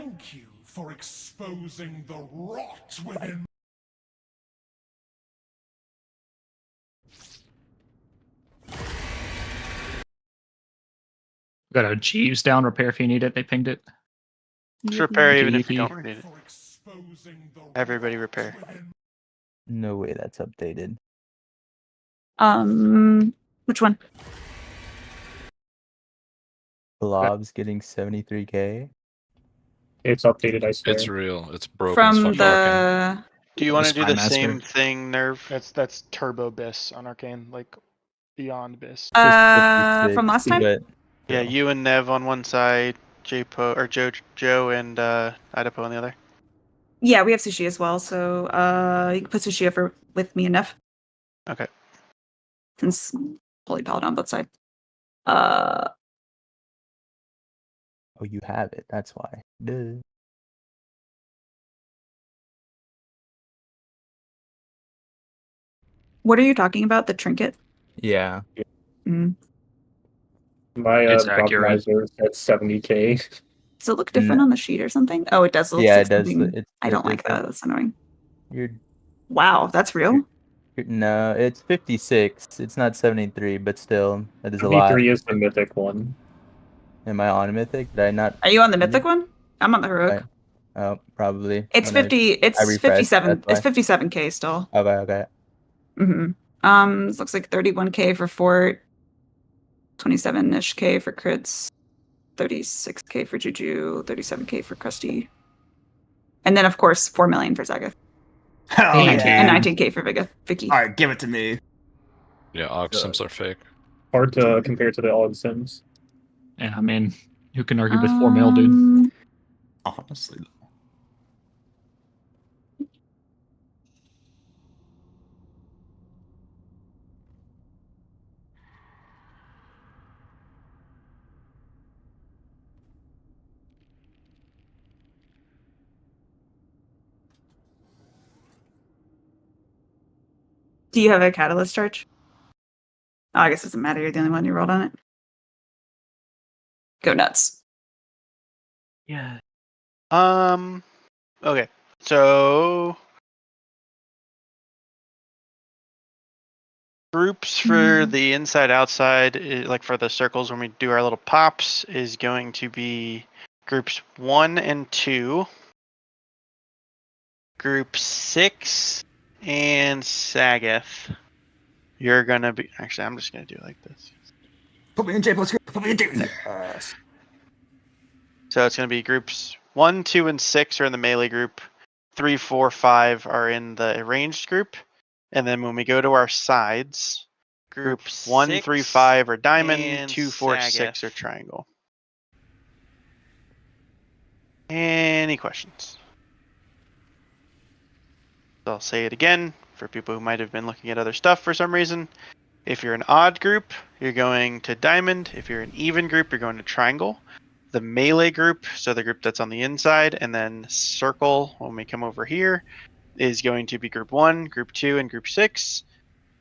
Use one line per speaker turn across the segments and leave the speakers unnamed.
Thank you for exposing the rot within.
Got a Jeeves down repair if you need it. They pinged it.
Just repair even if you
GDP.
don't need it. Everybody repair.
No way that's updated.
Which one?
Blob's getting 73k.
It's updated, I swear.
It's real. It's broken.
From
It's fucking
the.
Do you want to
The
do the
Spy
same
Master.
thing, Nerv?
That's Turbo Biss on Arcane, like beyond Biss.
From last time?
But
Yeah, you and Nev on one side, Joe and Idapo on the other.
Yeah, we have Sushi as well, so you can put Sushi over with me and Nev.
Okay.
Since Holy Paladin on both sides.
oh, you have it. That's why. Duh.
What are you talking about? The trinket?
Yeah.
Mm.
My
It's accurate.
optimizer is at 70k.
Does it look different on the sheet or something? Oh, it does look
Yeah,
like
it does.
something-
It's
I don't like that.
different.
That's annoying.
You're
Wow, that's real?
no, it's 56. It's not 73, but still, that is a lot.
73 is the mythic one.
Am I on Mythic? Did I not?
Are you on the mythic one? I'm on the heroic.
Oh, probably.
It's
When I
50. It's
refreshed,
57.
that's
It's
why.
57k still.
Okay.
This looks like 31k for fort, 27ish k for crits, 36k for juju, 37k for crusty, and then of course 4 million for Zagath.
Hell
and
yeah.
19k for Vicky.
All right, give it to me.
Yeah, Ox Sims are fake.
Hard to compare to the odd sims.
Yeah, I mean, who can argue with 4 mil, dude?
Honestly.
Do you have a catalyst charge? Oh, I guess it doesn't matter. You're the only one who rolled on it. Go nuts.
Yeah.
Okay. So groups for the inside outside, like for the circles when we do our little pops, is going to be groups 1 and 2, group 6, and Sagath. You're gonna be actually. I'm just gonna do it like this.
Put me in J plus. Put me in J. Yes.
So it's gonna be groups 1, 2, and 6 are in the melee group. 3, 4, 5 are in the ranged group. And then when we go to our sides, groups 1, 3, 5 are diamond, 2, 4, 6 are triangle. Any questions? So I'll say it again for people who might have been looking at other stuff for some reason. If you're an odd group, you're going to diamond. If you're an even group, you're going to triangle. The melee group, so the group that's on the inside, and then circle when we come over here, is going to be group 1, group 2, and group 6.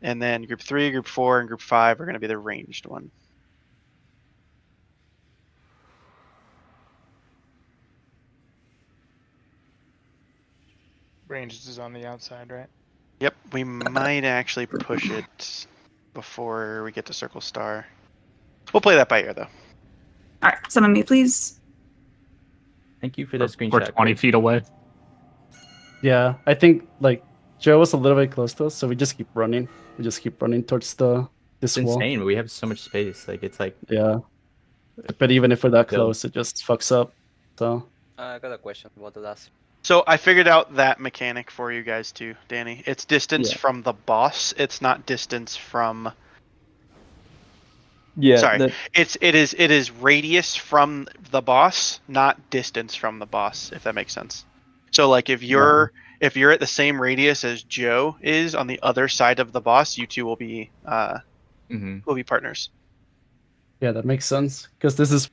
And then group 3, group 4, and group 5 are going to be the ranged one.
Ranged is on the outside, right?
Yep, we might actually push it before we get to circle star. We'll play that by ear, though.
All right, summon me, please.
Thank you for the screenshot.
We're 20 feet away.
Yeah, I think like Joe was a little bit close to us, so we just keep running. We just keep running towards this
It's
wall.
insane. We have so much space. Like it's like
Yeah, but even if we're that
Go.
close, it just fucks up. So
I got a question about the last.
So I figured out that mechanic for you guys too, Danny. It's distance
Yeah.
from the boss. It's not distance from.
yeah.
Sorry, it is radius from the boss, not distance from the boss. If that makes sense. So like if you're at the same radius as Joe is on the other side of the boss, you two will be partners.
yeah, that makes sense because this is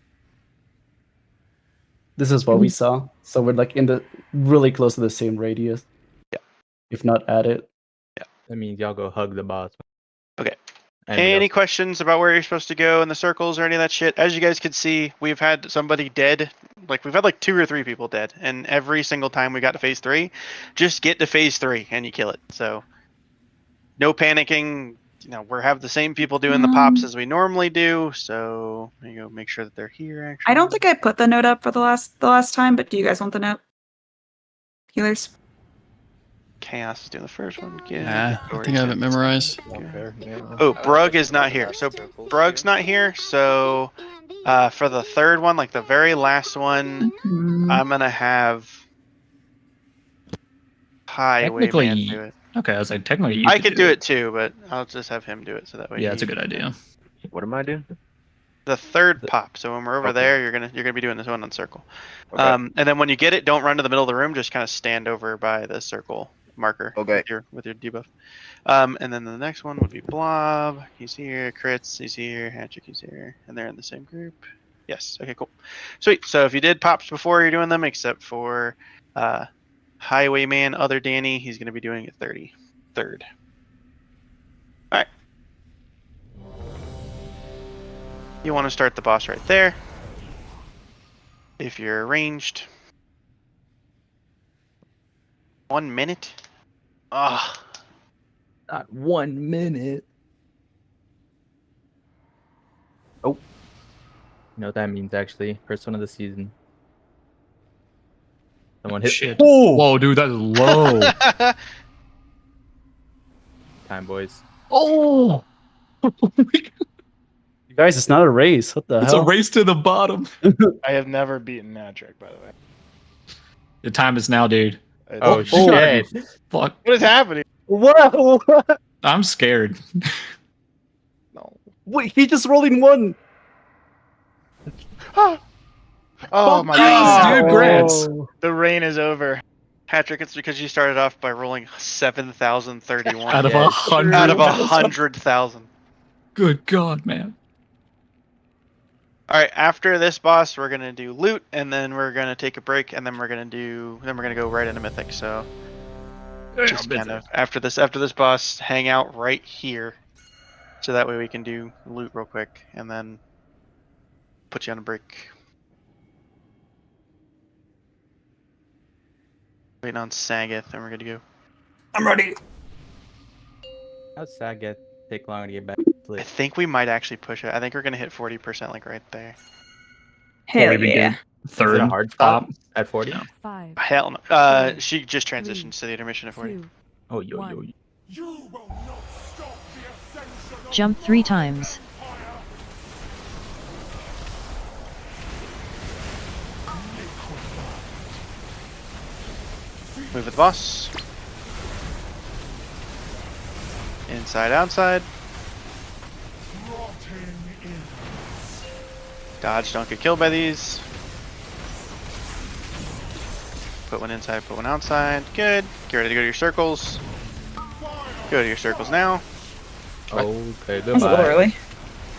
what we saw. So we're like in the really close to the same radius.
Yeah.
If not at it.
That means y'all go hug the boss.
Okay. Any questions about where you're supposed to go in the circles or any of that shit? As you guys can see, we've had somebody dead. Like, we've had like 2 or 3 people dead. And every single time we got to phase 3, just get to phase 3 and you kill it. So, no panicking. You know, we're have the same people doing the pops as we normally do. So, you go make sure that they're here, actually.
I don't think I put the note up for the last time, but do you guys want the note? Healers?
Chaos is doing the first one.
Nah, I think I have it memorized.
Oh, Brug is not here. So Brug's not here. So for the third one, like the very last one, I'm gonna have Highwayman
Technically-
do it.
Okay, I was like, technically, you
I could do it too, but I'll just have him do it so that way.
Yeah, that's a good idea.
What am I doing?
The third pop. So when we're over there, you're gonna be doing this one on circle.
Okay.
And then when you get it, don't run to the middle of the room. Just kind of stand over by the circle marker.
Okay.
With your debuff. And then the next one would be Blob. He's here. Crits. He's here. Hatchet. He's here. And they're in the same group. Yes. Okay. Cool. Sweet. So if you did pops before, you're doing them, except for Highwayman, other Danny, he's gonna be doing it 33rd. All right. You want to start the boss right there. If you're ranged. 1 minute? Ah.
Not 1 minute. Oh. You know what that means, actually? First one of the season. Someone hit.
Shit. Whoa, dude, that is low.
Time, boys.
Oh!
You guys, it's not a race. What the
It's
hell?
a race to the bottom.
I have never beaten that trick, by the way.
The time is now, dude.
Oh, shit.
Fuck.
What is happening?
What?
I'm scared.
No.
Wait, he just rolling 1.
Oh my
Jeez,
god.
dude, grants.
The rain is over.
Patrick, it's because you started off by rolling 7,031
Out of
Yeah,
100.
out of 100,000.
Good God, man.
All right, after this boss, we're gonna do loot, and then we're gonna take a break, and then we're gonna go right into mythic. So just kind of after this boss, hang out right here, so that way we can do loot real quick, and then put you on a break. Waiting on Sagath, and we're good to go.
I'm ready.
How's Sagat take long to get back?
I think we might actually push it. I think we're gonna hit 40% like right there.
Hell
we begin.
yeah.
Is it
Third
a hard stop
pop.
at 40?
Yeah.
5,
Hell no.
Four,
She just transitioned to the intermission at 40.
2,
Oh, yo, yo.
One.
You will not stop the ascension of
jump 3 times.
Move with the boss. Inside, outside.
rotting in
Dodge, don't get killed by these. Put one inside, put one outside. Good. Get ready to go to your circles. Go to your circles now.
Okay,
That was a little
goodbye.
early.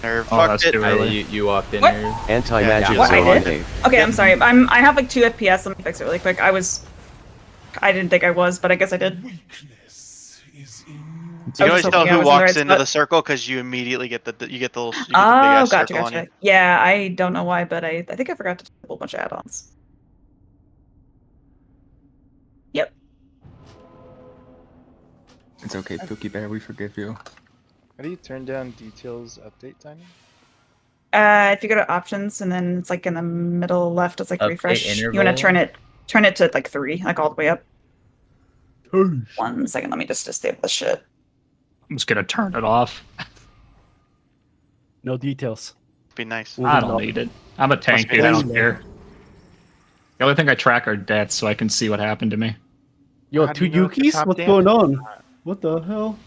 Nerve
Oh,
fucked
that's
it.
too early.
You walked in
What?
here.
Anti-magic
What, I
zone.
did? Okay, I'm sorry. I have like 2 FPS. Let me fix it really quick. I didn't think I was, but I guess I did.
weakness is in
You
I
can
was
always
hoping
tell
I
who
was in the
walks
right
into
spot.
the circle because you immediately get the big
Oh,
ass
gotcha,
circle on
gotcha.
you.
Yeah, I don't know why, but I think I forgot to do a whole bunch of add-ons. Yep.
It's okay, Pookie Bear. We forgive you.
How do you turn down details update timing?
If you go to options and then it's like in the middle left, it's like
Update
refresh. You want to
interval?
turn it to like 3, like all the way up. 1 second, let me just disable this shit.
I'm just gonna turn it off.
No details.
Be nice.
I don't need it. I'm a tank, dude. I don't care. The only thing I track are deaths, so I can see what happened to me.
Yo,
How do
2
you know it's the
Yukis?
top
What's
damage?
going on? What the hell?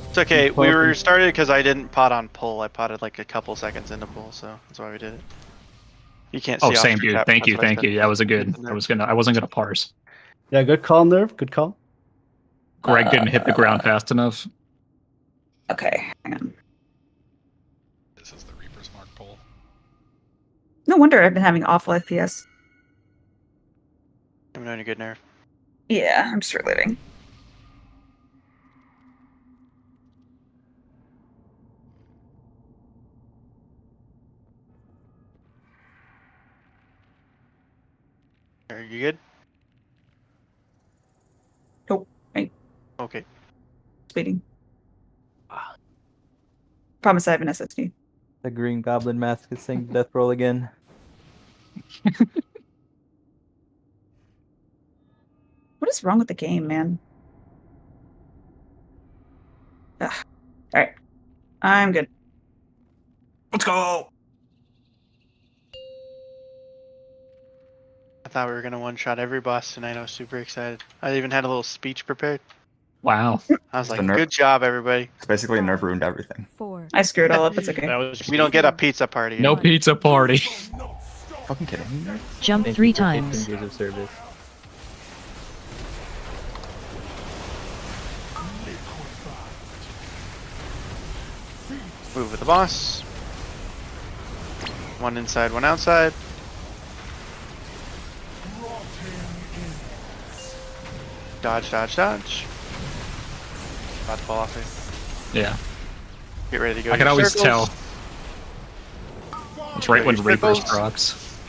It's okay. We were
Perfect.
started because I didn't pot on pull. I potted like a couple seconds into pull, so that's why we did it. You can't see.
Oh,
off
same,
screen
dude.
tap,
Thank
that's
you,
why I
thank
said-
you. That was a good. I wasn't gonna parse.
Yeah, good call, Nerve. Good call.
Greg didn't hit the ground fast enough.
Okay, hang on.
This is the Reaper's Mark pull.
No wonder I've been having awful FPS.
I'm doing a good nerve.
Yeah, I'm just relating.
Are you good?
Nope. Right.
Okay.
Waiting. Promise I have an SSD.
The Green Goblin Mask is saying death roll again.
What is wrong with the game, man? Ugh. All right. I'm good.
Let's go.
I thought we were gonna one-shot every boss tonight. I was super excited. I even had a little speech prepared.
Wow.
I was like,
The nerf-
good job, everybody.
It's basically Nerv ruined everything.
4.
I screwed all up. It's okay.
That was
We don't get a pizza party.
No pizza party.
Fucking kidding me?
Jump
Thank
3
you for 15
times.
years of service.
Move with the boss. One inside, one outside. Dodge, dodge, dodge. About to fall off here.
Yeah.
Get ready to go.
I can
your
always
circles.
tell. It's right when
Your
Reapers
circles.
procs.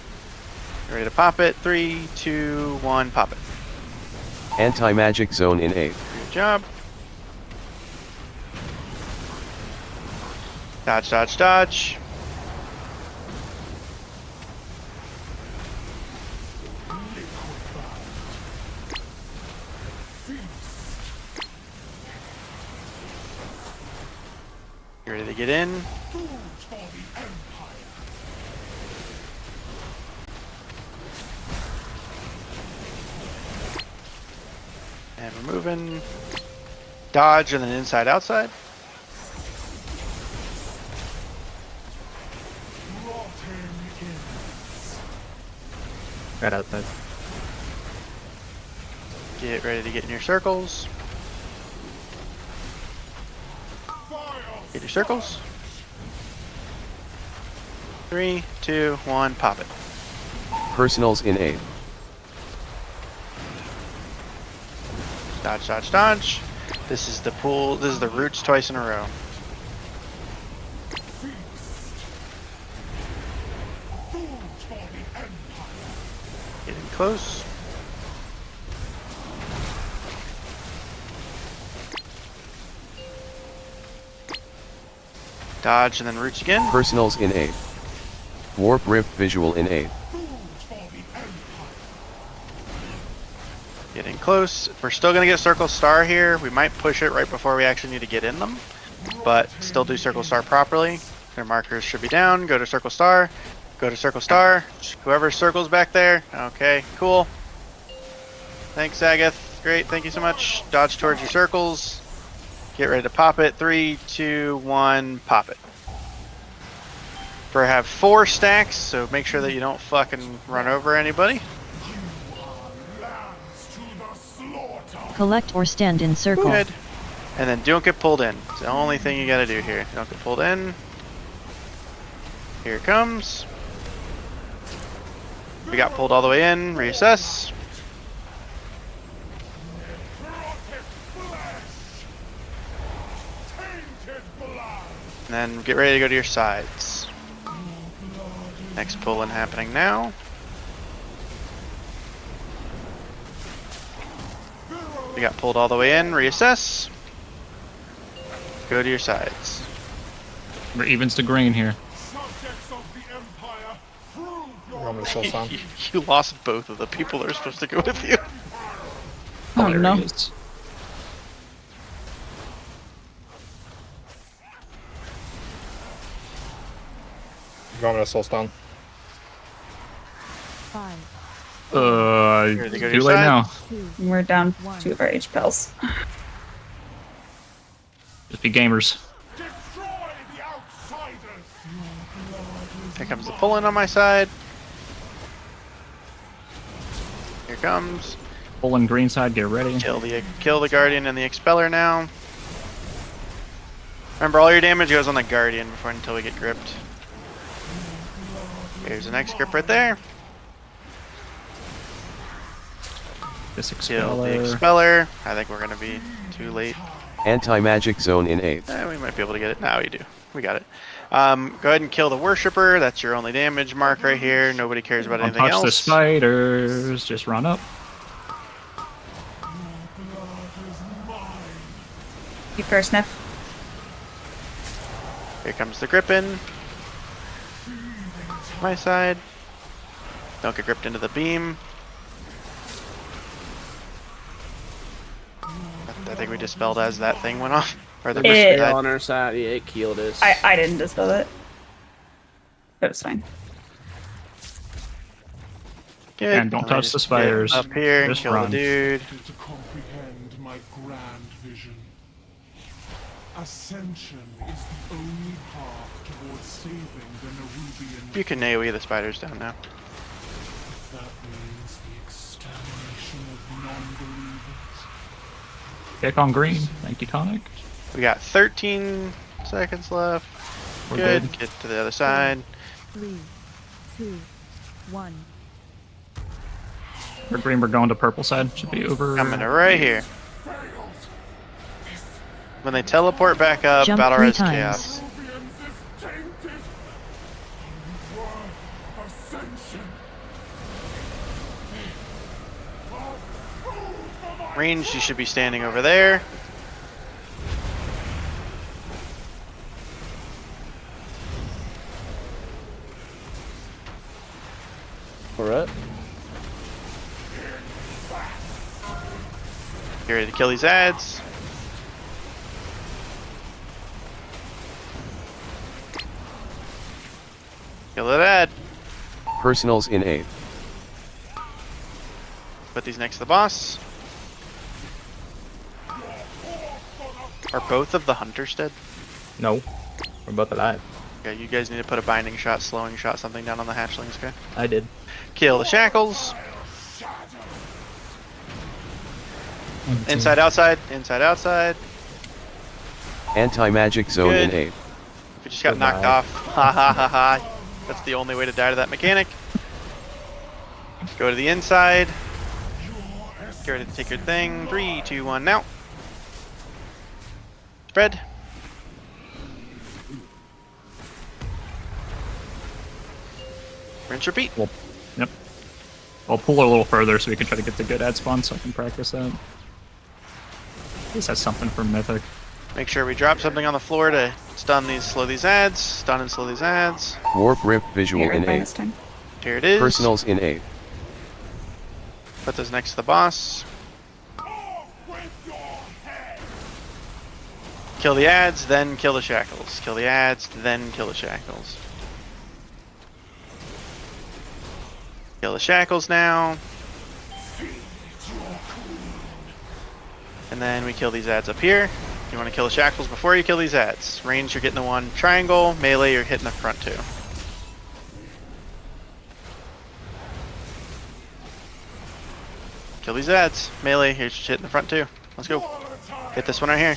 Get ready to pop it. 3, 2, 1, pop it.
Anti-magic zone in 8.
Good job. Dodge, dodge, dodge. You ready to get in? And we're moving. Dodge and then inside, outside.
Right outside.
Get ready to get in your circles. Get your circles. 3, 2, 1, pop it.
Personals in 8.
Dodge, dodge, dodge. This is the pool. This is the roots twice in a row. Getting close. Dodge and then roots again.
Personals in 8. Warp Rift visual in 8.
Getting close. We're still going to get Circle Star here. We might push it right before we actually need to get in them. But still do Circle Star properly. Their markers should be down. Go to Circle Star. Go to Circle Star. Whoever circles back there. Okay, cool. Thanks, Agath. Great, thank you so much. Dodge towards your circles. Get ready to pop it. 3, 2, 1, pop it. We have 4 stacks, so make sure that you don't fucking run over anybody.
Collect or stand in circle.
Good. And then don't get pulled in. It's the only thing you gotta do here. Don't get pulled in. Here it comes. We got pulled all the way in. Reassess. And then get ready to go to your sides. Next pull-in happening now. We got pulled all the way in. Reassess. Go to your sides.
We're evens to green here.
You lost both of the people that are supposed to go with you.
Oh no.
Hilarious.
You want me to soul stone?
5.
Ready to go to
Too
your
late
side?
now.
We're down 2 of our H-Pals.
Just be gamers.
Here comes the pull-in on my side. Here comes.
Pulling green side, get ready.
Kill the Guardian and the Expeller now. Remember, all your damage goes on the Guardian before until we get gripped. Here's the next grip right there.
This
Kill the
Expeller.
Expeller. I think we're gonna be too late.
Anti-magic zone in 8th.
We might be able to get it. Now we do. We got it. Go ahead and kill the Worshipper. That's your only damage mark right here. Nobody cares about
Don't
anything
touch
else.
the spiders. Just run up.
You first, Sniff.
Here comes the Grippin. My side. Don't get gripped into the beam. I think we dispelled as that thing went off. Or the
It-
died.
on our side, yeah, it killed us.
I didn't dispel it. It was fine.
Good.
And don't
Let me
touch
just
the
get
spiders.
Up here and
Just
kill
run.
the dude.
To comprehend my grand vision. Ascension is the only path towards saving the Nerubian.
You can AoE the spiders down now.
That means the extermination of non-believers.
Kick on green. Thank you, Tonic.
We got 13 seconds left.
We're
Good.
good.
Get to the other side.
3, 2, 1.
For green, we're going to purple side. Should be over.
Coming to right here. When they teleport back up,
Jump
Battle
3
Res
times.
Chaos.
Nerubians is tainted. Only word ascension.
Range, you should be standing over there.
Alright.
Get ready to kill these ads. Kill that ad.
Personals in 8th.
Put these next to the boss. Are both of the hunters dead?
No, we're both alive.
Okay, you guys need to put a binding shot, slowing shot, something down on the hatchlings, okay?
I did.
Kill the shackles. Inside, outside, inside, outside.
Anti-magic zone
Good.
in 8th.
We just got
Goodbye.
knocked off. Ha ha ha ha. That's the only way to die to that mechanic. Go to the inside. Get ready to take your thing. 3, 2, 1, now. Spread. Rinse, repeat.
Yep. I'll pull it a little further so we can try to get the good ad spawn so I can practice that. At least that's something for Mythic.
Make sure we drop something on the floor to stun these, slow these ads. Stun and slow these ads.
Warp Rip visual
You're
in
by this
8th.
time.
Here it is.
Personals in 8th.
Put those next to the boss. Kill the ads, then kill the shackles. Kill the ads, then kill the shackles. Kill the shackles now. And then we kill these ads up here. You want to kill the shackles before you kill these ads. Range, you're getting the one. Triangle, melee, you're hitting the front two. Kill these ads. Melee, you're just hitting the front two. Let's go. Hit this one right here.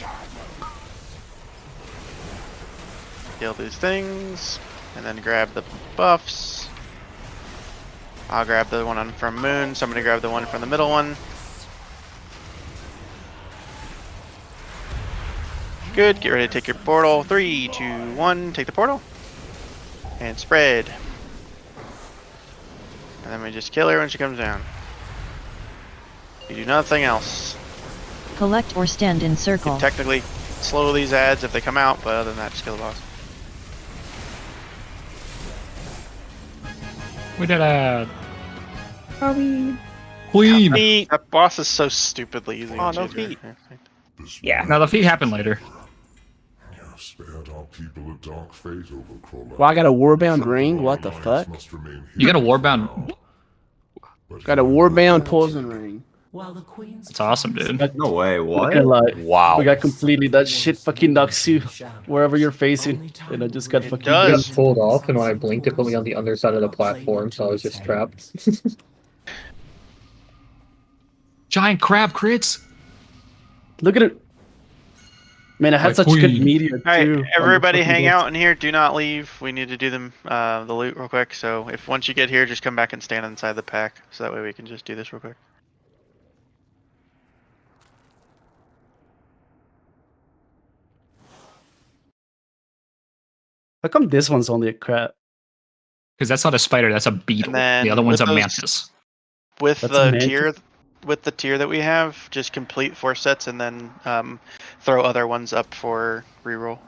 Kill these things. And then grab the buffs. I'll grab the one from Moon. Somebody grab the one from the middle one. Good. Get ready to take your portal. 3, 2, 1. Take the portal. And spread. And then we just kill her when she comes down. You do nothing else.
Collect or stand in
You
circle.
can technically slow these ads if they come out, but other than that, just kill the boss.
We did a
Are we?
queen.
That boss is so stupidly easy.
Oh,
to
no
do.
feet.
Yeah.
Now the feet happen later.
You have spared our people a dark fate, Overcrawler.
Well, I got a Warbound ring. What the fuck?
You got a Warbound.
Got a Warbound poison ring.
That's awesome, dude.
No way, what?
And like,
Wow.
we got completely that shit fucking knocks you wherever you're facing, and I just got fucking.
does.
I got pulled off, and when I blinked, it put me on the underside of the platform, so I was just trapped.
Giant crab crits.
Look at it. Man, I had
Like
such good
queen.
media too.
Alright, everybody hang out in here. Do not leave. We need to do them the loot real quick. So if once you get here, just come back and stand inside the pack. So that way we can just do this real quick.
How come this one's only a crab?
Because that's not a spider, that's a beetle.
then
The other one's
with
a
those-
mantis.
With
That's a
the
mantis?
tier, with the tier that we have, just complete 4 sets and then throw other ones up for reroll.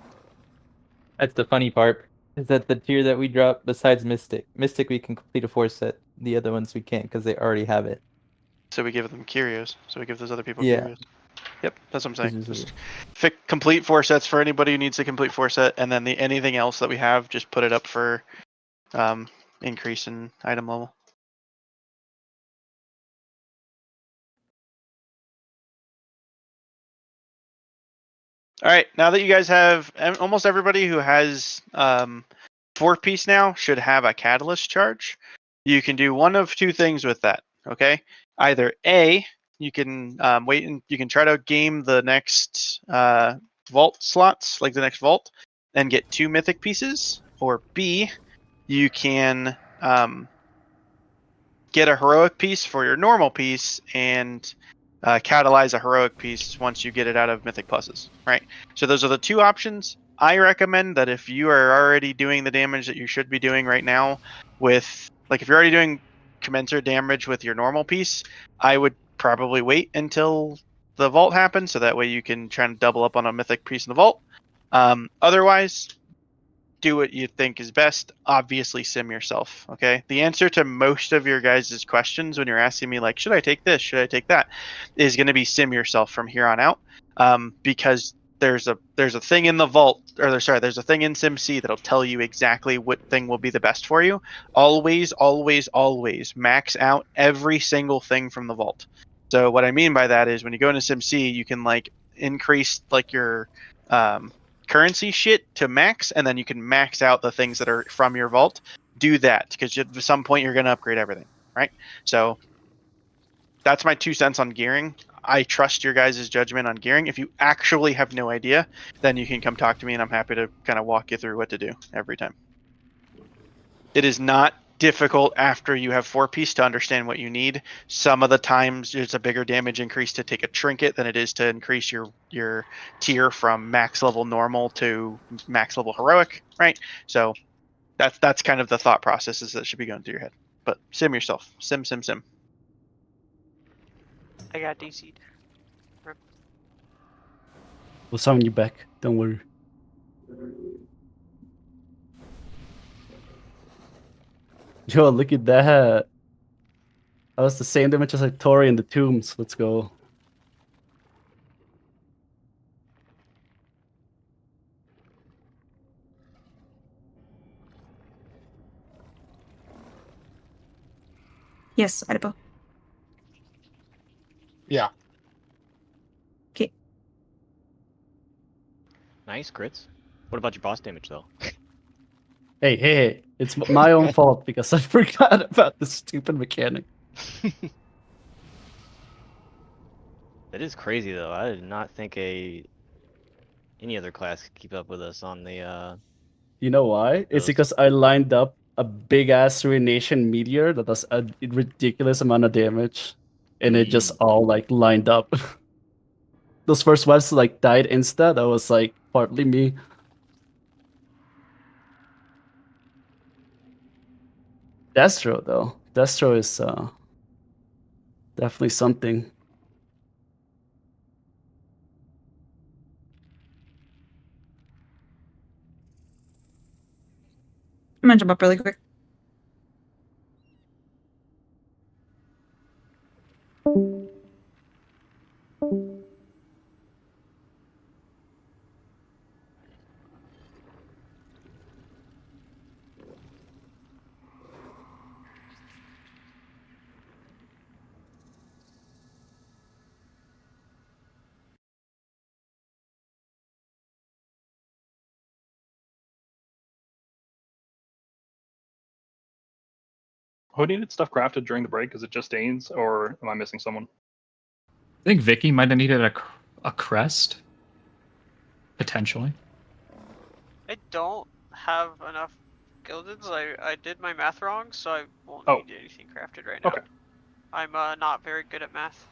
That's the funny part. Is that the tier that we drop besides Mystic? Mystic we can complete a 4-set. The other ones we can't because they already have it.
So we give them curios. So we give those other people
Yeah.
curios. Yep, that's what I'm saying.
This is
Just complete 4 sets for anybody who needs to complete 4 set, and then anything else that we have, just put it up for increase in item level. All right, now that you guys have almost everybody who has 4-piece now should have a catalyst charge. You can do one of 2 things with that. Okay, either A, you can wait and you can try to game the next vault slots, like the next vault, and get 2 mythic pieces, or B, you can get a heroic piece for your normal piece and catalyze a heroic piece once you get it out of mythic pluses, right? So those are the 2 options. I recommend that if you are already doing the damage that you should be doing right now with, like if you're already doing commensurate damage with your normal piece, I would probably wait until the vault happens so that way you can try and double up on a mythic piece in the vault. Otherwise, do what you think is best. Obviously, sim yourself. Okay. The answer to most of your guys' questions when you're asking me, like, should I take this? Should I take that? Is going to be sim yourself from here on out. Because there's a thing in the vault, or there's a thing in SimC that'll tell you exactly what thing will be the best for you. Always, always, always max out every single thing from the vault. So what I mean by that is when you go into SimC, you can like increase like your currency shit to max, and then you can max out the things that are from your vault. Do that because at some point you're going to upgrade everything, right? So that's my 2 cents on gearing. I trust your guys' judgment on gearing. If you actually have no idea, then you can come talk to me and I'm happy to kind of walk you through what to do every time. It is not difficult after you have 4-piece to understand what you need. Some of the times it's a bigger damage increase to take a trinket than it is to increase your tier from max level normal to max level heroic, right? So that's kind of the thought processes that should be going through your head. But sim yourself. Sim.
I got DC'd.
We'll summon you back. Don't worry. Yo, look at that. That was the same damage as like Tori in the tombs. Let's go.
Yes, Edipo.
Yeah.
Okay.
Nice crits. What about your boss damage though?
Hey. It's my own fault because I forgot about this stupid mechanic.
That is crazy though. I did not think any other class could keep up with us on the
You know why? It's because I lined up a big ass ruination meteor that does a ridiculous amount of damage, and it just all like lined up. Those first ones like died insta. That was like partly me. Destro though. Destro is definitely something.
I'm gonna jump up really quick.
Who needed stuff crafted during the break? Is it just Danes, or am I missing someone?
I think Vicky might have needed a crest. Potentially.
I don't have enough gildeds. I did my math wrong, so I won't need anything crafted right now.
Okay.
I'm not very good at math.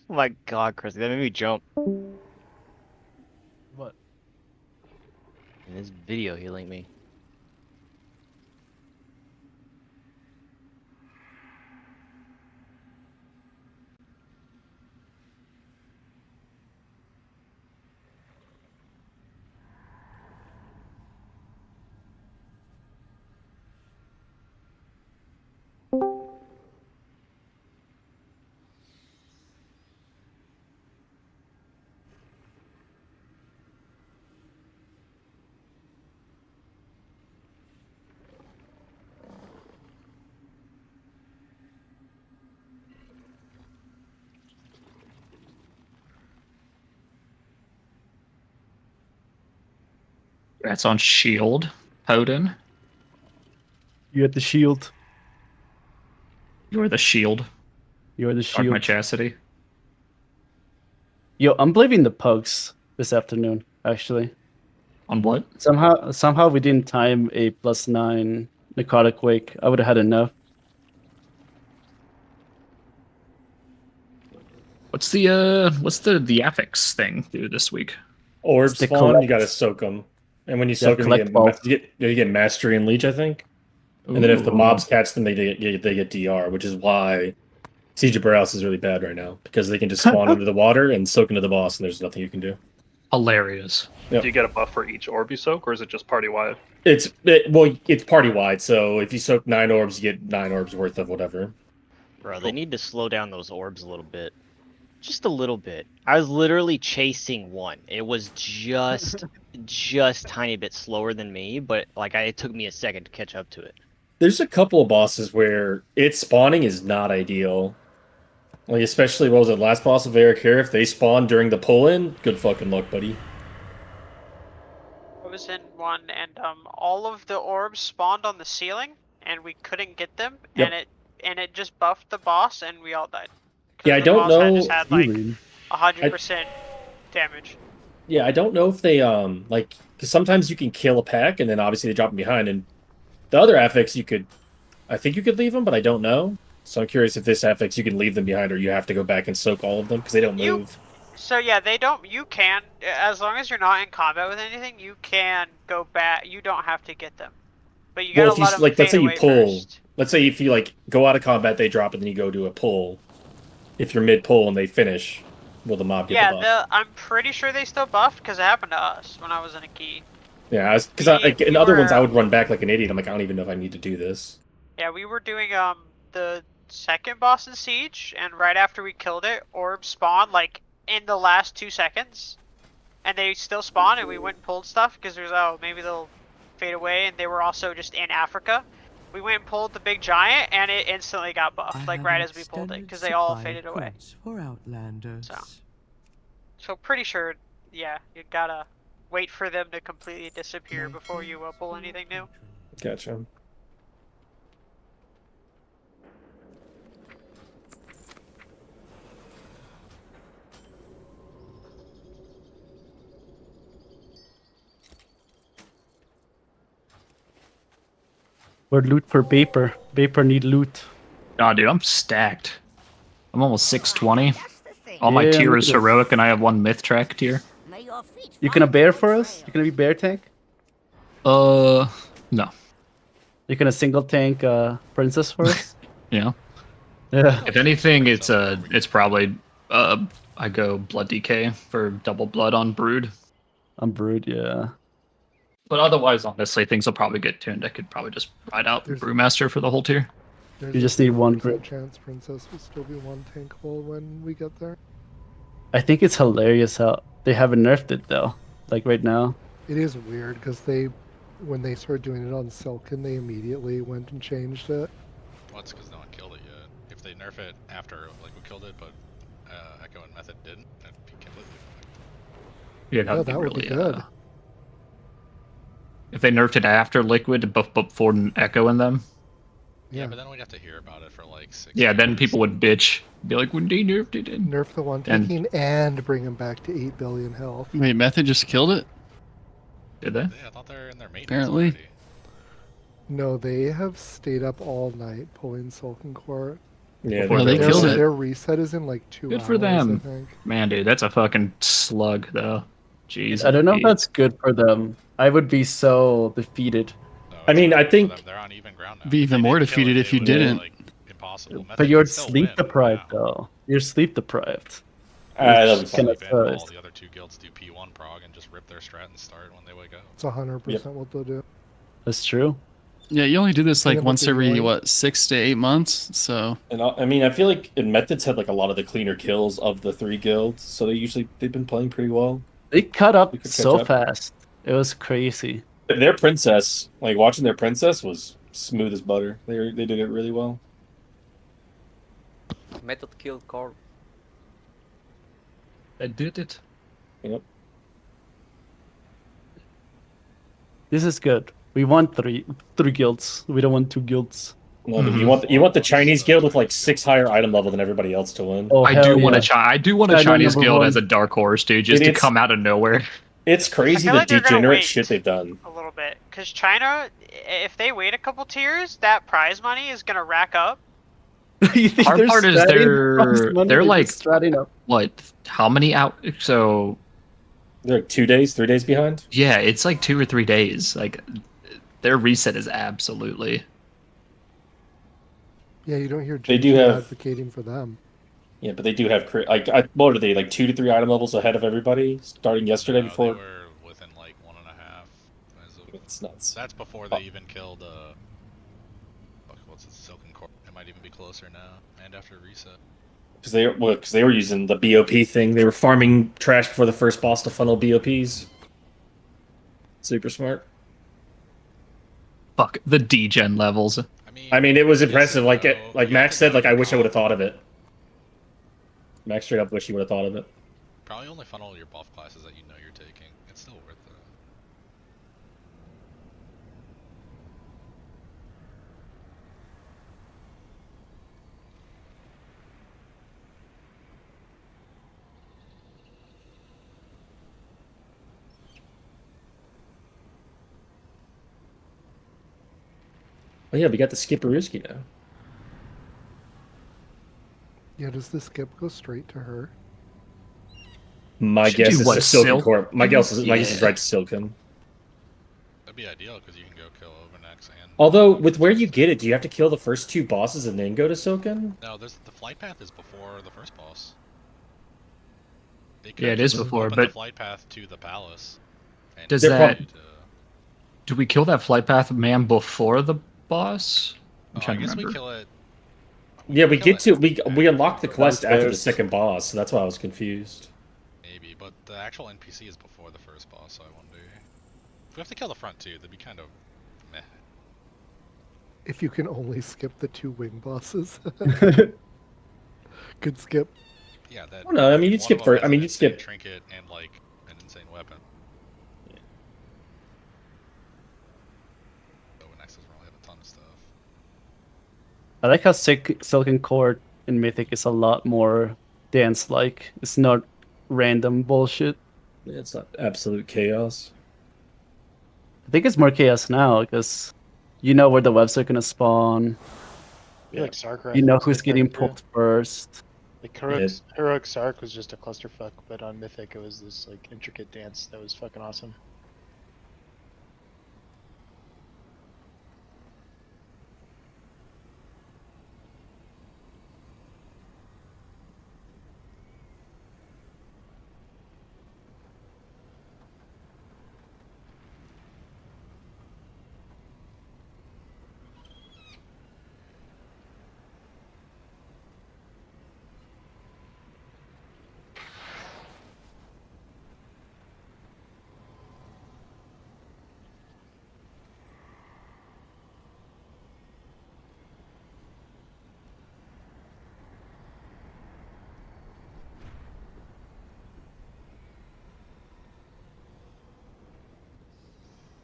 Oh my god, Chris, that made me jump.
What?
In this video he linked me.
That's on shield. Odin.
You had the shield.
You're the shield.
You're the
Dark
shield.
my chastity.
Yo, I'm blaming the pugs this afternoon, actually.
On what?
Somehow we didn't time a +9 necrotic wake. I would have had enough.
What's the affix thing do this week?
Orb
It's the
spawn,
collect.
you gotta soak them. And when you
Yeah,
soak them,
collect balls.
you get mastery and leech, I think. And then if the
Ooh.
mobs catch them, they get DR, which is why Siege of Borealis is really bad right now. Because they can just spawn under the water and soak into the boss, and there's nothing you can do.
Hilarious.
Yep.
Do you get a buff for each orb you soak, or is it just party wide?
It's party wide, so if you soak 9 orbs, you get 9 orbs worth of whatever.
Bro, they need to slow down those orbs a little bit. Just a little bit. I was literally chasing one. It was just tiny bit slower than me, but like it took me a second to catch up to it.
There's a couple of bosses where its spawning is not ideal. Like, especially, what was it, last boss of Eric here? If they spawn during the pull-in, good fucking luck, buddy.
I was in one, and all of the orbs spawned on the ceiling, and we couldn't get them,
Yep.
and it just buffed the boss, and we all died. 'Cause
Yeah, I
the
don't
boss
know.
just had like 100% damage.
Yeah, I don't know if they, like, because sometimes you can kill a pack, and then obviously they drop them behind, and the other affix I think you could leave them, but I don't know. So I'm curious if this affix you can leave them behind, or you have to go back and soak all of them, because they don't move.
So yeah, they don't. You can, as long as you're not in combat with anything, you can go back. You don't have to get them, but you gotta
Well, if you,
let them
like, let's
fade
say you
away
pull,
first.
let's say if you, like, go out of combat, they drop, and then you go do a pull. If you're mid-pull and they finish, will the mob get the buff?
Yeah, I'm pretty sure they still buffed because it happened to us when I was in a key.
Yeah, because in other ones I would run back like an idiot. I'm like, I don't even know if I need to do this.
Yeah, we were doing the second boss in Siege, and right after we killed it, orbs spawned like in the last 2 seconds, and they still spawned, and we went and pulled stuff because there's maybe they'll fade away, and they were also just in Africa. We went and pulled the big giant, and it instantly got buffed, like right as we pulled it, because they all faded away.
For Outlanders.
So pretty sure, yeah, you gotta wait for them to completely disappear before you pull anything new.
Gotcha.
Or loot for Vapor. Vapor need loot.
Nah, dude, I'm stacked. I'm almost 620. All my
Yeah,
tier
look
is
at this.
heroic, and I have one myth track tier.
You gonna bear for us? You gonna be bear tank?
No.
You gonna single tank princess for us?
Yeah.
Yeah.
If anything, it's probably I go blood DK for double blood on brood.
On brood, yeah.
But otherwise, honestly, things will probably get tuned. I could probably just ride out Brewmaster for the whole tier.
You just need one grid.
Chance Princess will still be one tankable when we get there.
I think it's hilarious how they haven't nerfed it though. Like right now.
It is weird because when they started doing it on Silken, they immediately went and changed it.
Well, it's because no one killed it yet. If they nerf it after Liquid killed it, but Echo and Method didn't, that'd be completely
Yeah,
Yeah, that would be good.
If they nerfed it after Liquid, but before Echo in them.
Yeah, but then we'd have to hear about it for like 6
Yeah, then people would bitch. Be like, when they nerfed it.
Nerf the one
And-
taking and bring him back to 8 billion health.
Wait, Method just killed it?
Did they?
Yeah, I thought they're in their maintenance
Apparently.
already.
No, they have stayed up all night pulling Sulkin Court.
Yeah,
before
they
the
killed
reset.
Their reset is in like 2
Good
hours.
for them.
I think.
Man, dude, that's a fucking slug, though. Jeez.
I don't know if that's good for them. I would be so defeated.
I mean, I think
They're on even ground now.
Be even more defeated if you didn't.
Like, impossible. Method
But you're
can still
sleep
win
deprived,
now.
though. You're sleep deprived.
that'll be
Which
fine.
kinda
Sleep in, all
sucks.
the other 2 guilds do P1 prog and just rip their strat and start when they wake up.
It's 100% what they'll do.
That's true.
Yeah, you only do this like
Yeah, but
once
they're
every
annoying.
what 6 to 8 months. So
And I mean, I feel like Methods had like a lot of the cleaner kills of the 3 guilds, so they've been playing pretty well.
They cut up
They could catch
so
up.
fast. It was crazy.
Their princess, like watching their princess, was smooth as butter. They did it really well.
Method killed Corp.
I did it.
Yep.
This is good. We want three guilds. We don't want 2 guilds.
No, but you want the Chinese guild with like 6 higher item level than everybody else to win.
Oh,
I
hell
do want
yeah.
I do want a
China
Chinese
number
guild
one.
as a dark horse, dude, just to
It's-
come out of nowhere.
It's crazy
I feel
the
like they're gonna
degenerate
wait.
shit they've done.
A little bit, because China, if they wait a couple tiers, that prize money is gonna rack up.
You think
Hard
they're
part is
stratting prize money?
they're like
just stratting up.
what? How many out? So
They're like 2 days, 3 days behind.
yeah, it's like 2 or 3 days. Like their reset is absolutely.
Yeah, you don't hear
They do
JJ
have-
advocating for them.
Yeah, but they do have like what are they like 2 to 3 item levels ahead of everybody starting yesterday
No,
before?
They were within like 1.5. As of,
It's nuts.
That's before they even killed. Fuck, what's it? Silken Core. It might even be closer now. And after reset.
Because they were using the BOP thing. They were farming trash before the first boss to funnel BOPs. Super smart.
Fuck the degen levels.
I mean, it was impressive. Like Max said, like I wish I would have thought of it. Max straight up wish he would have thought of it.
Probably only funnel your buff classes that you know you're taking. It's still worth it.
Oh yeah, we got the Skipperooski now.
Yeah, does the skip go straight to her?
My
Should
guess
do
is
what,
to Silken
Silk?
Corp. My guess is
Yeah.
right to Silken.
That'd be ideal because you can go kill Overnex and.
Although with where you get it, do you have to kill the first 2 bosses and then go to Silken?
No, there's the flight path is before the first boss. They
Yeah, it
could
is
just
before,
open
but
the flight path to the palace. And
does
They're
that?
prob-
Do we kill that flight path man before the boss? I'm
I
trying to
guess
remember.
we kill it.
Yeah, we get to we unlock the quest after the
Downstairs.
second boss, so that's why I was confused.
Maybe, but the actual NPC is before the first boss, so I wonder. If we have to kill the front too, that'd be kind of meh.
If you can only skip the 2 wing bosses. Good skip.
Yeah, that.
Well, no, I mean, you'd
one
skip
of them
for-
has
I mean,
an
you'd
insane
skip-
trinket and like an insane weapon. Overnex doesn't really have a ton of stuff.
I like how Silken Court in Mythic is a lot more dance-like. It's not random bullshit.
It's not absolute chaos.
I think it's more chaos now because you know where the webs are gonna spawn.
I feel like Sark
You know
was
who's
different,
getting
too.
pulled first.
Like Heroic Sark was just a clusterfuck, but on Mythic it was this like intricate dance that was fucking awesome.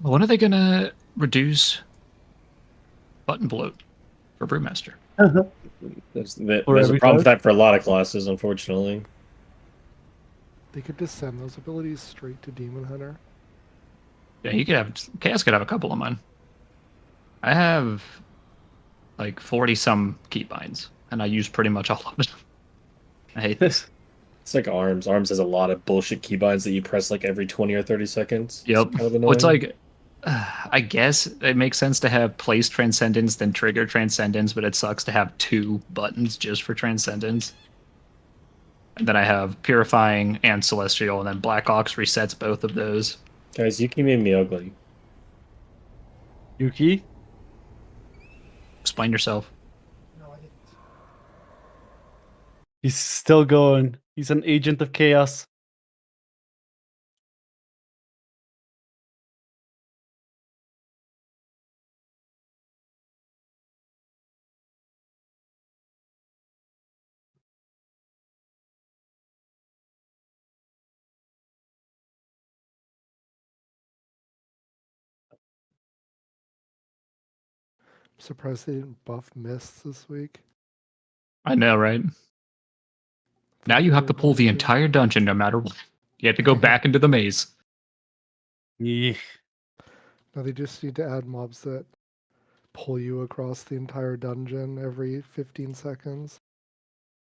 When are they gonna reduce button bloat for Brewmaster?
There's a problem with that for a lot of classes, unfortunately.
They could just send those abilities straight to Demon Hunter.
Yeah, you could have Chaos could have a couple of mine. I have like 40 some keybinds. and I use pretty much all of it. I hate this.
It's like ARMS. ARMS has a lot of bullshit keybinds that you press like every 20 or 30 seconds.
Yep.
It's kind of
Well, it's
annoying.
like, I guess it makes sense to have place Transcendence than trigger Transcendence, but it sucks to have 2 buttons just for Transcendence. And then I have Purifying and Celestial, and then Black Ox resets both of those.
Guys, Yuki made me ugly.
Yuki?
Explain yourself.
He's still going. He's an agent of chaos.
Surprised they didn't buff mists this week.
I know, right? Now you have to pull the entire dungeon no matter what. You have to go back into the maze.
Yeah.
Now they just need to add mobs that pull you across the entire dungeon every 15 seconds.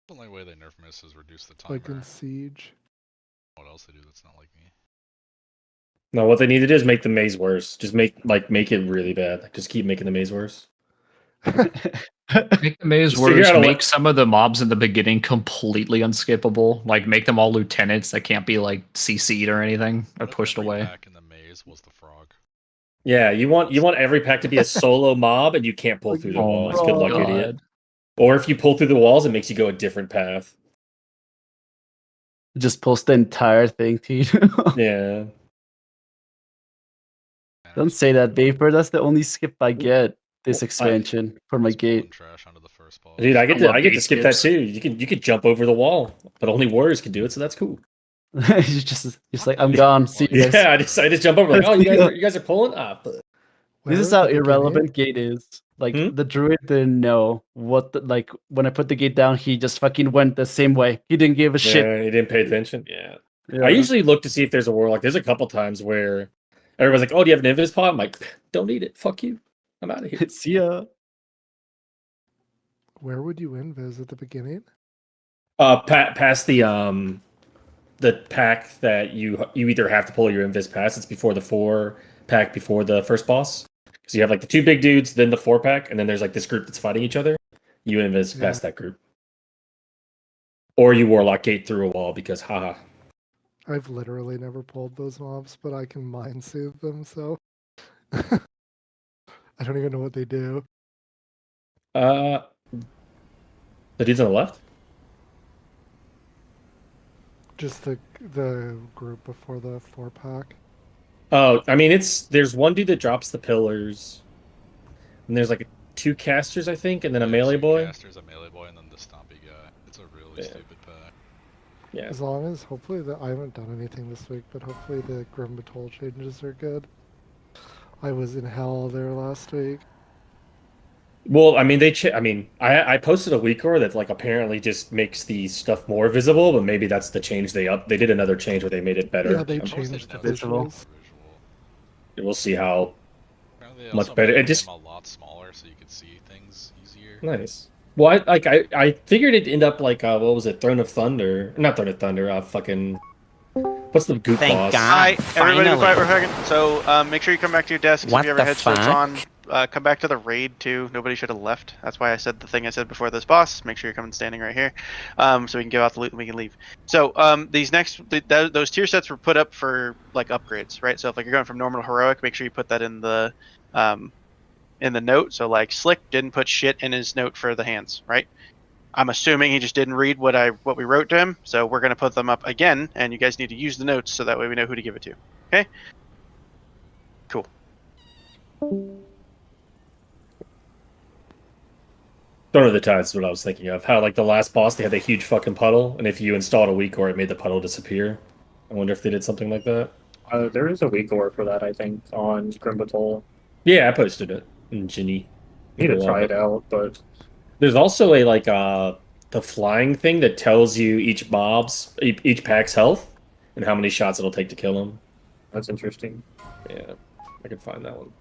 The only way they nerf miss is reduce the timer.
Like in Siege.
What else they do that's not like me?
No, what they need to do is make the maze worse. Just make it really bad. Like, just keep making the maze worse.
Make the maze
Just figure
worse,
out a way-
make some of the mobs in the beginning completely unskippable. Like, make them all lieutenants that can't be, like, CC'd or anything, or pushed away.
Back in the maze was the frog.
Yeah, you want every pack to be a solo mob, and you can't pull through the
Oh
walls.
my
Good luck,
God.
idiot. Or if you pull through the walls, it makes you go a different path.
Just post the entire thing to you.
Yeah.
Don't say that, Vapor. That's the only skip I get this expansion for my gate.
Dude, I get
love
to
gate
skip that
skips.
too. You could jump over the wall, but only warriors can do it, so that's cool.
It's just like I'm gone. See you guys.
Yeah, I just jump over like, oh, you guys are pulling up.
This is how irrelevant gate is. Like the druid didn't know what like when I put the gate down, he just fucking went the same way. He didn't give a shit.
Yeah, he didn't pay attention. Yeah.
Yeah.
I usually look to see if there's a warlock. There's a couple times where everyone's like, "Oh, do you have an invis pod?" I'm like, "Don't need it. Fuck you. I'm out of here."
See ya.
Where would you invis at the beginning?
Past the pack that you either have to pull your invis past. It's before the 4-pack before the first boss. So you have like the 2 big dudes, then the 4-pack, and then there's like this group that's fighting each other. You invis past that group, or you warlock gate through a wall because haha.
I've literally never pulled those mobs, but I can mind soothe them, so I don't even know what they do.
The dudes on the left.
Just the group before the 4-pack.
Oh, I mean, there's one dude that drops the pillars, and there's like 2 casters, I think, and then a melee boy.
Casters, a melee boy, and then the stompy guy. It's a really stupid pack.
Yeah.
As long as hopefully I haven't done anything this week, but hopefully the Grim Batol changes are good. I was in hell there last week.
Well, I mean, I posted a weekor that like apparently just makes the stuff more visible, but maybe that's the change they did another change where they made it better.
Yeah, they changed the visuals.
We'll see how
They
much
also
better.
made
It just
them a lot smaller, so you could see things easier.
nice. Well, I figured it'd end up like what was it, Throne of Thunder? Not Throne of Thunder. Fucking what's the goop boss?
Hi, everybody, be quiet for a second. So make sure you come back to your desks
What
if you ever
the
had switch
fuck?
on. Come back to the raid too. Nobody should have left. That's why I said the thing I said before this boss. Make sure you're coming standing right here, so we can give out the loot and we can leave. So these those tier sets were put up for like upgrades, right? So if like you're going from normal to heroic, make sure you put that in the note. So like Slick didn't put shit in his note for the hands, right? I'm assuming he just didn't read what we wrote to him. So we're gonna put them up again, and you guys need to use the notes so that way we know who to give it to. Okay? Cool.
Throne of the Tides is what I was thinking of. How like the last boss they had a huge fucking puddle, and if you installed a weakor, it made the puddle disappear. I wonder if they did something like that.
There is a weakor for that, I think, on Grim Batol.
Yeah, I posted it in Ginny.
Need to try it out, but
there's also a like the flying thing that tells you each pack's health and how many shots it'll take to kill them.
That's interesting.
Yeah, I can find that one.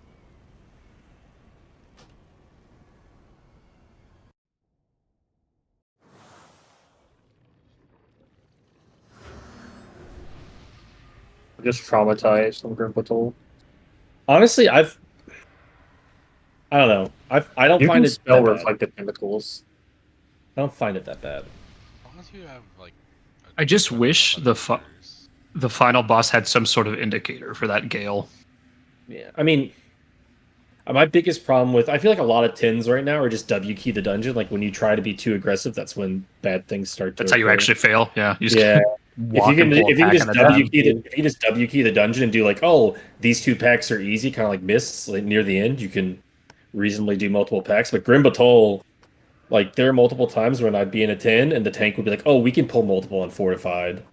Just traumatized from Grim Patrol. Honestly, I don't know. I don't find it
spell
that
reflect
bad. The chemicals. I don't find it that bad.
As long as you have like.
I just wish the final boss had some sort of indicator for that gale.
Yeah, I mean, my biggest problem with I feel like a lot of tins right now are just W key the dungeon. Like when you try to be too aggressive, that's when bad things start to.
That's how you
occur.
actually fail. Yeah. You just
Yeah.
If you can
just W key the dungeon and do like, oh, these 2 packs are easy, kind of like mists, like near the end, you can reasonably do multiple packs. But Grim Batol, like there are multiple times when I'd be in a 10 and the tank would be like, oh, we can pull multiple on fortified.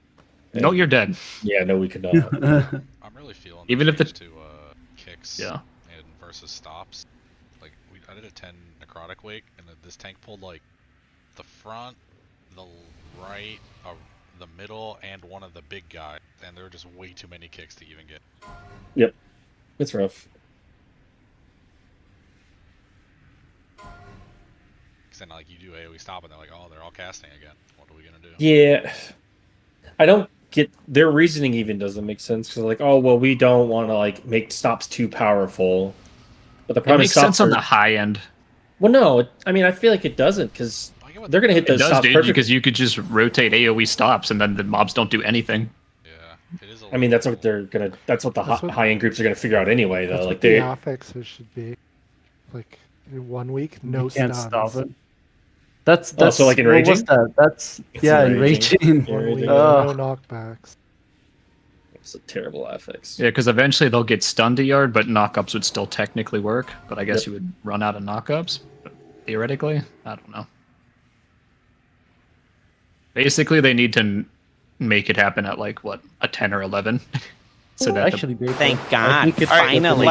No, you're dead.
Yeah, no, we could not.
I'm really feeling
even if the
to kicks
yeah
and versus stops. Like I did a 10 necrotic wake, and this tank pulled like the front, the right, the middle, and one of the big guys, and there were just way too many kicks to even get.
Yep, it's rough.
Because then like you do AoE stop, and they're like, oh, they're all casting again. What are we gonna do?
Yeah, I don't get their reasoning. Even doesn't make sense because like, oh well, we don't want to like make stops too powerful. But the
it
problem
makes
is
sense on the high end.
Well, no, I mean I feel like it doesn't because they're gonna hit
It
those
does,
stops
dude,
perfectly.
because you could just rotate AoE stops and then the mobs don't do anything.
I mean that's what they're gonna. That's what the high end groups are gonna figure out anyway. Though,
That's
like
what the
they.
affixes should be. Like in 1 week, no
You can't
stuns.
stop it. That's
so like
what
enraging?
was that? That's
It's
enraging.
enraging.
1 week,
Ugh.
no knockbacks.
It's a terrible affix.
Yeah, because eventually they'll get stun to yard, but knockups would still technically work. But I guess
Yep.
you would run out of knockups. But theoretically, I don't know. Basically, they need to make it happen at like what, a 10 or 11, so that
Actually,
Thank
I
God.
think it's
Finally.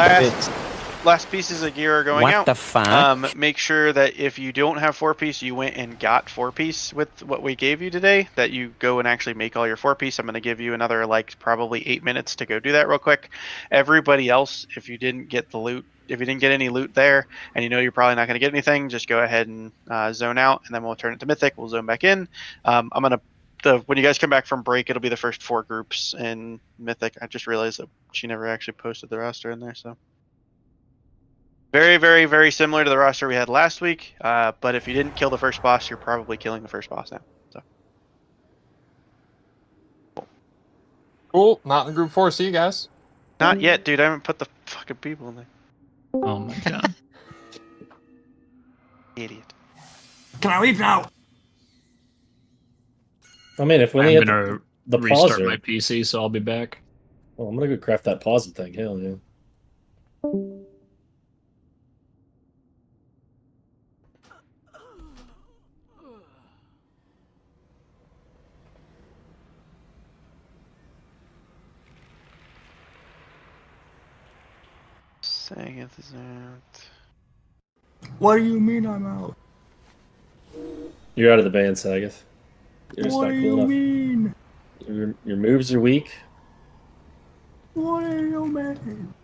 Last pieces of gear are going
What
out.
the fuck?
Make sure that if you don't have 4-piece, you went and got 4-piece with what we gave you today, that you go and actually make all your 4-piece. I'm going to give you another like probably 8 minutes to go do that real quick. Everybody else, if you didn't get the loot, if you didn't get any loot there and you know you're probably not going to get anything, just go ahead and zone out, and then we'll turn it to Mythic. We'll zone back in. I'm going to when you guys come back from break, it'll be the first 4 groups in Mythic. I just realized that she never actually posted the roster in there, so. Very, very, very similar to the roster we had last week. But if you didn't kill the first boss, you're probably killing the first boss now. So.
Cool. Not in group 4. See you guys.
Not yet, dude. I haven't put the fucking people in there.
Oh my god.
Idiot.
Can I leave now?
I mean, if we only
I'm
had
gonna
the
restart
pauser.
my PC, so I'll be back.
Oh, I'm gonna go craft that pause thing. Hell yeah.
Saying it is out.
What do you mean I'm out?
You're out of the band, Sagath. You're just
What
not
do
cool
you
enough.
mean?
Your moves are weak.
What do you mean?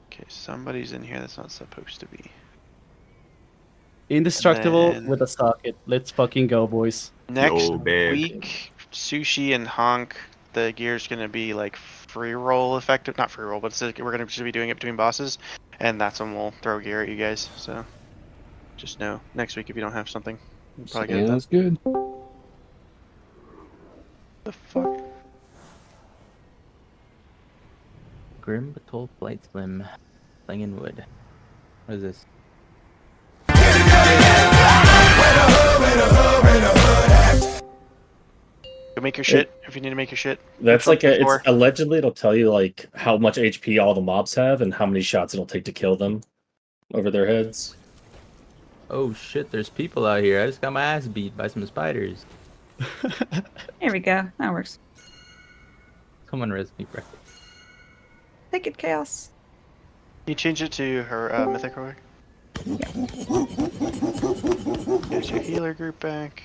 Okay, somebody's in here that's not supposed to be.
Indestructible
then-
with a socket. Let's fucking go, boys.
Next week, Sushi and Honk, the gear's gonna be like free roll effective. Not free roll, but we're gonna just be doing it between bosses, and that's when we'll throw gear at you guys. So just know next week if you don't have something, you'll probably get
Sounds
that.
good.
The fuck?
Grim Batol Flight Slim. Playing wood. What is this?
Go make your shit if you need to make your shit.
That's like
Control
it's
P4.
allegedly it'll tell you like how much HP all the mobs have and how many shots it'll take to kill them over their heads.
Oh shit, there's people out here. I just got my ass beat by some spiders.
There we go. That works.
Someone res me breakfast.
Take it, Chaos.
Can you change it to her mythic real quick? Get your healer group back.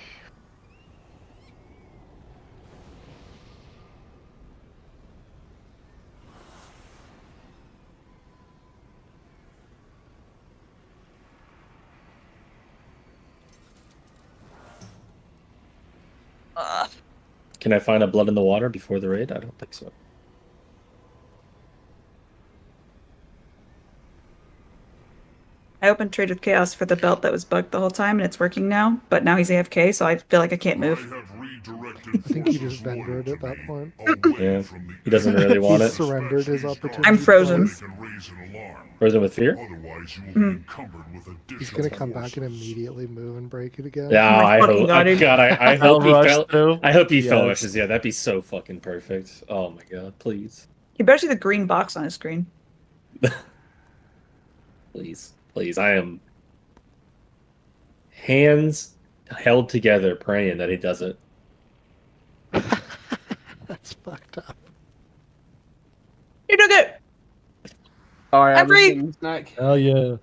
Can I find a blood in the water before the raid? I don't think so.
I opened Trade with Chaos for the belt that was bugged the whole time, and it's working now. But now he's AFK, so I feel like I can't move.
I think he just vendored at that point.
Yeah, he doesn't really want
He
it.
surrendered his opportunity.
I'm frozen.
Frozen with fear?
Mhm.
He's gonna come back and immediately move and break it again.
Yeah, I
fucking
hope.
God, dude.
I hope he
Rush
fell.
through.
I hope he fell
Yes.
rushes. Yeah, that'd be so fucking perfect. Oh my god, please,
He better see the green box on his screen.
please, please. I am hands held together, praying that he does it.
That's fucked up.
You took it!
Alright,
I'm free!
Snack.
Hell yeah.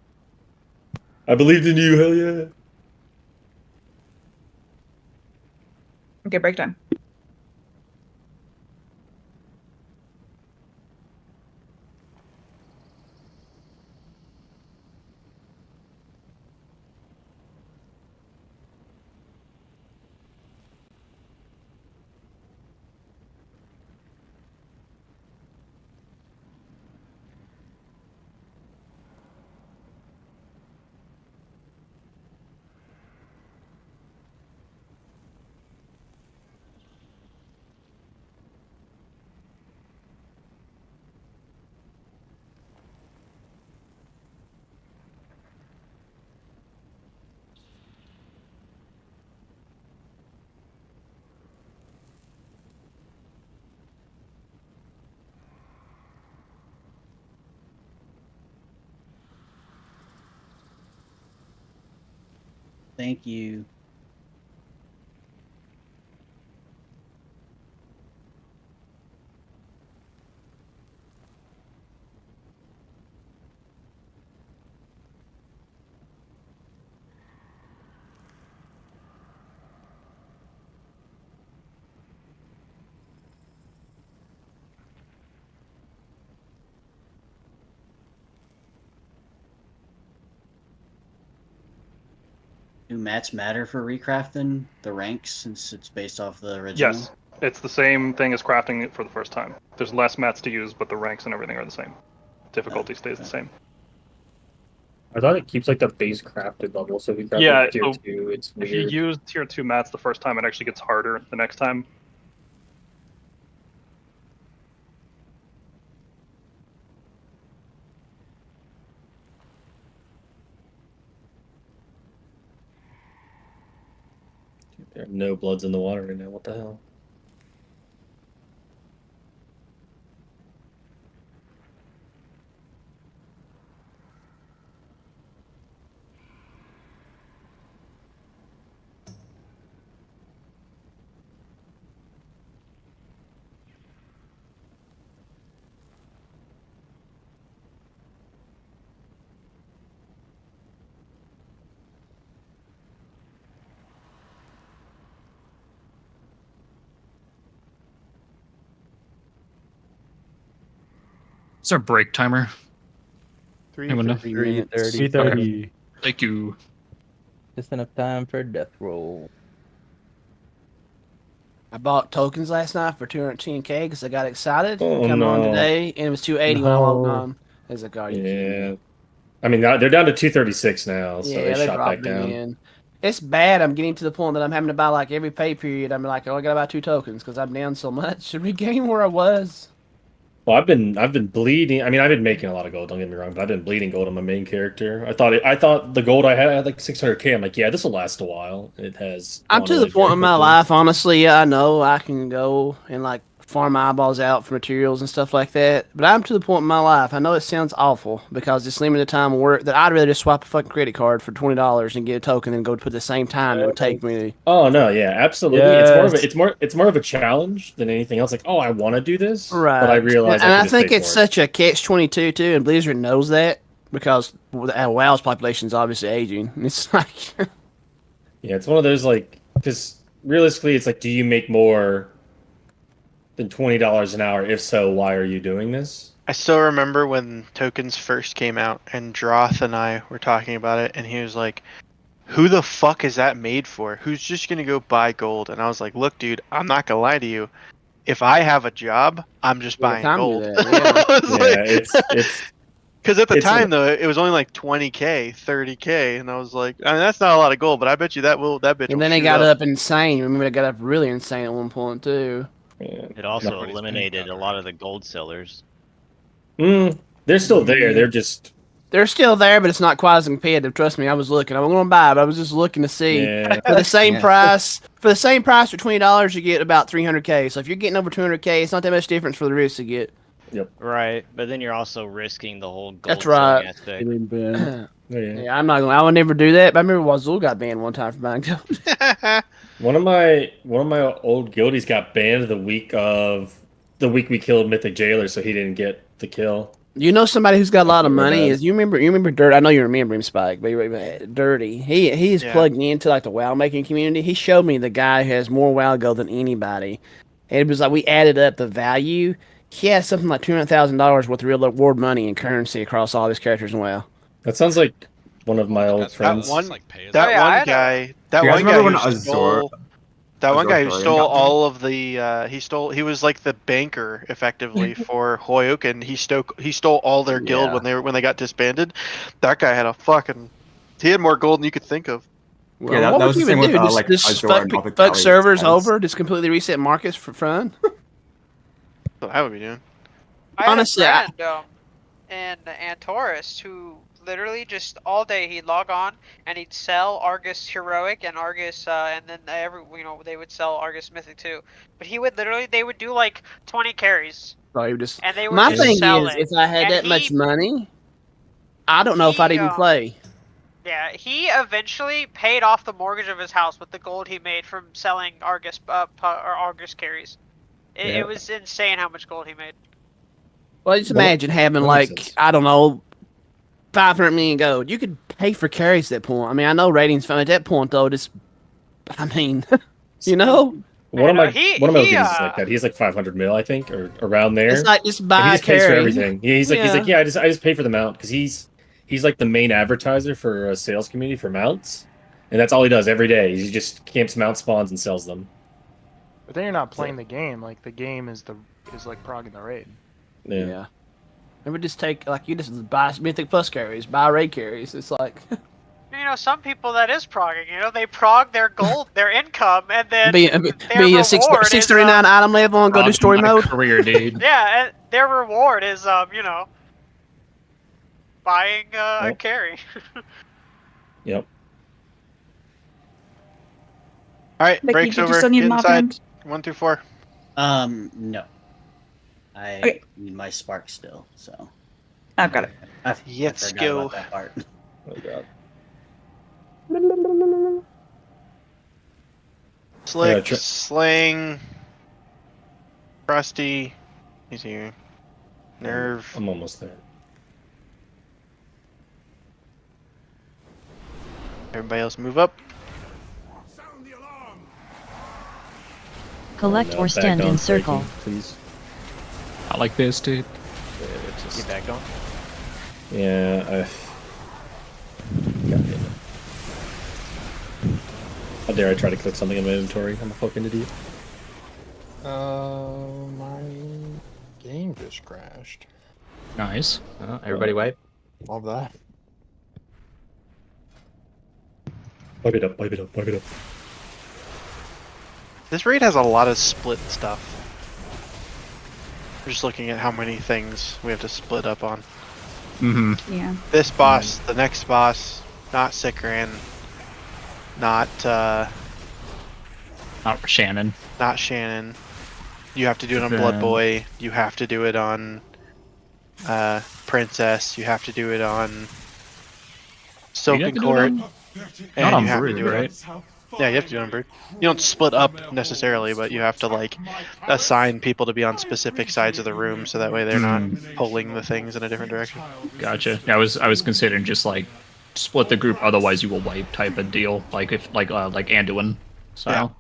I believed in you. Hell yeah.
Okay, break time.
Thank you. Do mats matter for recrafting the ranks since it's based off the original?
Yes, it's the same thing as crafting it for the first time. There's less mats to use, but the ranks and everything are the same. Difficulty stays the same.
I thought it keeps like the base crafted level, so we craft
Yeah,
tier
so
2. It's
if you
weird.
use tier 2 mats the first time, it actually gets harder the next time.
There are no bloods in the water right now. What the hell?
What's our break timer? Anyone know?
3:30.
3:30.
Thank you.
Just enough time for death roll.
I bought tokens last night for 210k because I got excited.
Oh,
Come on
no.
today, and it was 280 when I logged
No.
on. As a guardian.
Yeah. I mean, they're down to 236 now, so
Yeah,
they shot
dropped
back down.
again. It's bad. I'm getting to the point that I'm having to buy like every pay period. I'm like, oh, I gotta buy 2 tokens because I'm down so much. Should regain where I was.
Well, I've been bleeding. I mean, I've been making a lot of gold. Don't get me wrong, but I've been bleeding gold on my main character. I thought the gold I had like 600k. I'm like, yeah, this will last a while. It has.
I'm
gone
to the
away
point
very
in my
quickly.
life, honestly. Yeah, I know I can go and like farm my eyeballs out for materials and stuff like that. But I'm to the point in my life. I know it sounds awful because it's limited time work that I'd rather just swap a fucking credit card for $20 and get a token and go put the same time it would take me.
Oh no, yeah, absolutely.
Yes.
It's more of a challenge than anything else. Like, oh, I want to do this,
Right.
but I realize
and
I,
I
can
think
just pay
it's
for it.
such a catch-22 too, and Blizzard knows that because WoW's population is obviously aging. It's like,
Yeah, it's one of those like because realistically, it's like, do you make more than $20 an hour? If so, why are you doing this?
I still remember when tokens first came out, and Droth and I were talking about it, and he was like, "Who the fuck is that made for? Who's just gonna go buy gold?" And I was like, "Look, dude, I'm not gonna lie to you. If I have a job, I'm just buying
time to
gold."
do that, yeah.
I was
Yeah,
like-
it's
Because at the
It's
time though, it was only like 20k, 30k, and I was like, I mean, that's not a lot of gold, but I bet you that bitch.
And
will
then it
shoot
got up insane. Remember, it got up really insane at one point too.
It also eliminated a lot of the gold sellers.
They're still there.
They're still there, but it's not quite as competitive. Trust me, I was looking. I was going to buy, but I was just looking to see
Yeah.
for the same
Yeah.
price. For the same price for $20, you get about 300k. So if you're getting over 200k, it's not that much difference for the risk to get.
Yep.
Right, but then you're also risking the whole gold
That's
selling
right.
aspect.
Yeah, I'm not gonna. I would never do that. But I remember Wazul got banned one time for buying gold.
One of my old guildies got banned the week we killed Mythic Jailer, so he didn't get the kill.
You know somebody who's got a lot of
That's
money
bad.
is you remember Dirty. I know you remember him, Spike, but Dirty. He is
Yeah.
plugged into like the WoW making community. He showed me the guy who has more WoW gold than anybody. And it was like we added up the value. He has something like $200,000 worth of real reward money and currency across all his characters in WoW.
That sounds like one of my old friends.
That one
I
guy.
Do you guys remember when Azor?
That one guy who
Azor
stole
got
all of the. He was like the banker effectively for Hoyok, and he stole all their guild when they got disbanded. That guy had he had more gold than you could think of.
Well,
that
what
was
would
the
you
same
even
with,
do?
like,
Just
Azor
fuck,
and Northern
fuck
Valley
servers
Defense.
over? Just completely reset markets for fun?
That's what I would be doing.
I
Honestly,
had a friend in Antaurus who literally just all day he'd log on and he'd sell Argus Heroic and Argus, and then they would sell Argus Mythic too. But they would do like 20 carries.
So you just,
And they would
my
just
thing
sell
is,
it.
if I had
And
that much money, I don't know if I'd even play.
Yeah, he eventually paid off the mortgage of his house with the gold he made from selling Argus or Argus carries. It was insane how much gold he made.
Well, just imagine having I don't know, 500 million gold. You could pay for carries at that point. I mean, I know ratings fun at that point though. Just, I mean, you know.
One of my guildies is like that. He's like 500 mil, I think, or around there.
It's like just
And
buy
he
a
just pays for
carry.
everything. Yeah, he's like, I just pay for the mount because he's like the main advertiser for a sales community for mounts, and that's all he does every day. He just camps mount spawns and sells them.
But then you're not playing the game. Like the game is like progging the raid.
Yeah.
It would just take you just buy Mythic Plus carries, buy raid carries. It's like
Some people that is progging. They prog their gold, their income, and then
be
their
a
reward
639 item level and go do story mode.
Career, dude.
Yeah, and their reward is buying a carry.
Yep.
All right,
Becky,
breaks
did you
over.
still need
Get
mob
inside.
hand?
1 through 4.
No. I need my spark still, so.
I've got it.
I
Let's
forgot
go.
about that part.
Oh god.
Slick,
Yeah,
Sling, Krusty. He's here. Nerve.
I'm almost there.
Everybody else move up.
Collect or stand in circle.
Please.
I like this, dude.
Get back on.
Yeah, God damn it. How dare I try to click something in my inventory? I'm a fucking idiot.
My game just crashed.
Nice.
Everybody
wipe.
Love that.
Wipe it up, wipe it up, wipe it up.
This raid has a lot of split stuff. We're just looking at how many things we have to split up on.
Mm-hmm.
Yeah.
This boss, the next boss, not Sikran, not
Shannon.
Not Shannon. You have to do it on
Then-
Blood Boy. You have to do it on Princess. You have to do it on Silken Court. And
Not on
you have
Brood,
to do it
right?
on, yeah, you have to do it on Brood. You don't split up necessarily, but you have to like assign people to be on specific sides of the room so that way they're not pulling the things in a different direction.
Gotcha. I was considering just like split the group, otherwise you will wipe type of deal, like if like Anduin style.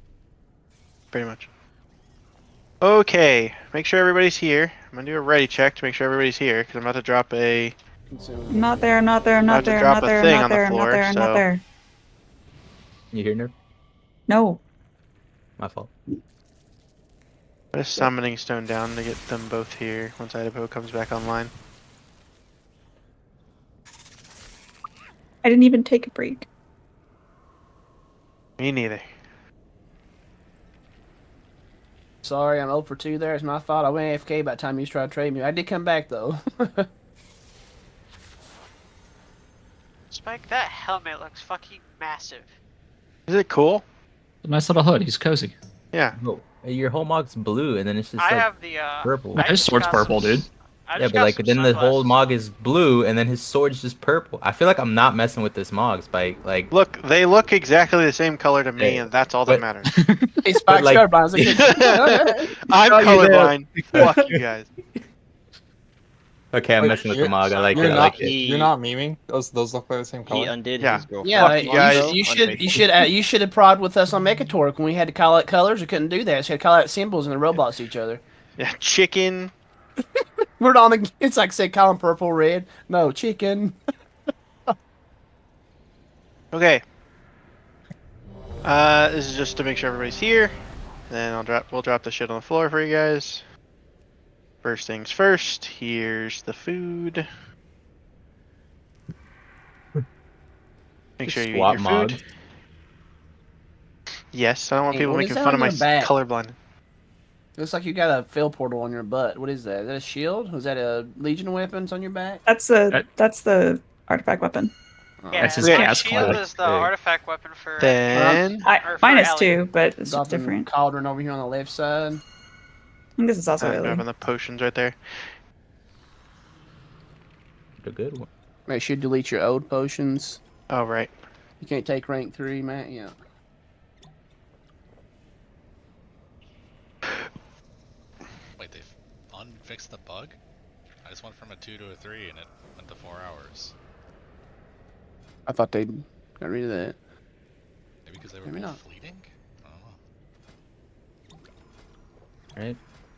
Pretty much. Okay, make sure everybody's here. I'm gonna do a ready check to make sure everybody's here because I'm about to drop a.
Not there, not there, not there,
drop
not
a
there,
thing
not
on the
there,
floor,
not there,
so-
not there.
You hear Nerb?
No.
My fault.
Put a summoning stone down to get them both here once Idaho comes back online.
I didn't even take a break.
Me neither.
Sorry, I'm 0 for 2 there. It's my fault. I went AFK by the time you tried to trade me. I did come back, though.
Spike, that helmet looks fucking massive.
Is it cool?
A nice little hood. He's cozy.
Yeah.
No, your whole mog's blue, and then it's just
I
like
have the
purple.
No,
I
his
just
sword's
got
purple,
some-
dude.
I
Yeah,
just
but
got
like
some
then the whole
sunglasses.
mog is blue, and then his sword's just purple. I feel like I'm not messing with this mog, Spike. Like,
Look, they look exactly the same color to me,
Yeah,
and that's all that
but-
matters.
Hey, Spike's
like-
colorblind. Like,
I'm
Oh, you
colorblind. Fuck you guys.
okay, I'm
Wait,
messing with the
you're-
mog. I like
You're
it. I
not.
like it.
You're not memeing. Those look like the same
He
color.
undid
Yeah.
his girlfriend.
yeah,
Fuck you guys.
you should have prod with us on Mechatork when we had to call out colors. We couldn't do that. So we had to call out symbols and the robots to each other.
Yeah, chicken.
We're on the. It's like say column purple, red. No chicken.
Okay. This is just to make sure everybody's here. Then we'll drop the shit on the floor for you guys. First things first, here's the food. Make sure you eat
Swap
your
mods.
food. Yes, I don't want
Hey,
people
what is
making
that
fun
on
of my
your back?
colorblind.
Looks like you got a fail portal on your butt. What is that? Is that a shield? Was that a Legion of weapons on your back?
That's the artifact weapon.
Yeah,
That's his
my
gas
shield
cloud.
is the artifact weapon for.
Then
or for
Mine is
Ellie.
too, but it's
Dropping
different.
Cauldron over here on the left side.
I think this is also
I'm
Ellie.
grabbing the potions right there.
A good one.
Make sure you delete your old potions.
Oh, right.
You can't take rank 3, Matt. Yeah.
Wait, they unfixed the bug? I just went from a 2 to a 3 and it went to 4 hours.
I thought they got rid of that.
Maybe because they were
Maybe
both
not.
fleeting? I don't know.
Right.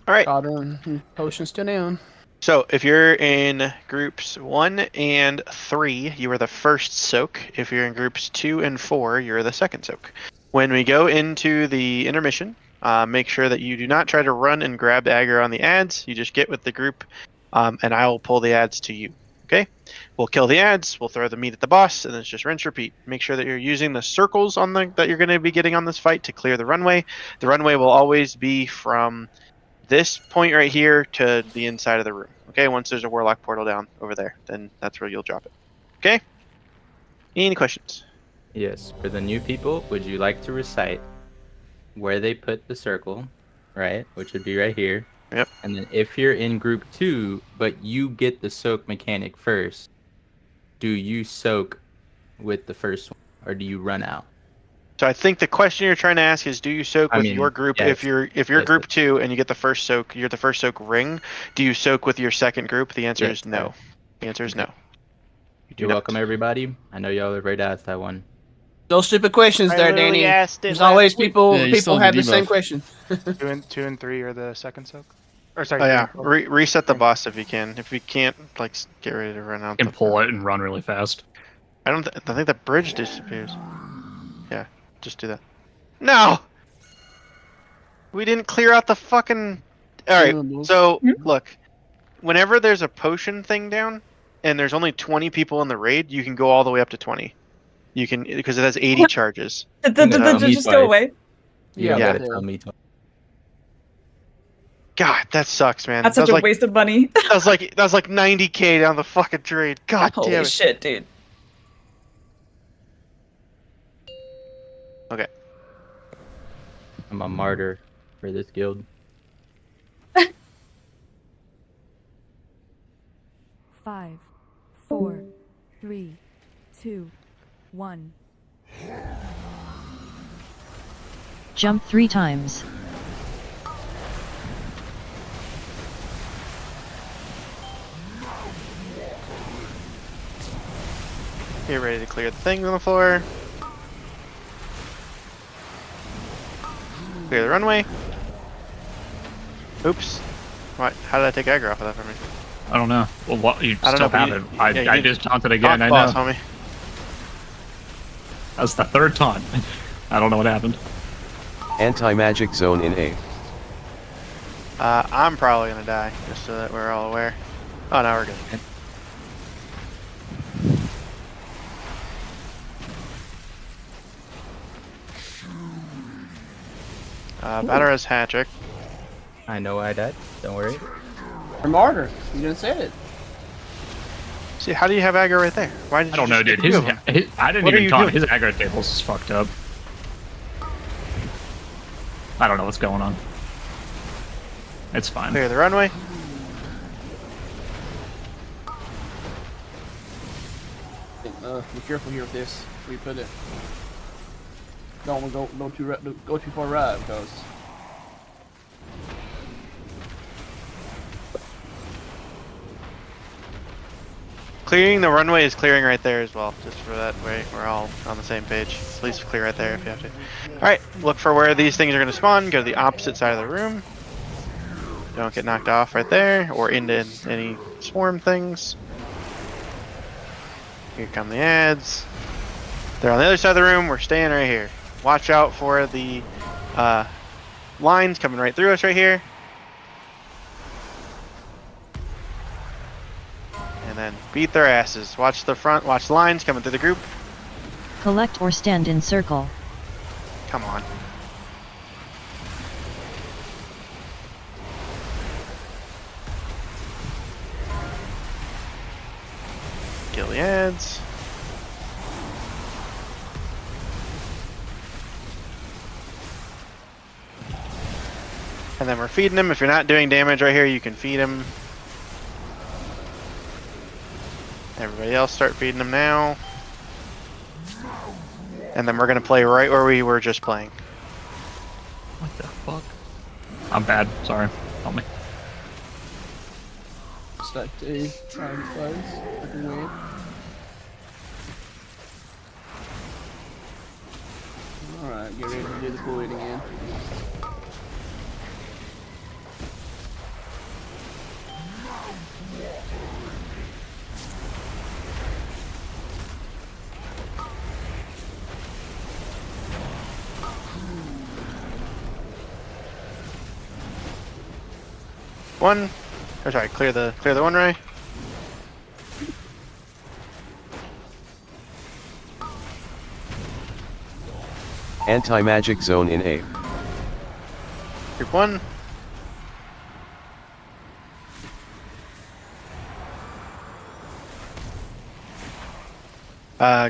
All right.
Cauldron potion still down.
So if you're in groups 1 and 3, you are the first soak. If you're in groups 2 and 4, you're the second soak. When we go into the intermission, make sure that you do not try to run and grab aggro on the ads. You just get with the group, and I will pull the ads to you. Okay? We'll kill the ads. We'll throw the meat at the boss, and then it's just rinse repeat. Make sure that you're using the circles on that you're going to be getting on this fight to clear the runway. The runway will always be from this point right here to the inside of the room. Okay, once there's a warlock portal down over there, then that's where you'll drop it. Okay? Any questions?
Yes. For the new people, would you like to recite where they put the circle, right? Which would be right here.
Yep.
And then if you're in group 2, but you get the soak mechanic first, do you soak with the first one, or do you run out?
So I think the question you're trying to ask is, do you soak with your group?
yes.
If you're group 2 and you get the first soak, you're the first soak ring. Do you soak with your second group? The answer
Yes,
is no.
sir.
The answer is no. You do
You're
not.
welcome, everybody. I know y'all are ready to ask that one.
Those stupid questions
I
there,
literally
Danny.
asked it
There's
last
always
week.
people
Yeah, you still
people
have
have
the
the same
debuff.
question.
2 and 3 are the second soak. Or sorry.
Oh yeah,
3 and 4.
reset the boss if you can. If you can't, like, get ready to run out.
And pull it and run really fast.
I think the bridge disappears. Yeah, just do that. No! We didn't clear out the fucking... Alright,
Symbols.
so, look. Whenever there's a potion thing down, and there's only 20 people in the raid, you can go all the way up to 20. You can, because it has 80 charges.
Did it just go away?
You don't
Yeah.
gotta tell me.
God, that sucks, man.
That's
that
such a
was like,
waste of money.
that was like 90k down the fucking drain. God
Holy
damn it.
shit, dude.
Okay.
I'm a martyr for this guild.
5, 4, 3, 2, 1. Jump 3 times.
Get ready to clear the things on the floor. Clear the runway. Oops. What? How did I take aggro off of that for me?
I don't know. Well, what you
I don't
still
know, but
have
you-
it. I
yeah, you
just taunted again. I
Boss,
know.
homie.
That's the third taunt. I don't know what happened.
Anti-magic zone in A.
I'm probably gonna die, just so that we're all aware. Oh, now we're good. Batara's hat trick.
I know I died. Don't worry.
Or martyr. You didn't say it.
See, how do you have aggro right there? Why did
I don't know, dude. I didn't
What are
even
you
talk.
doing?
His aggro tables is fucked up. I don't know what's going on. It's fine.
Clear the runway.
Be careful here with this. Where you put it. Don't want to go too far right because.
Clearing the runway is clearing right there as well, just for that way we're all on the same page. Please clear right there if you have to. Alright, look for where these things are going to spawn. Go to the opposite side of the room. Don't get knocked off right there, or into any swarm things. Here come the ads. They're on the other side of the room. We're staying right here. Watch out for the lines coming right through us right here. And then beat their asses. Watch the front, watch the lines coming through the group.
Collect or stand in circle.
Come on. Kill the ads. And then we're feeding them. If you're not doing damage right here, you can feed them. Everybody else start feeding them now. And then we're going to play right where we were just playing.
What the fuck? I'm bad. Sorry. Help me.
Stack two. Time close. Looking weird. Alright, get ready to do the void again.
One. Or sorry, clear the one ray.
Anti-magic zone in A.
Group one.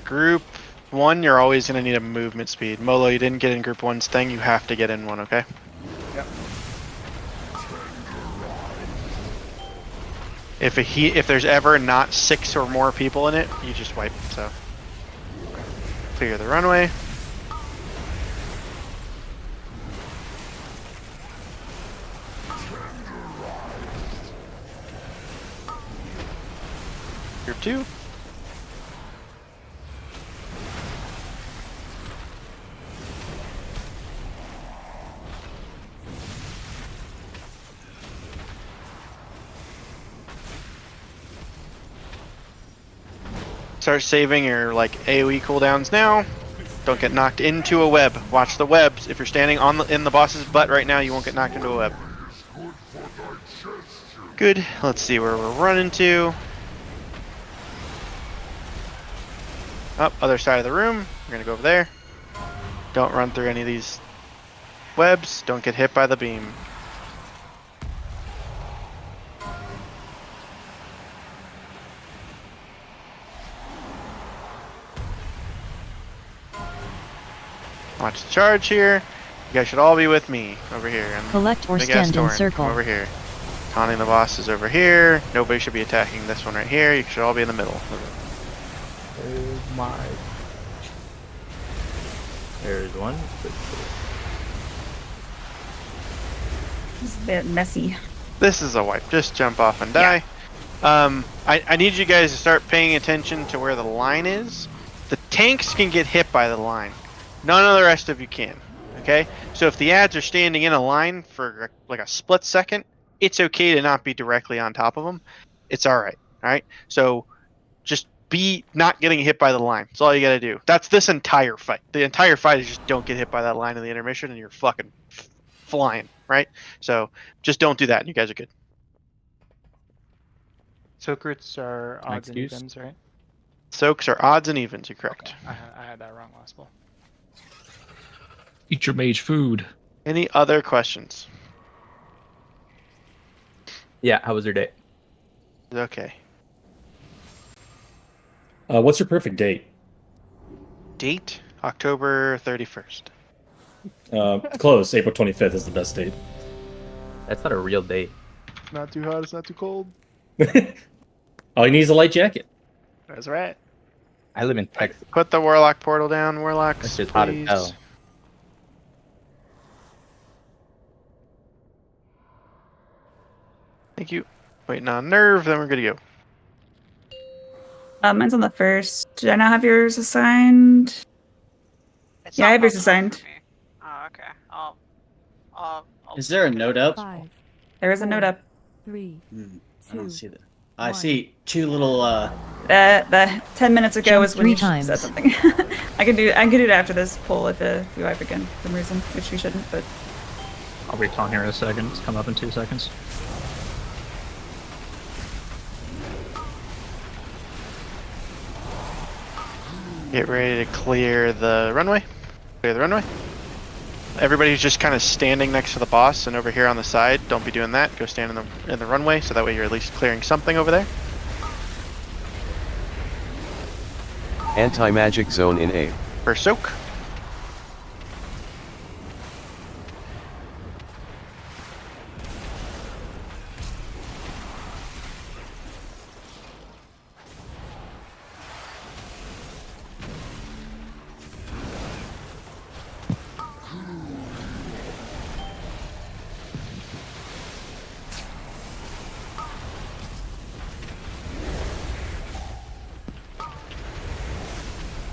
Group one, you're always gonna need a movement speed. Molo, you didn't get in group one's thing, you have to get in one, okay?
Yep.
If there's ever not 6 or more people in it, you just wipe, so. Clear the runway. Group two. Start saving your like AoE cooldowns now. Don't get knocked into a web. Watch the webs. If you're standing on in the boss's butt right now, you won't get knocked into a web. Good. Let's see where we're running to. Up, other side of the room. We're gonna go over there. Don't run through any of these webs. Don't get hit by the beam. Watch the charge here. You guys should all be with me over here. And
Collect or stand in circle.
over here. Taunting the boss is over here. Nobody should be attacking this one right here. You should all be in the middle.
Oh my. There's one.
It's a bit messy.
This is a wipe. Just jump off and die. Yeah. I need you guys to start paying attention to where the line is. The tanks can get hit by the line. None of the rest of you can. Okay? So if the ads are standing in a line for like a split second, it's okay to not be directly on top of them. It's alright. Alright? So just be not getting hit by the line. That's all you gotta do. That's this entire fight. The entire fight is just don't get hit by that line in the intermission and you're fucking flying. Right? So just don't do that and you guys are good.
Soakrits are odds and evens, right?
Soaks are odds and evens, you're correct.
Okay. I had that wrong last ball.
Eat your mage food.
Any other questions?
Yeah, how was your day?
Okay.
What's your perfect date?
Date October 31st.
Close. April 25th is the best date.
That's not a real date.
Not too hot, it's not too cold.
All you need is a light jacket.
That's right.
I live in Texas.
Put the Warlock portal down, Warlocks.
That's just hot as
please.
hell.
Thank you. Waiting on Nerve, then we're good to go.
Mine's on the 1st. Did I not have yours assigned?
It's
Yeah,
not
I have yours
popping up
assigned.
for me. Oh, okay.
Is there a note up?
There is a note up.
3.
I don't see that. I see two little.
That 10 minutes ago
Jump
was when
3
you
times.
said something. I can do it after this poll if we wipe again for some reason, which we shouldn't. But
I'll recon here in a second. It's come up in 2 seconds.
Get ready to clear the runway. Clear the runway. Everybody who's just kind of standing next to the boss and over here on the side, don't be doing that. Go stand in the runway, so that way you're at least clearing something over there.
Anti-magic zone in A.
For soak.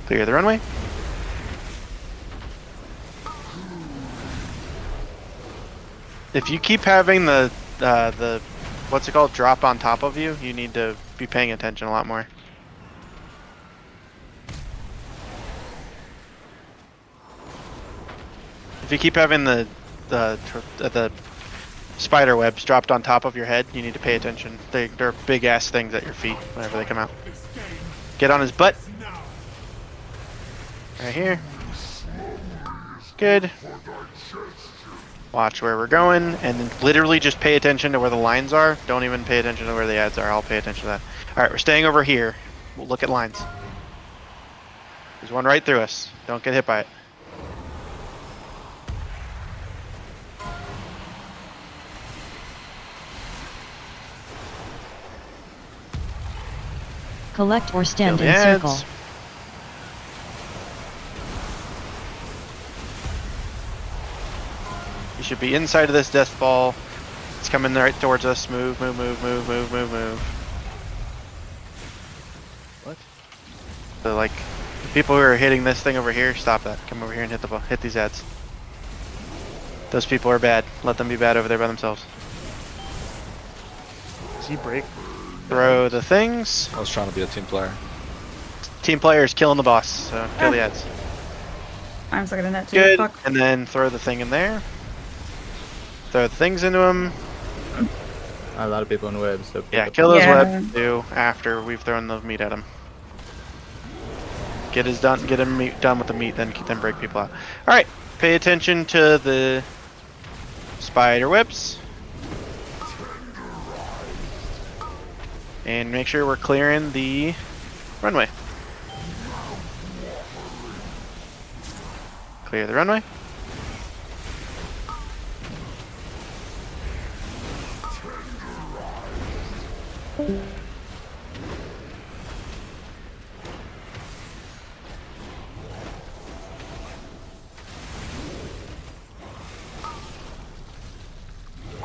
Clear the runway. If you keep having the what's it called, drop on top of you, you need to be paying attention a lot more. If you keep having the spider webs dropped on top of your head, you need to pay attention. They're big ass things at your feet whenever they come out. Get on his butt. Right here. Good. Watch where we're going, and then literally just pay attention to where the lines are. Don't even pay attention to where the ads are. I'll pay attention to that. Alright, we're staying over here. We'll look at lines. There's one right through us. Don't get hit by it.
Collect or stand
Kill
in
the
circle.
ads. You should be inside of this death ball. It's coming right towards us. Move, move, move, move, move, move, move. What? So like, the people who are hitting this thing over here, stop that. Come over here and hit the ball. Hit these ads. Those people are bad. Let them be bad over there by themselves.
Does he break?
Throw the things.
I was trying to be a team player.
Team player is killing the boss, so kill the ads.
I'm stuck in a net too.
Good.
Fuck.
And then throw the thing in there. Throw the things into him.
A lot of people in webs. So
Yeah, kill those
Yeah.
webs too after we've thrown the meat at him. Get him done with the meat, then break people out. All right, pay attention to the spider webs, and make sure we're clearing the runway. Clear the runway.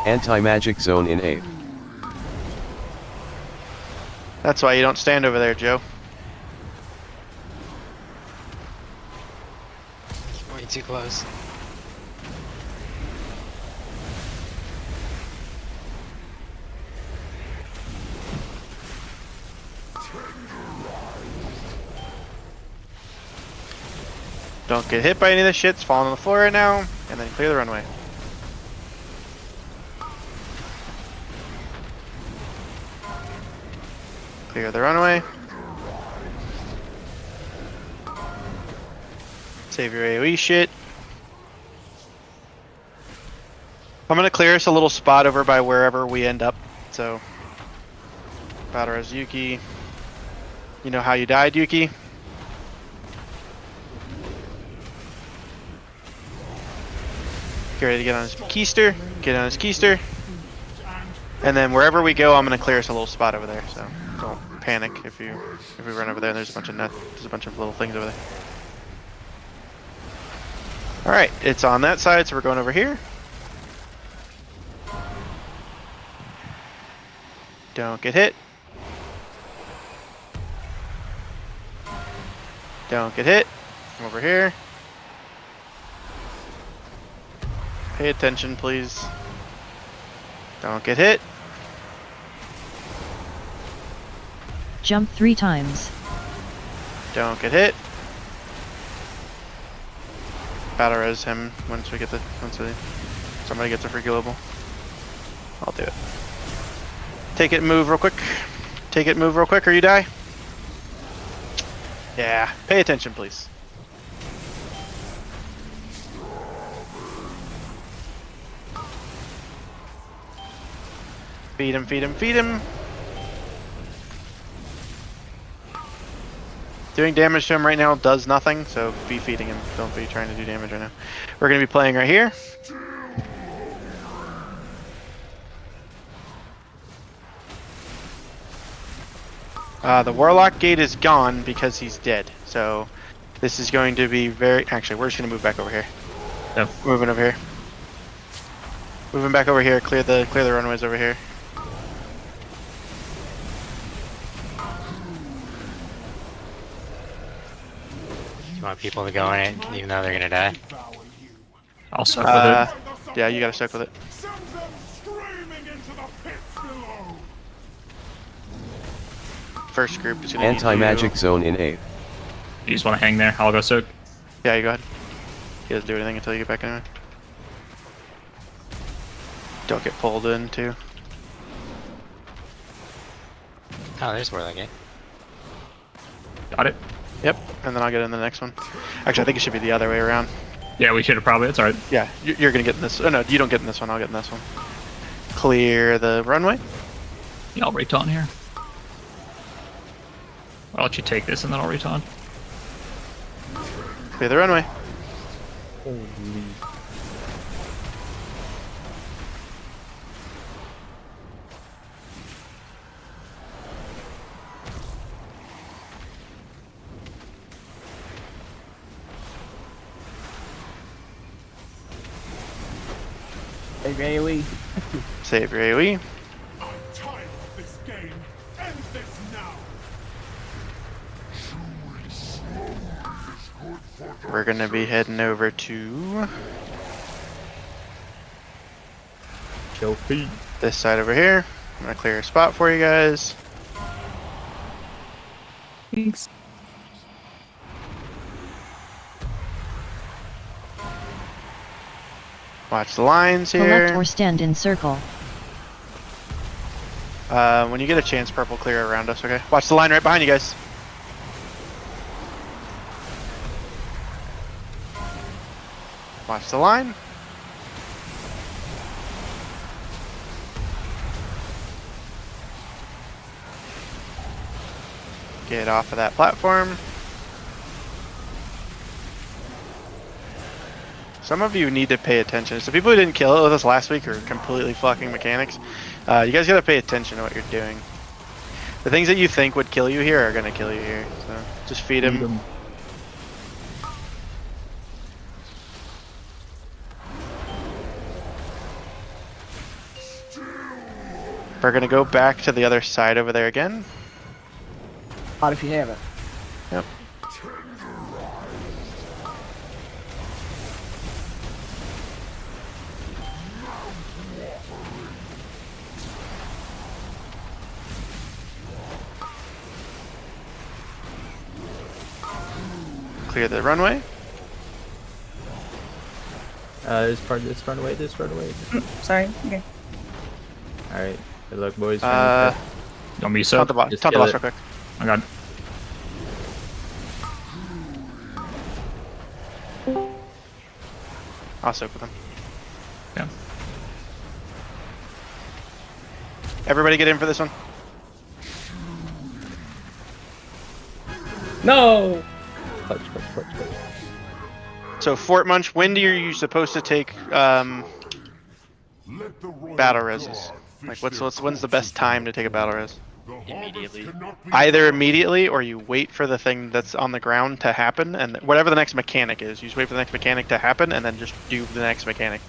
Anti-magic zone in A.
That's why you don't stand over there, Joe.
Way too close.
Don't get hit by any of this shit. It's falling on the floor right now. And then clear the runway. Clear the runway. Save your AoE shit. I'm gonna clear us a little spot over by wherever we end up. So, Battle Yuki. You know how you died, Yuki? Get ready to get on his keister. Get on his keister. And then wherever we go, I'm gonna clear us a little spot over there. So don't panic if we run over there. And there's a bunch of there's a bunch of little things over there. All right, it's on that side, so we're going over here. Don't get hit. Don't get hit. Come over here. Pay attention, please. Don't get hit.
Jump 3 times.
Don't get hit. Battle res him once somebody gets a free global. I'll do it. Take it and move real quick. Take it and move real quick or you die. Yeah, pay attention, please. Feed him, feed him, feed him. Doing damage to him right now does nothing, so be feeding him. Don't be trying to do damage right now. We're going to be playing right here. The Warlock gate is gone because he's dead. So this is going to be very... Actually, we're just going to move back over here.
Yep.
Moving over here. Moving back over here. Clear the runways over here.
You want people to go in it, even though they're gonna die?
I'll suck with
it. Yeah, you gotta suck with it. First group is gonna
Anti-magic zone in A.
You just want to hang there? I'll go soak.
Yeah, you go ahead. He doesn't do anything until you get back anyway. Don't get pulled in too.
Oh, there's Warlock Gate.
Got it.
Yep, and then I'll get in the next one. Actually, I think it should be the other way around.
Yeah, we should have probably. It's alright.
Yeah, you're gonna get in this. Oh no, you don't get in this one. I'll get in this one. Clear the runway.
Yeah, I'll reton here. I'll let you take this and then I'll reton.
Clear the runway.
Holy.
Save your AoE.
Save your AoE.
I'm tired of this game. End this now.
We're gonna be heading over to this side over here. I'm gonna clear a spot for you guys.
Thanks.
Watch the lines here.
Collect or stand in circle.
When you get a chance, purple clear around us, okay? Watch the line right behind you guys. Watch the line. Get off of that platform. Some of you need to pay attention. So people who didn't kill it with us last week are completely fucking mechanics. You guys gotta pay attention to what you're doing. The things that you think would kill you here are gonna kill you here. So just feed him. We're gonna go back to the other side over there again.
Not if you haven't.
Yep. Clear the runway.
This runaway.
Sorry. Okay.
Alright. Good luck, boys.
Don't be so.
Taunt the boss real quick.
I got.
I'll soak with him.
Yeah.
Everybody get in for this one.
No.
So Fort Munch, when are you supposed to take battle reses? Like when's the best time to take a battle res?
Immediately.
Either immediately or you wait for the thing that's on the ground to happen, and whatever the next mechanic is, you just wait for the next mechanic to happen and then just do the next mechanic.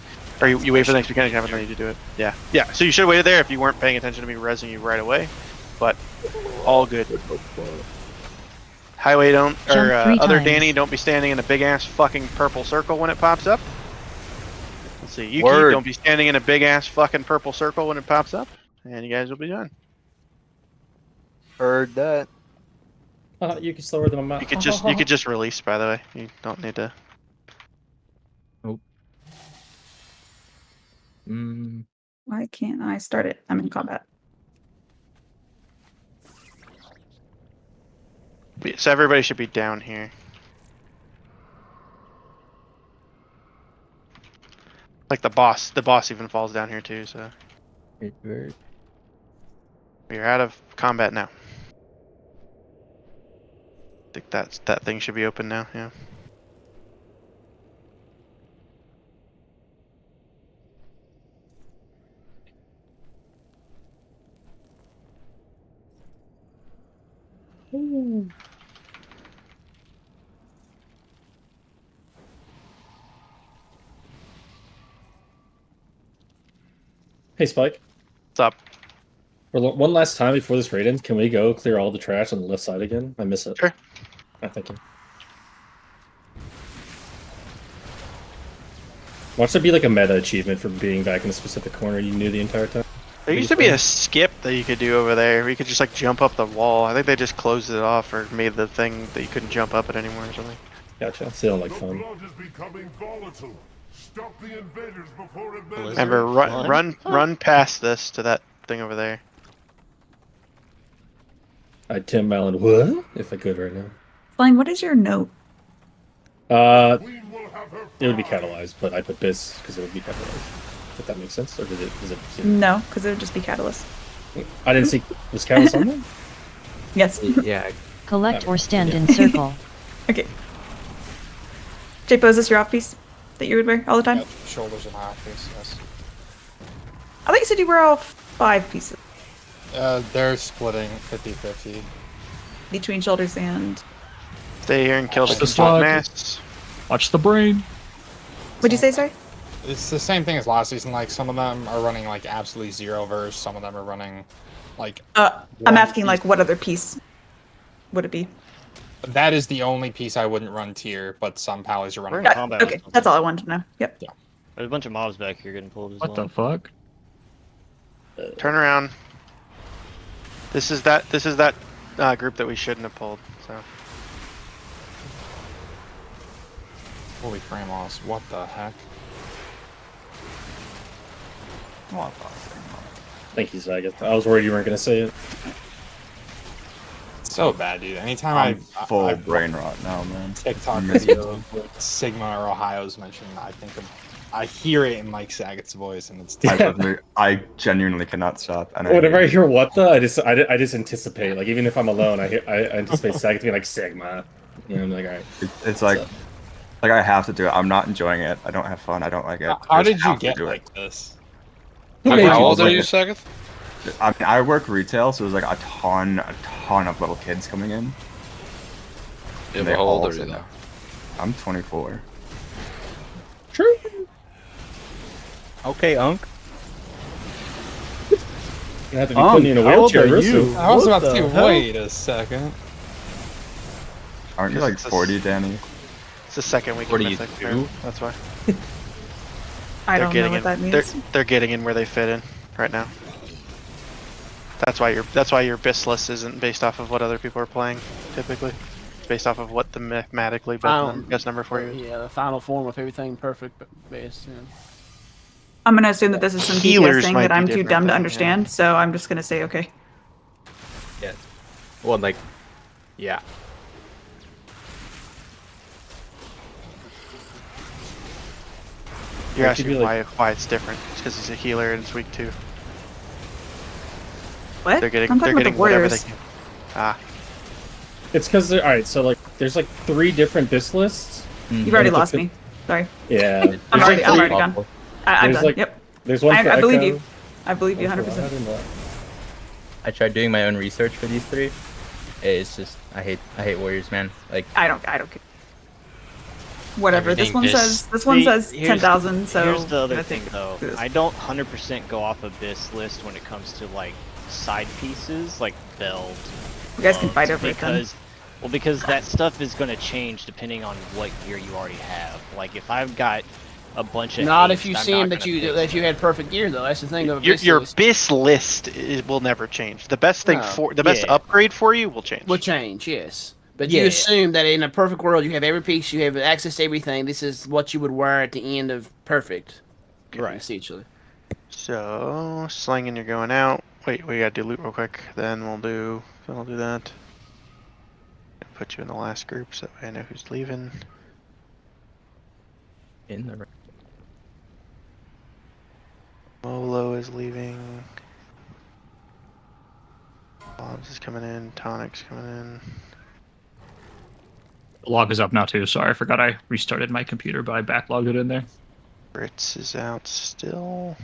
Or you wait for the next mechanic to happen and then you do it. Yeah. Yeah, so you should have waited there if you weren't paying attention to me resing you right away. But all good. Highway don't, or other
times.
Danny, don't be standing in a big ass fucking purple circle when it pops up. Let's see, Yuki,
Word.
don't be standing in a big ass fucking purple circle when it pops up, and you guys will be done.
Heard that.
You can slower than my mouth.
You could just release, by the way. You don't need to.
Nope.
Why can't I start it? I'm in combat.
So everybody should be down here. Like the boss even falls down here too, so.
Weird.
You're out of combat now. I think that thing should be open now, yeah.
Hey, Spike.
What's up?
One last time before this raid ends, can we go clear all the trash on the left side again? I miss it.
Sure.
Thank you. Watch there be like a meta achievement for being back in a specific corner you knew the entire time.
There used to be a skip that you could do over there where you could just like jump up the wall. I think they just closed it off or made the thing that you couldn't jump up it anymore or something.
Gotcha. Still like fun.
Stop the invaders before it
Remember, run past this to that thing over there.
I'd 10 mile and what? If I could right now.
Flying, what is your note?
It would be catalyzed, but I put this because it would be catalyzed. If that makes sense, or is it?
No, because it would just be catalyst.
I didn't see. Was catalyst on there?
Yes.
Yeah.
Collect or stand in circle.
Okay. Japo, is this your off piece that you would wear all the time?
Yep, shoulders and half piece, yes.
I thought you said you wear all 5 pieces.
They're splitting 50-50.
Between shoulders and...
Stay here and kill
Watch
the
the slug.
masts.
Watch the brain.
What'd you say, sorry?
It's the same thing as last season. Like, some of them are running, like, absolutely 0 verse. Some of them are running, like...
I'm asking, like, what other piece would it be?
That is the only piece I wouldn't run tier, but some pallies are running.
We're in combat.
Okay, that's all I wanted to know. Yep.
Yeah.
There's a bunch of mobs back here getting pulled as
What
well.
the fuck?
Turn around. This is that group that we shouldn't have pulled. So.
Holy frame loss. What the heck? What the
Thank you, Zagat. I was worried you weren't going to say it.
So bad, dude. Anytime
I'm full
I
brain rot now, man.
TikTok video with Sigma or Ohio's mentioned, I hear it in Mike Saget's voice, and it's
I genuinely cannot stop. And
Whenever I hear what the, I just anticipate. Like even if I'm alone, I anticipate Sagat to be like Sigma. And I'm like, all right.
It's like I have to do it. I'm not enjoying it. I don't have fun. I don't like it.
How
I just
did you
have to
get
do
like
it.
this?
How old are you, Sagat?
I mean, I work retail, so there's like a ton of little kids coming in.
Yeah,
And
but
they
how old
all
are you
sit
though?
there. I'm 24.
True.
Okay, Unc.
You have to be putting you in a
how old
wheelchair.
are you?
I was
What
about to
the
say,
hell?
wait a second.
Aren't you like 40, Danny?
It's the second week.
What
of
are you,
Mythic,
2?
That's why.
I
They're
don't know
getting
what
in.
that means.
They're getting in where they fit in right now. That's why your Bissless isn't based off of what other people are playing typically. It's based off of what the mathematically best number for you is.
Yeah, the final form with everything perfect base. Yeah.
I'm going to assume that this is some
Healers
DPS thing
might
that
be
I'm too
different
dumb to
though,
understand, so I'm just going to say okay.
Yeah. Well, like, yeah.
You're
That could
asking
be like-
why it's different. It's because he's a healer and it's week 2.
What?
They're getting
I'm talking
they're
about the
getting whatever they
warriors.
can. Ah.
It's because alright, so like there's like 3 different BIS lists.
You've already lost me. Sorry.
Yeah.
I'm
there's
already
like
gone. I'm
there's
done.
like-
Yep.
There's one for
I believe
Echo,
you. I believe you
one
100%.
for Rod, and what?
I tried doing my own research for these 3. It's just I hate warriors, man. Like
I don't care. Whatever.
Everything
This one says
here's-
10,000. So
here's the other
I
thing,
think
though.
this-
I don't 100% go off of this list when it comes to like side pieces, like belt.
You guys can
gloves,
fight over it then.
because that stuff is going to change depending on what gear you already have. Like if I've got a bunch of
Not
haste,
if you
I'm
seem
not
that
gonna
you
pick
that you had perfect gear though. That's the thing of
Your BIS list will never change. The best thing the best upgrade for you will change.
Will change, yes. But
Yeah.
you assume that in a perfect world you have every piece, you have access to everything. This is what you would wear at the end of perfect. Right. Essentially.
So slinging, you're going out. Wait, we gotta do loot real quick. Then we'll do that. Put you in the last group so that way I know who's leaving.
in the
Molo is leaving. Bombs is coming in. Tonic's coming in.
Log is up now too. Sorry, I forgot I restarted my computer, but I backlogged it in there.
Fritz is out still.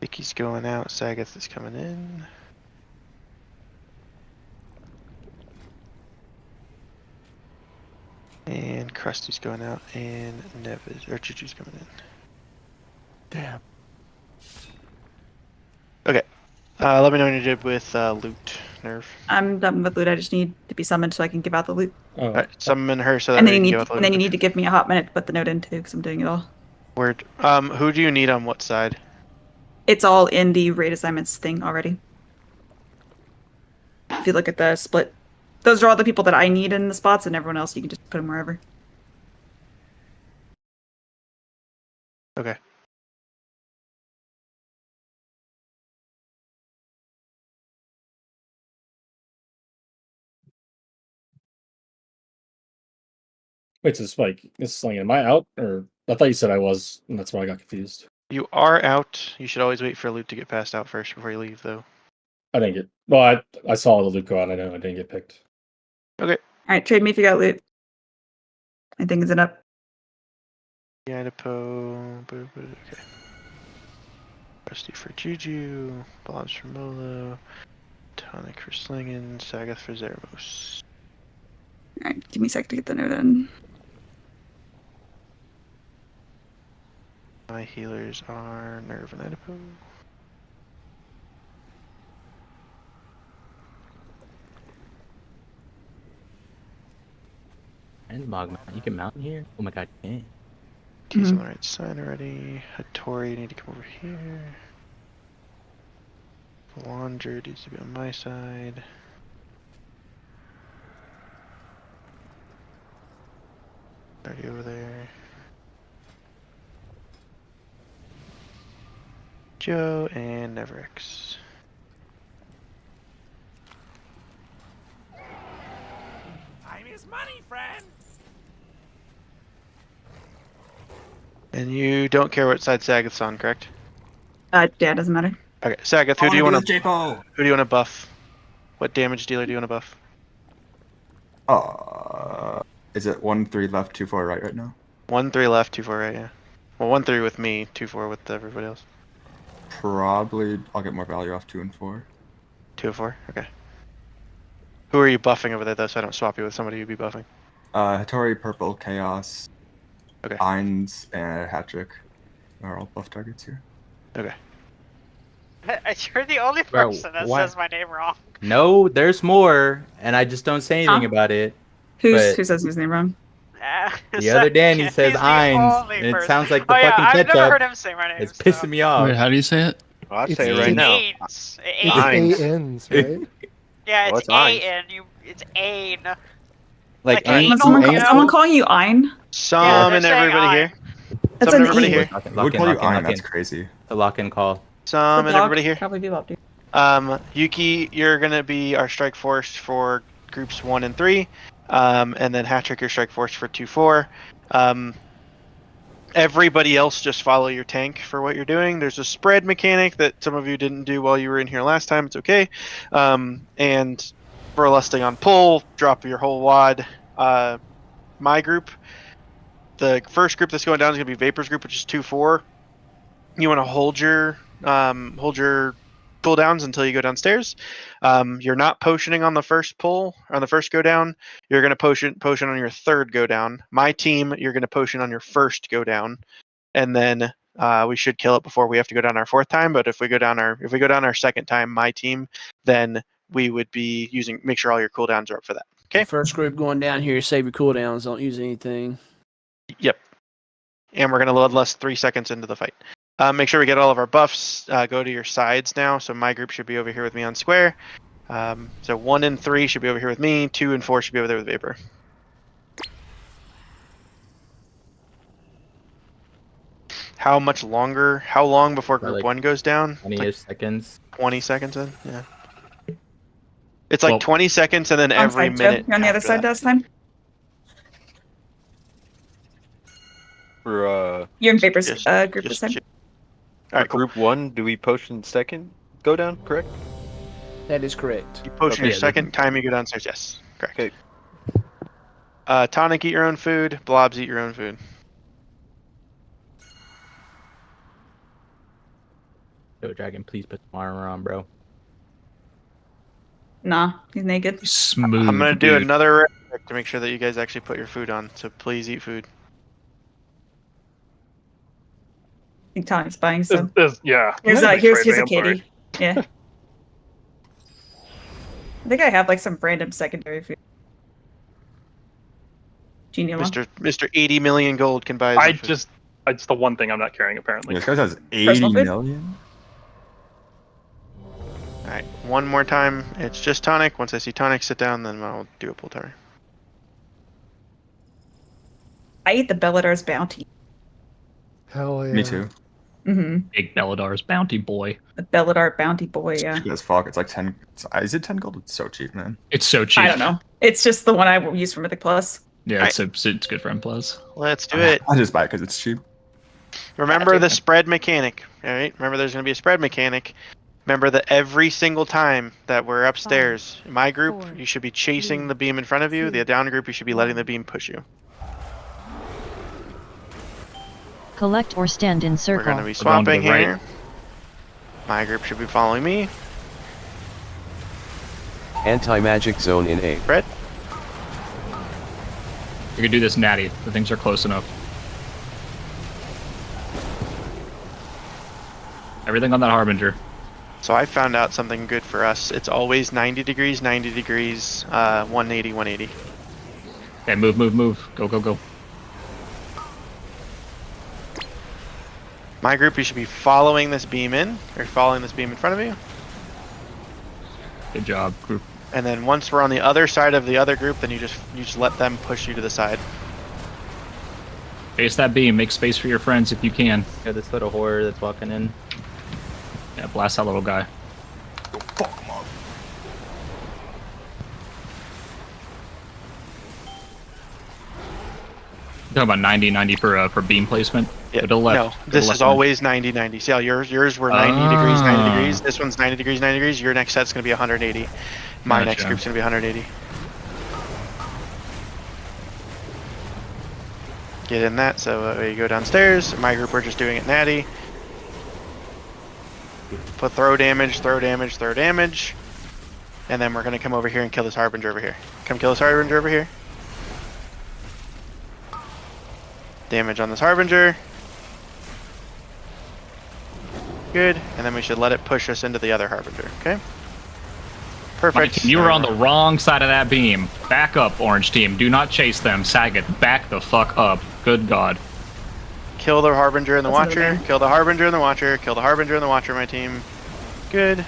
Vicky's going out. Sagath is coming in. And Krusty's going out, and Nev is, or Juju's coming in.
Damn.
Okay. Let me know when you're good with loot, Nerv.
I'm done with loot. I just need to be summoned so I can give out the loot.
Alright, summon her so that
And
we
then
can
you
give
need
out the
and then
loot.
you need to give me a hot minute to put the note in too, because I'm doing it all.
Word. Who do you need on what side?
It's all in the raid assignments thing already. If you look at the split, those are all the people that I need in the spots, and everyone else you can just put them wherever.
Okay.
Wait, so Spike, this slinging. Am I out? Or I thought you said I was, and that's why I got confused.
You are out. You should always wait for loot to get passed out first before you leave, though.
I didn't get. Well, I saw the loot go out. I know I didn't get picked.
Okay.
Alright, trade me if you got loot. I think is it up.
Yeah, okay. Rusty for Juju, Bombs for Molo, Tonic for Slingin, Sagath for Zermos.
Alright, give me a sec to get the note in.
My healers are Nerve and Edipo.
and Magma. You can mount here? Oh my god, you can.
T's on the right side already. Hattori, you need to come over here. Laundry needs to be on my side. Already over there. Joe and Neverx.
Time is money, friend.
And you don't care what side Sagath's on, correct?
Yeah, it doesn't matter.
Okay, Sagath, who do you want to
J-Paul.
Who do you want to buff? What damage dealer do you want to buff?
Is it 1-3 left, 2-4 right now?
1-3 left, 2-4 right, yeah. Well, 1-3 with me, 2-4 with everybody else.
Probably I'll get more value off 2 and 4.
2 and 4, okay. Who are you buffing over there though, so I don't swap you with somebody you'd be buffing?
Hattori, Purple, Chaos,
Okay.
Ainz, and Hatrick are all buff targets here.
Okay.
You're the only
Bro,
person that
why-
says my name wrong.
No, there's more, and I just don't say anything about it.
Who
but
says his name wrong?
the other Danny says
He's the
Ainz,
only
and it
person.
sounds like the
Oh, yeah,
fucking
I've
ketchup.
never heard him say my name.
It's pissing me off.
Wait, how do you say it?
Well, I'll
It's
say it right now.
Ainz.
It's
Ainz.
A-N's, right?
Yeah,
Well,
it's
it's Ainz.
A-N. It's Ain.
Like
Ainz.
Someone calling you Ein?
Summon
they're saying
everybody here.
That's
Summon
an
everybody
E.
here.
Who would call you Ein? That's crazy.
The lock and call.
Summon
The dog
everybody here.
Probably be about to.
Yuki, you're gonna be our strike force for groups 1 and 3, and then Hatrick, your strike force for 2-4. everybody else just follow your tank for what you're doing. There's a spread mechanic that some of you didn't do while you were in here last time. It's okay. And for lusting on pull, drop your whole wad. My group, the first group that's going down is going to be Vapor's group, which is 2-4. You want to hold your cooldowns until you go downstairs. You're not potioning on the first pull, on the first go down. You're going to potion on your third go down. My team, you're going to potion on your first go down, and then we should kill it before we have to go down our fourth time. But if we go down our second time, my team, then we would be make sure all your cooldowns are up for that. Okay.
The first group going down here, save your cooldowns. Don't use anything.
Yep. And we're going to load less 3 seconds into the fight. Make sure we get all of our buffs. Go to your sides now. So my group should be over here with me on square. So 1 and 3 should be over here with me. 2 and 4 should be over there with Vapor. How much longer? How long before group
Like
1 goes down?
20-ish seconds.
20 seconds in? Yeah. It's like 20 seconds and then every minute.
You're on the other side last time?
For
You're in Vapor's group this time?
Alright, cool.
Group 1, do we potion second go down, correct?
That is correct.
You potion your second time you go downstairs. Yes, correct. Okay. Tonic, eat your own food. Blobs, eat your own food.
Yo, Dragon, please put some armor on, bro.
Nah, he's naked.
Smooth.
I'm gonna do another check to make sure that you guys actually put your food on. So please eat food.
I think Tommy's buying some.
Yeah.
Here's
Might be
here's
trade
a
vampire.
kitty. Yeah. I think I have like some random secondary food. Genie along.
Mr. 80 million gold can buy.
It's the one thing I'm not carrying apparently.
This guy has 80
Personal food?
million?
Alright, one more time. It's just tonic. Once I see tonic, sit down, then I'll do a pull timer.
I ate the Belladar's bounty.
Hell yeah.
Me too.
Mm-hmm.
Big Belladar's bounty boy.
The Belladar bounty boy, yeah.
Cheap as fuck. It's like 10. Is it 10 gold? It's so cheap, man.
It's so cheap.
I don't know. It's just the one I use for Mythic Plus.
Yeah, it's good for M+.
Let's do it.
I just buy it because it's cheap.
Remember the spread mechanic. Alright? Remember there's going to be a spread mechanic. Remember that every single time that we're upstairs, in my group, you should be chasing the beam in front of you. The down group, you should be letting the beam push you.
Collect or stand in circle.
We're going to be swapping here. My group should be following me.
Anti-magic zone in A.
Fred?
You can do this natty. The things are close enough. Everything on that Harbinger.
So I found out something good for us. It's always 90 degrees, 90 degrees, 180, 180.
Okay, move. Go.
My group, you should be following this beam in, or following this beam in front of you.
Good job, group.
And then once we're on the other side of the other group, then you just let them push you to the side.
Face that beam. Make space for your friends if you can.
Yeah, this little horror that's walking in.
Yeah, blast that little guy.
Fuck him up.
Talking about 90 for beam placement.
Yeah,
Go to the left.
no, this is always 90. See how yours were 90 degrees, 90 degrees. This one's 90 degrees, 90 degrees. Your next set's gonna be 180. My next group's gonna be 180. Get in that. So you go downstairs. My group, we're just doing it natty. Put throw damage, and then we're gonna come over here and kill this Harbinger over here. Come kill this Harbinger over here. Damage on this Harbinger. Good, and then we should let it push us into the other Harbinger, okay? Perfect.
Mike, you were on the wrong side of that beam. Back up, Orange Team. Do not chase them. Saget, back the fuck up. Good God.
Kill the Harbinger and the
That's
Watcher. Kill the Harbinger and the Watcher. Kill the Harbinger and the Watcher, my team. Good.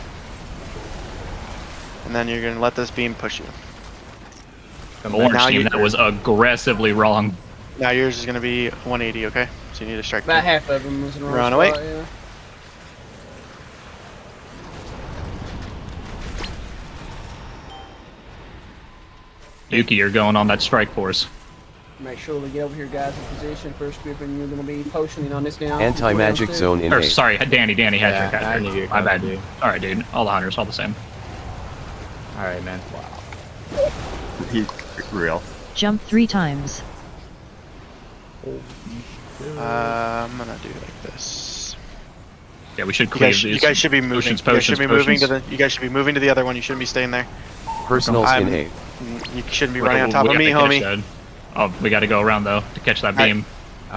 And then you're going to let this beam push you.
Orange
Now
Team,
you-
that was aggressively wrong.
Now yours is going to be 180, okay? So you need to strike.
About
two.
half of them was in the wrong
Run away.
spot, yeah.
Yuki, you're going on that strike force.
Make sure we get over here, guys, in position. First group, and you're going to be potioning on this down.
Anti-magic zone in
Or
8.
sorry, Danny had
Yeah,
your cat.
I knew you were
My bad.
coming, dude.
All right, dude. All the hunters, all the same.
All right, man.
He's real.
Jump 3 times.
I'm gonna do like this.
Yeah, we should
You
clear
guys,
these.
you guys should be moving.
Potions,
you guys should be moving to
potions.
the. You guys should be moving to the other one. You shouldn't be staying there.
Personals in 8.
You shouldn't be running on top
We
of
got
me,
the finish
homie.
dead. Oh, we got to go around though to catch that
Alright.
beam.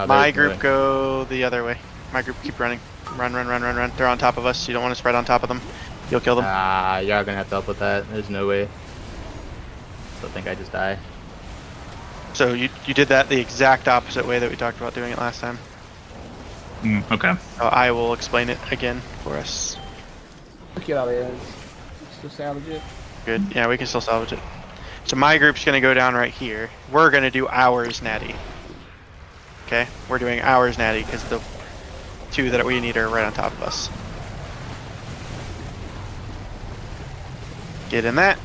My group go the other way. My group keep running. Run. They're on top of us. You don't want to spread on top of them. You'll kill them.
Y'all gonna have to help with that. There's no way. Still think I just die.
So you did that the exact opposite way that we talked about doing it last time.
Okay.
So I will explain it again for us.
Look at all this. Still salvage it.
Good. Yeah, we can still salvage it. So my group's gonna go down right here. We're gonna do ours natty. Okay? We're doing ours natty because the two that we need are right on top of us. Get in that.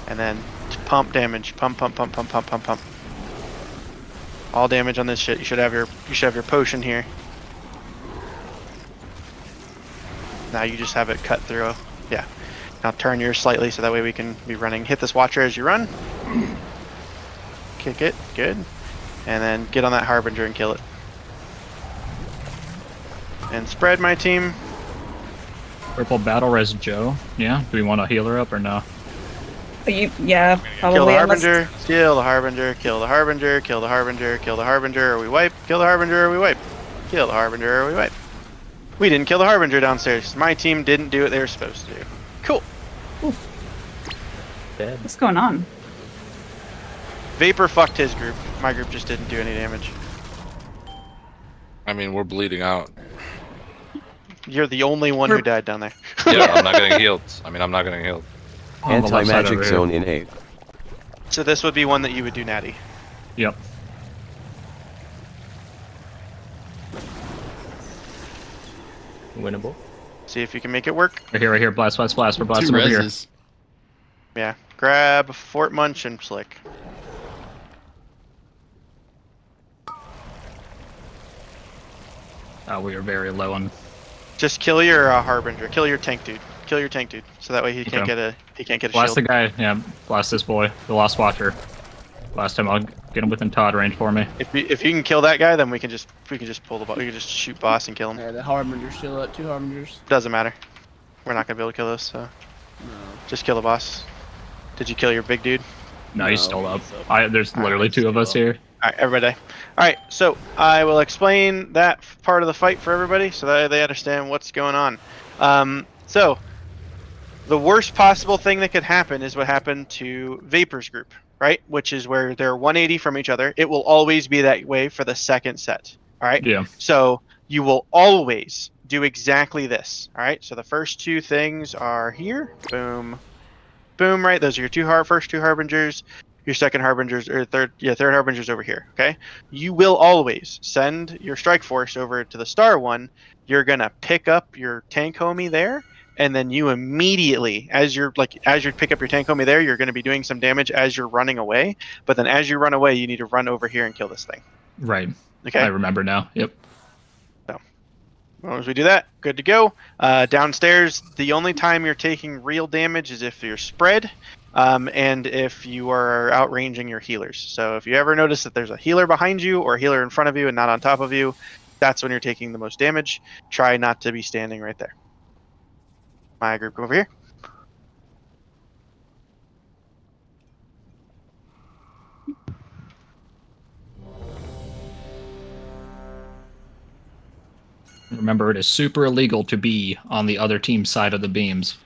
And then pump damage. Pump. All damage on this shit. You should have your potion here. Now you just have it cut through. Yeah. Now turn yours slightly so that way we can be running. Hit this watcher as you run. Kick it. Good. And then get on that harbinger and kill it. And spread, my team.
Purple battle res Joe. Yeah. Do we want to heal her up or no?
Yeah, probably.
Kill the
unless-
harbinger. Kill the harbinger. Kill the harbinger. Kill the harbinger. Kill the harbinger. Or we wipe. Kill the harbinger. Or we wipe. Kill the harbinger. Or we wipe. We didn't kill the harbinger downstairs. My team didn't do what they were supposed to do. Cool.
Dead.
What's going on?
Vapor fucked his group. My group just didn't do any damage.
I mean, we're bleeding out.
You're the only one who died down there.
Yeah, I'm not getting healed. I'm not getting healed.
On the left side
Anti-magic
over
zone
here.
in 8.
So this would be one that you would do natty.
Yep.
Winnable.
See if you can make it work.
Right here. Blast. We're blasting over here.
Yeah. Grab Fort Munch and Slick.
Oh, we are very low on.
Just kill your harbinger. Kill your tank dude. Kill your tank dude. So that way he can't
Okay.
get a
Blast
shield.
the guy. Yeah. Blast this boy. The Lost Watcher. Blast him. I'll get him within Todd range for me.
If you can kill that guy, then we can just pull the boss. We can just shoot boss and kill him.
Yeah, the harbinger's still up. 2 harbingers.
Doesn't matter. We're not gonna be able to kill this, so just kill the boss. Did you kill your big dude?
No, he's still up. There's literally 2 of us here.
Alright, everybody. Alright, so I will explain that part of the fight for everybody so that they understand what's going on. So, the worst possible thing that could happen is what happened to Vapor's group, right? Which is where they're 180 from each other. It will always be that way for the second set. Alright?
Yeah.
So, you will always do exactly this. Alright? So, the first 2 things are here. Boom. Boom, right? Those are your first two harbingers. Your second harbingers, or third harbingers over here, okay? You will always send your strike force over to the star one. You're gonna pick up your tank homie there, and then you immediately, as you pick up your tank homie there, you're gonna be doing some damage as you're running away. But then as you run away, you need to run over here and kill this thing.
Right.
Okay.
I remember now. Yep.
So, as long as we do that, good to go. Downstairs, the only time you're taking real damage is if you're spread. And if you are outranging your healers. So if you ever notice that there's a healer behind you or a healer in front of you and not on top of you, that's when you're taking the most damage. Try not to be standing right there. My group, come over here.
Remember, it is super illegal to be on the other team's side of the beams.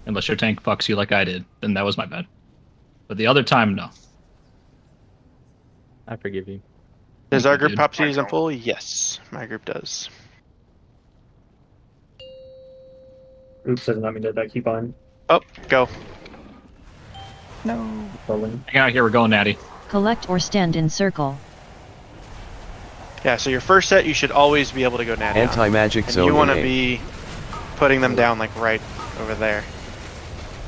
Unless your tank fucks you like I did, then that was my bad. But the other time, no.
I forgive you.
Does our group
dude.
pop season full? Yes, my group does.
Oops, I did not mean to keep on.
Oh, go.
Rolling.
Hang out here, we're going natty.
Collect or stand in circle.
Yeah, so your first set, you should always be able to go natty on.
Anti-magic
And
zone
you want
in
to
A.
be putting them down like right over there.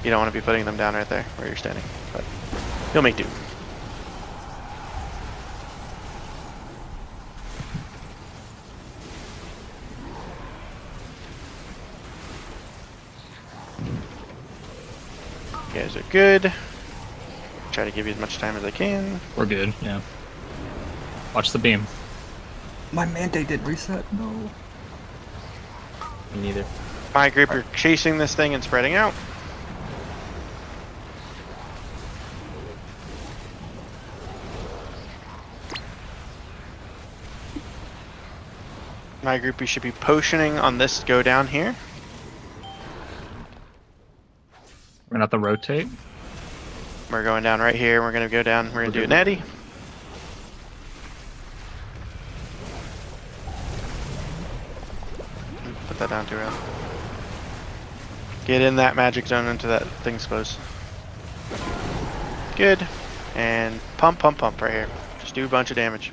You don't want to be putting them down right there where you're standing, but you'll make do. You guys are good. Try to give you as much time as I can.
We're good, yeah. Watch the beam.
My mandate did reset. No.
Me neither.
My group, you're chasing this thing and spreading out. My group, you should be potioning on this go down here.
We're gonna have to rotate.
We're going down right here. We're gonna go down. We're gonna do a natty. Put that down too early. Get in that magic zone into that thing suppose. Good. And pump, pump, pump right here. Just do a bunch of damage.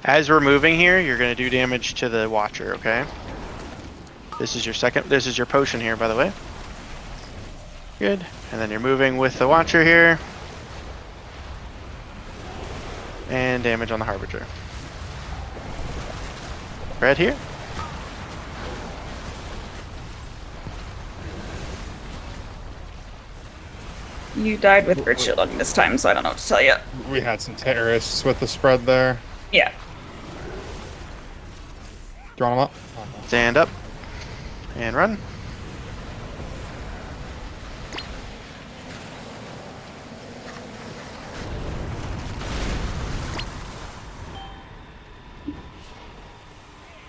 As we're moving here, you're gonna do damage to the Watcher, okay? This is your potion here, by the way. Good. And then you're moving with the Watcher here. And damage on the Harbinger. Red here.
You died with Bird Shield on you this time, so I don't know what to tell you.
We had some terrorists with the spread there.
Yeah.
Do you want them up?
Stand up. And run.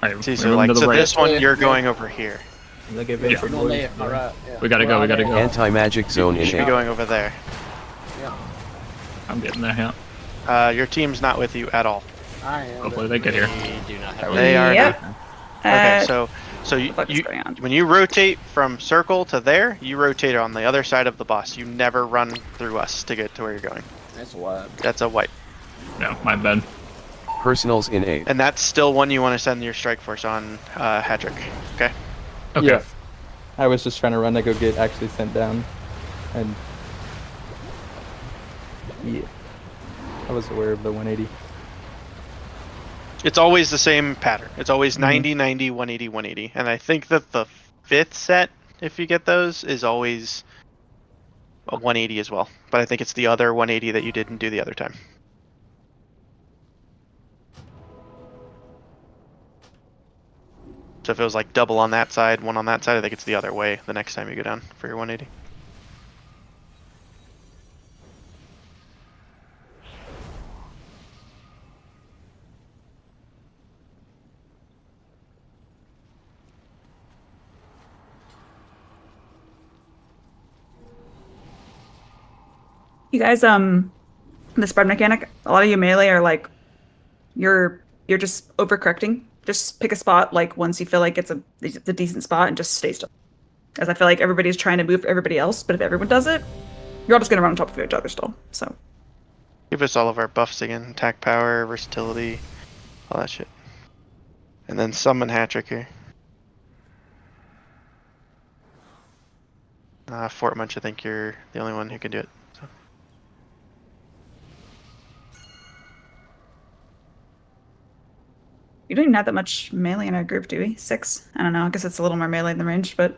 Alright,
See, so like, so this one, you're going over here.
Look at
Yeah.
Alright, yeah.
We gotta go, we gotta go.
Anti-magic zone
You
in
should be
A.
going over there.
I'm getting there, yeah.
Your team's not with you at all.
I am.
Hopefully they get here.
We do not have
They are
Yep.
not. Okay, so
what is going on?
when you rotate from circle to there, you rotate on the other side of the boss. You never run through us to get to where you're going.
That's a wipe.
That's a wipe.
No, my bad.
Personals in A.
And that's still one you want to send your strike force on, Hadrick. Okay?
Okay.
Yeah. I was just trying to run to go get actually sent down. And yeah. I was aware of the 180.
It's always the same pattern. It's always 90, 90, 180, 180. And I think that the 5th set, if you get those, is always a 180 as well. But I think it's the other 180 that you didn't do the other time. So if it was like double on that side, one on that side, I think it's the other way the next time you go down for your 180.
You guys, the spread mechanic, a lot of you melee are like, you're just overcorrecting. Just pick a spot, like, once you feel like it's a decent spot and just stay still. As I feel like everybody's trying to move everybody else, but if everyone does it, you're all just gonna run on top of each other still, so.
Give us all of our buffs again. Attack power, versatility, all that shit. And then summon Hattrick here. Fort Munch, I think you're the only one who can do it. So.
We don't even have that much melee in our group, do we? 6? I don't know, I guess it's a little more melee than range, but...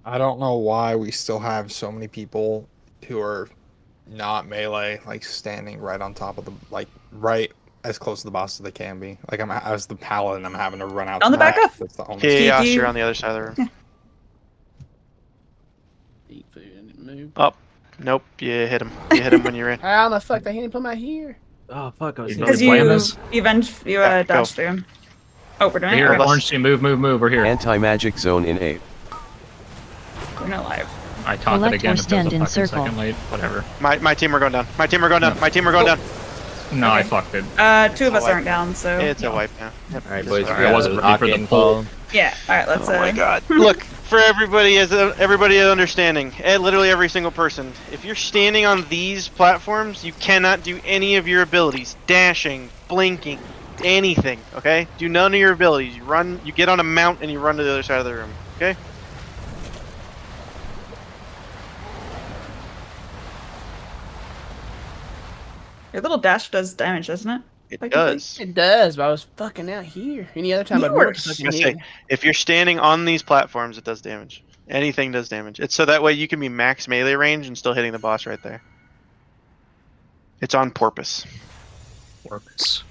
I don't know why we still have so many people who are not melee, like standing right on top of the, like, right as close to the boss as they can be. Like, as the paladin, I'm having to run out.
On the back up!
That's the only
Chaos, you're on the other side of the room.
Yeah.
Oh, nope, you hit him. You hit him when you're in.
How the fuck they didn't put my here?
Oh fuck! I was
Because you dodged through him. Oh, we're doing
Here,
it?
orange team, move, we're here.
Anti-magic zone in A.
We're not live.
I taught it
Collect
again
or
if there's a
stand in
fucking
circle.
second late, whatever.
My team are going down. My team are going down. My team are going down.
No, I
Okay.
fucked it.
2 of us aren't down, so...
It's a wipe now. Yep.
Alright, boys.
Sorry, I wasn't ready for the
pull.
Yeah. All right. Let's.
Oh my god. Look, for everybody understanding, literally every single person, if you're standing on these platforms, you cannot do any of your abilities. Dashing, blinking, anything, okay? Do none of your abilities. You get on a mount and you run to the other side of the room, okay?
Your little dash does damage, doesn't it?
It does.
It does, but I was fucking out here. Any other time
You
I'd
were
work fucking
I say,
hit.
if you're standing on these platforms, it does damage. Anything does damage. It's so that way you can be max melee range and still hitting the boss right there. It's on purpose.
Porpoise.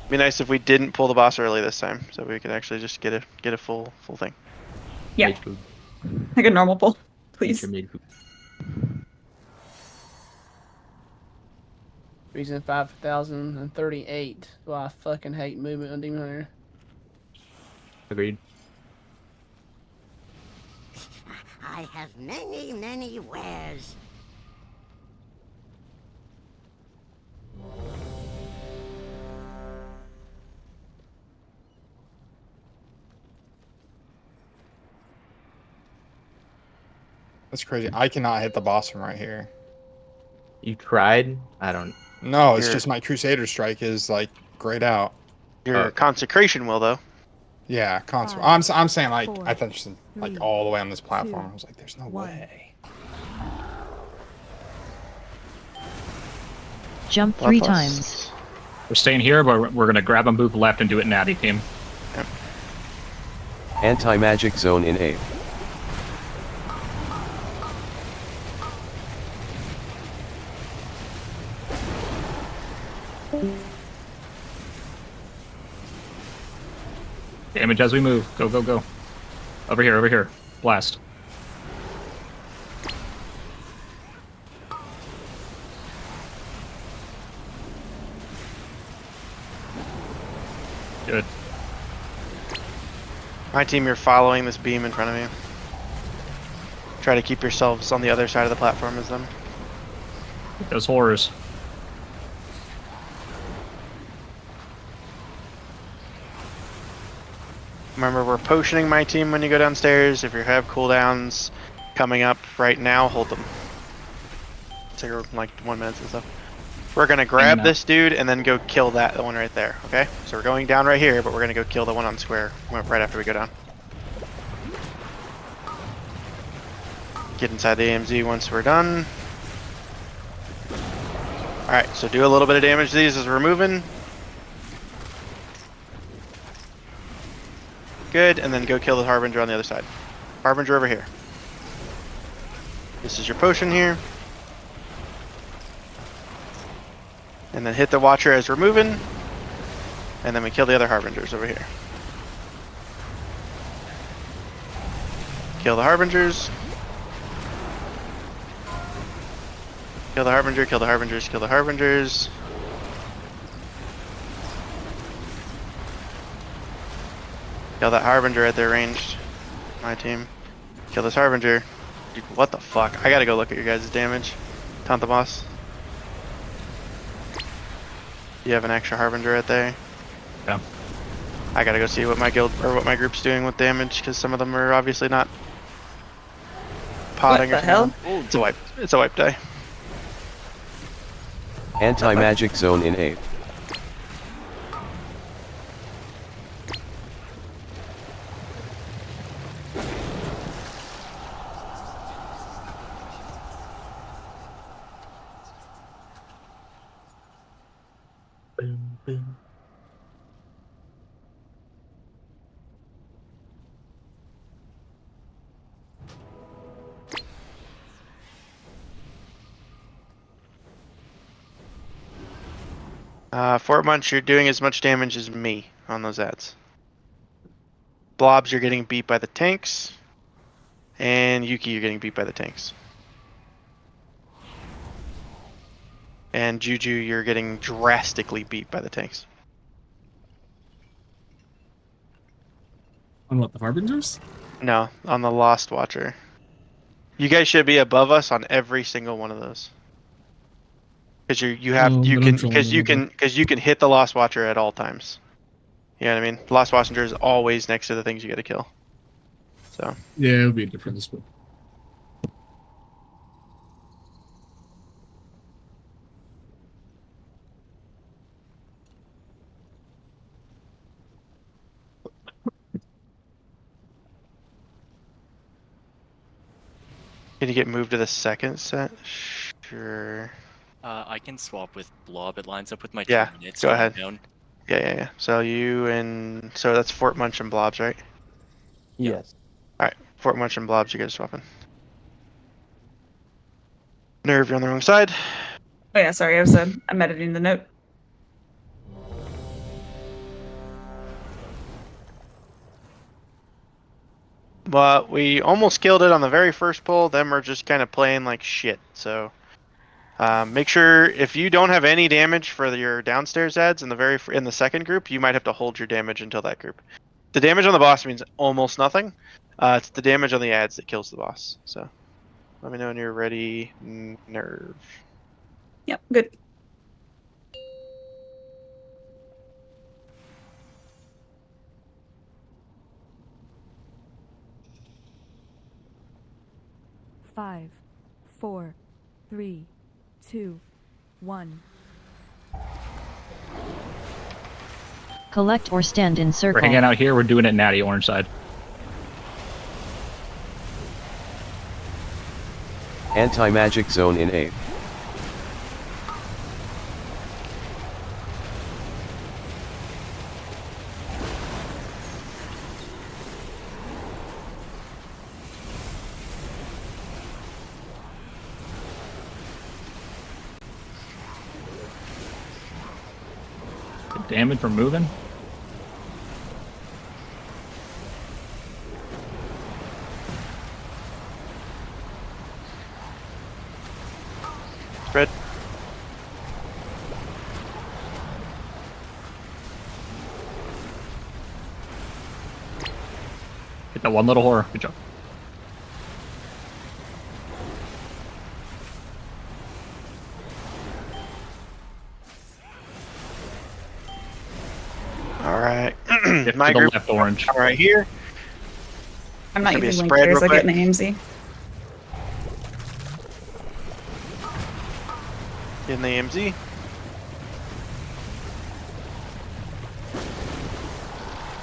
Be nice if we didn't pull the boss early this time, so we could actually just get a full thing.
Yeah.
Mage food.
Like a normal pull, please.
Nature made food.
Reason 5038. Well, I fucking hate movement on Demon Hunter.
Agreed.
I have many, many wares.
That's crazy. I cannot hit the boss from right here.
You tried? I don't.
No, it's just my Crusader strike is like grayed out.
Your consecration will though.
Yeah, I'm saying like I touched like all the way on this platform. I was like, there's no way.
Jump 3 times.
We're staying here, but we're gonna grab a move left and do it natty team.
Anti-magic zone in A.
Damage as we move. Go, go, go. Over here, over here. Blast. Good.
My team, you're following this beam in front of you. Try to keep yourselves on the other side of the platform as them.
Those horrors.
Remember, we're potioning my team when you go downstairs. If you have cooldowns coming up right now, hold them. Take like 1 minute and stuff. We're gonna grab this dude and then go kill the one right there, okay? So we're going down right here, but we're gonna go kill the one on square right after we go down. Get inside the AMZ once we're done. Alright, so do a little bit of damage to these as we're moving. Good, and then go kill the Harbinger on the other side. Harbinger over here. This is your potion here. And then hit the Watcher as we're moving. And then we kill the other Harbingers over here. Kill the Harbingers. Kill the Harbinger, kill the Harbingers, kill the Harbingers. Kill that Harbinger at their ranged. My team. Kill this Harbinger. Dude, what the fuck? I gotta go look at your guys' damage. Taunt the boss. You have an extra Harbinger right there.
Yeah.
I gotta go see what my guild or what my group's doing with damage because some of them are obviously not potting
What
or
the hell?
something. It's a wipe. It's a wipe die.
Anti-magic zone in A.
Boom, boom.
Fort Munch, you're doing as much damage as me on those ads. Blobs, you're getting beat by the tanks. And Yuki, you're getting beat by the tanks. And Juju, you're getting drastically beat by the tanks.
On what, the Harbingers?
No, on the Lost Watcher. You guys should be above us on every single one of those. Because you can hit the Lost Watcher at all times. You know what I mean? Lost Wassenger is always next to the things you got to kill. So.
Yeah, it'll be a difference, but.
Can you get moved to the second set? Sure.
I can swap with Blob. It lines up with my 2
Yeah,
minutes.
go
going
ahead.
Down.
Yeah. So you and so that's Fort Munch and Blobs, right?
Yes.
All right, Fort Munch and Blobs, you guys swapping. Nerve, you're on the wrong side.
Oh yeah, sorry, I'm editing the note.
But we almost killed it on the very first pull. Them are just kind of playing like shit. So make sure if you don't have any damage for your downstairs ads in the second group, you might have to hold your damage until that group. The damage on the boss means almost nothing. It's the damage on the ads that kills the boss. So let me know when you're ready. Nerve.
Yep, good.
Five, 4, 3, 2, 1. Collect or stand in circle.
We're hanging out here. We're doing it natty orange side.
Anti-magic zone in 8.
Good damage from moving.
Spread.
Hit that one little horror. Good job.
All right.
Shift
My
to the
group
left orange.
right here.
I'm not
Gonna be a
using
spread
linkers, I
real
get an AMZ.
In the AMZ.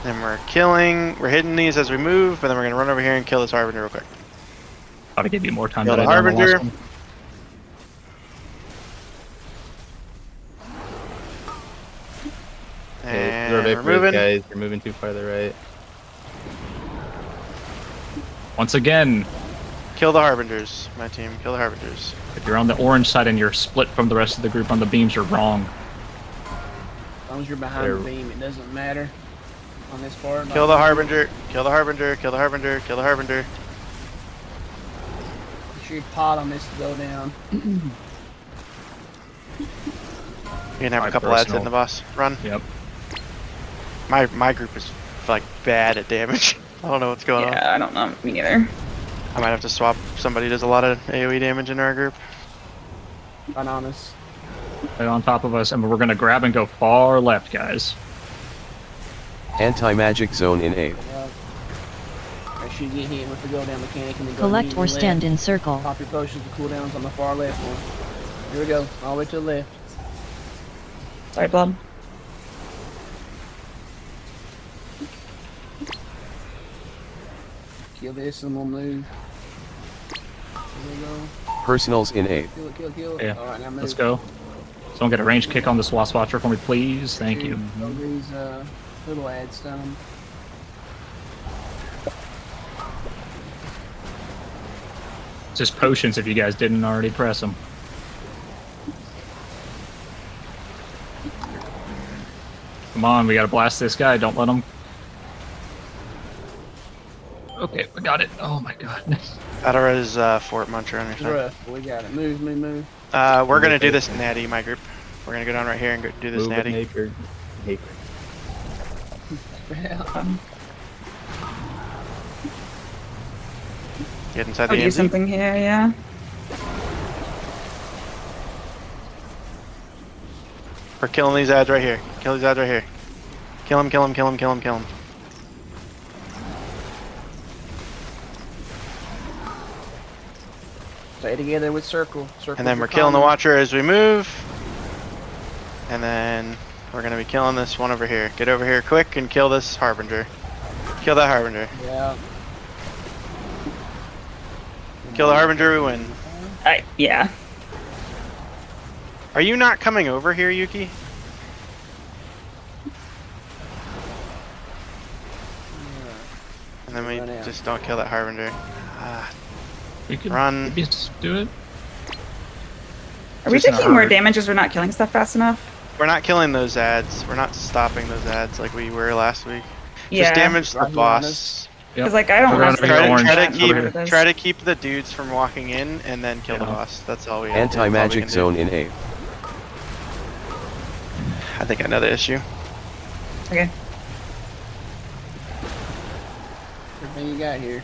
Then we're hitting these as we move, but then we're gonna run over here and kill this Harbinger real quick.
Ought to give you more time
Kill
than
the
I did on the last
Harbinger.
one.
And
You're
we're moving.
guys. You're moving too far to the right.
Once again,
Kill the Harbingers, my team. Kill the Harbingers.
if you're on the orange side and you're split from the rest of the group on the beams, you're wrong.
As long as you're behind the beam, it doesn't matter on this part.
Kill the Harbinger. Kill the Harbinger. Kill the Harbinger. Kill the Harbinger.
Make sure you pot on this to go down.
You're gonna have a couple ads hitting the boss. Run.
Yep.
My group is like bad at damage. I don't know what's going on.
Yeah, I don't know. Me neither.
I might have to swap. Somebody does a lot of AoE damage in our group.
Bananas.
Right on top of us, and we're gonna grab and go far left, guys.
Anti-magic zone in 8.
Make sure you get hit with the go down mechanic and then go
Collect
immediately
or stand
left.
in circle.
Pop your potions and cooldowns on the far left one. Here we go. All the way to the left.
Sorry, Blob.
Kill this and we'll move. Here we go.
Personals in 8.
Kill it, kill it, kill it.
Yeah.
Alright, now move.
Let's go. Someone get a range kick on the Swast Watcher for me, please. Thank you.
All these little ads done.
Just potions if you guys didn't already press them. Come on, we gotta blast this guy. Don't let him. Okay, we got it. Oh my god.
Adara is Fort Muncher on your side.
Rough. We got it. Move, move, move.
We're gonna do this natty, my group. We're gonna go down right here and go do this
Move
natty.
Naker.
Get inside
I'll
the
do
AMZ.
something here, yeah.
We're killing these ads right here. Kill these ads right here. Kill him, kill him, kill him, kill him, kill him.
Stay together with circle. Circle.
And then we're killing the Watcher as we move. And then we're gonna be killing this one over here. Get over here quick and kill this Harbinger. Kill that Harbinger.
Yeah.
Kill the Harbinger, we win.
Yeah.
Are you not coming over here, Yuki? And then we just don't kill that Harbinger.
You could
Run.
maybe just do it.
Are we
Just not
taking more
hard.
damage as we're not killing stuff fast enough?
We're not killing those ads. We're not stopping those ads like we were last week.
Yeah.
Just damage the boss.
Because like I don't want to
Try to keep the dudes from walking in and then kill the boss. That's all we have.
Anti-magic zone in A.
I think I know the issue.
Okay.
Everything you got here.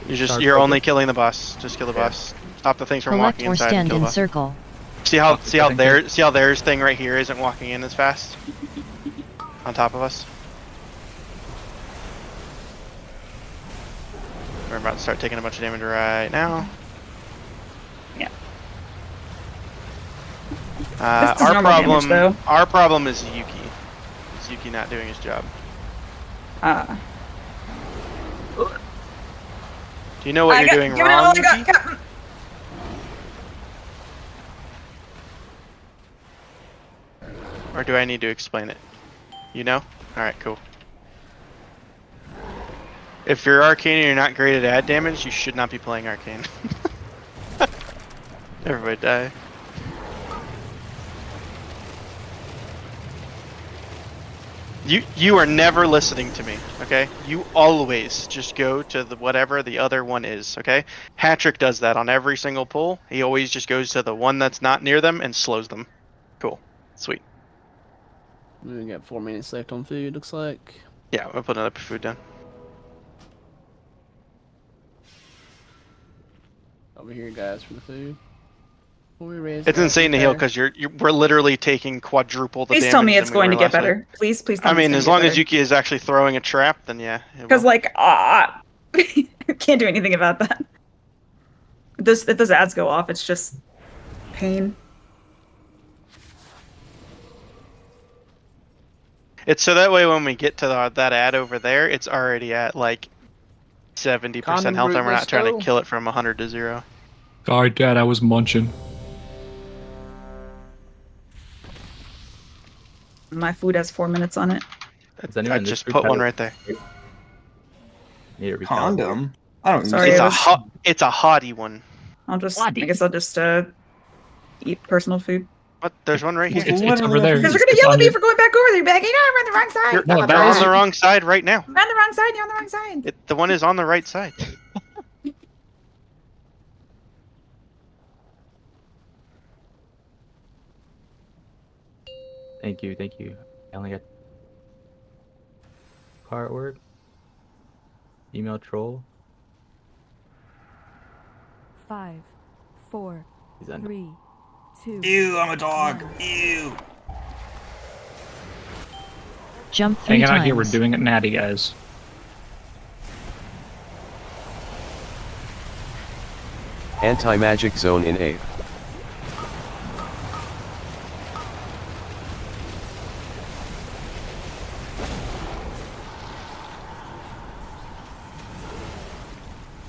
You're only killing the boss. Just kill the boss. Stop the things from
Collect
walking
or
inside and
stand
kill the
in
boss.
circle.
See how theirs thing right here isn't walking in as fast? On top of us. We're about to start taking a bunch of damage right now.
Yeah. This does
Our
normal damage,
problem.
though.
Our problem is Yuki. Is Yuki not doing his job? Do you know what you're doing wrong, Yuki? Or do I need to explain it? You know? Alright, cool. If you're Arcane and you're not great at ad damage, you should not be playing Arcane. Everybody die. You are never listening to me, okay? You always just go to the whatever the other one is, okay? Hatrick does that on every single pull. He always just goes to the one that's not near them and slows them. Cool. Sweet.
We got 4 minutes left on food, looks like.
Yeah, we'll put another food down.
Over here, guys, for the food.
It's insane to heal because we're literally taking quadruple the damage.
Please tell me it's
than we
going to
were
get
last
better.
week.
Please tell
I
me.
mean, as long as Yuki is actually throwing a trap, then yeah.
Because like, I can't do anything about that. If those ads go off, it's just pain.
It's so that way when we get to that ad over there, it's already at like 70% health, and we're not trying to kill it from 100 to 0.
Sorry, Dad, I was munching.
My food has 4 minutes on it.
I just put one right there.
Condom? I don't.
Sorry,
it's a hottie one.
I guess I'll just eat personal food.
What? There's one right here.
It's over there.
Because they're gonna yell at me for going back over there. Back, you know, I'm on the wrong side.
You're on the wrong side right now.
I'm on the wrong side. You're on the wrong side.
The one is on the right side.
Thank you, thank you. I only got artwork. Email troll.
5, 4,
He's under.
3, 2.
Ew, I'm a dog. Ew.
Jump 3
Hanging
times.
out here, we're doing it natty, guys.
Anti-magic zone in A.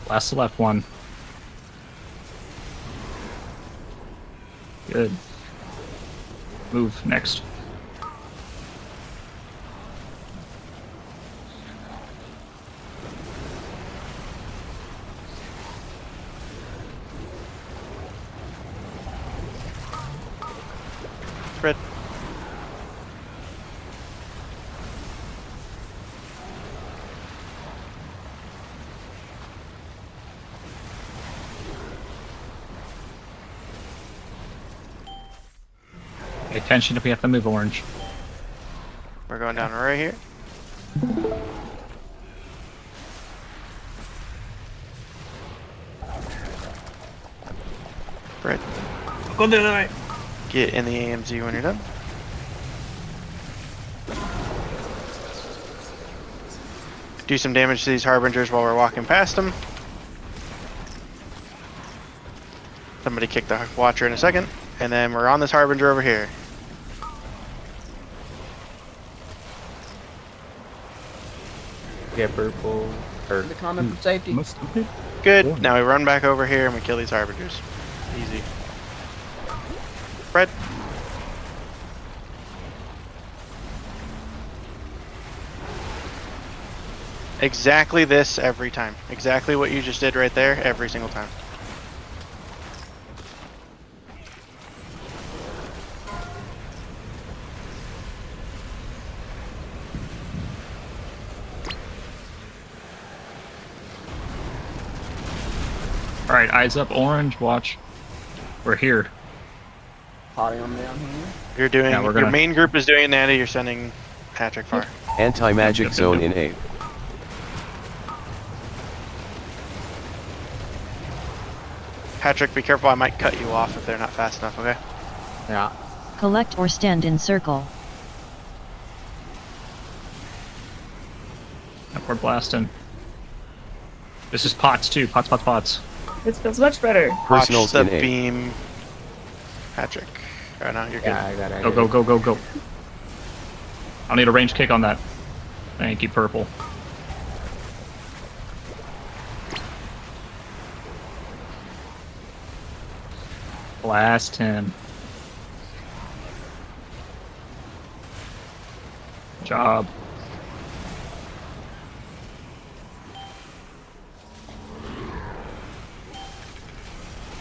Last left one. Good. Move next.
Spread.
Pay attention if we have to move orange.
We're going down right here. Spread.
Go the other way.
Get in the AMZ when you're done. do some damage to these harbingers while we're walking past them. Somebody kick the watcher in a second, and then we're on this harbinger over here.
Get purple. Or
The comment for safety.
Good. Now we run back over here and we kill these harbingers. Easy. Fred. Exactly this every time. Exactly what you just did right there every single time.
All right, eyes up, orange. Watch. We're here.
Potting them down here.
You're doing.
Yeah, we're
Your
gonna-
main group is doing Natty. You're sending Patrick far.
Anti-magic zone in 8.
Patrick, be careful. I might cut you off if they're not fast enough. Okay.
Yeah.
Collect or stand in circle.
Yep, we're blasting. This is pots too. Pots.
This feels much better.
Personals
Watch the
in 8.
beam. Patrick. Oh no, you're good.
Yeah, I got it.
Go. I'll need a range kick on that. Thank you, purple. Blast him. Job.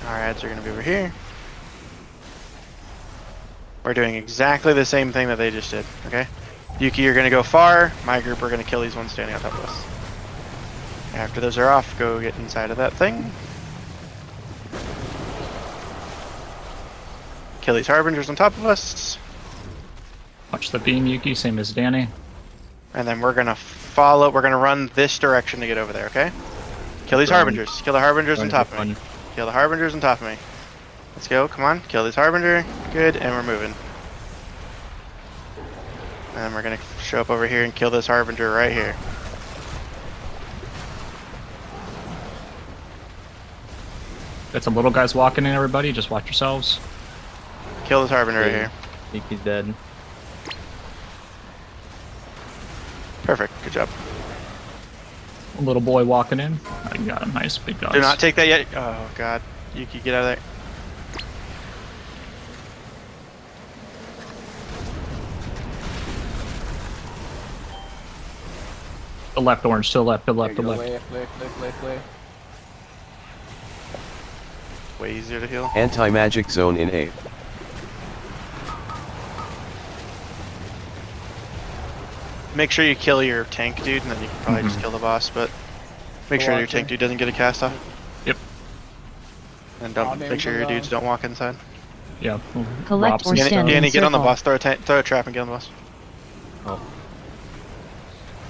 Alright, so you're gonna be over here. We're doing exactly the same thing that they just did, okay? Yuki, you're gonna go far. My group are gonna kill these ones standing on top of us. After those are off, go get inside of that thing. Kill these harbingers on top of us.
Watch the beam, Yuki, same as Danny.
And then we're gonna follow, we're gonna run this direction to get over there, okay? Kill these harbingers. Kill the harbingers on top of me. Kill the harbingers on top of me. Let's go, come on. Kill this harbinger. Good, and we're moving. And then we're gonna show up over here and kill this harbinger right here.
Got some little guys walking in, everybody. Just watch yourselves.
Kill this harbinger right here.
I think he's dead.
Perfect, good job.
A little boy walking in. Oh, you got him. Nice, big dogs.
Do not take that yet. Oh god. Yuki, get out of there.
The left, orange. To the left, to the left, to the left.
Left.
Way easier to heal.
Anti-magic zone in 8.
Make sure you kill your tank dude, and then you can probably just kill the boss, but make sure your tank dude doesn't get a cast off.
Yep.
And don't make sure your dudes don't walk inside.
Yeah.
Collect or stand in
Danny, get on the
circle.
boss. Throw a trap and get on the boss.
Oh.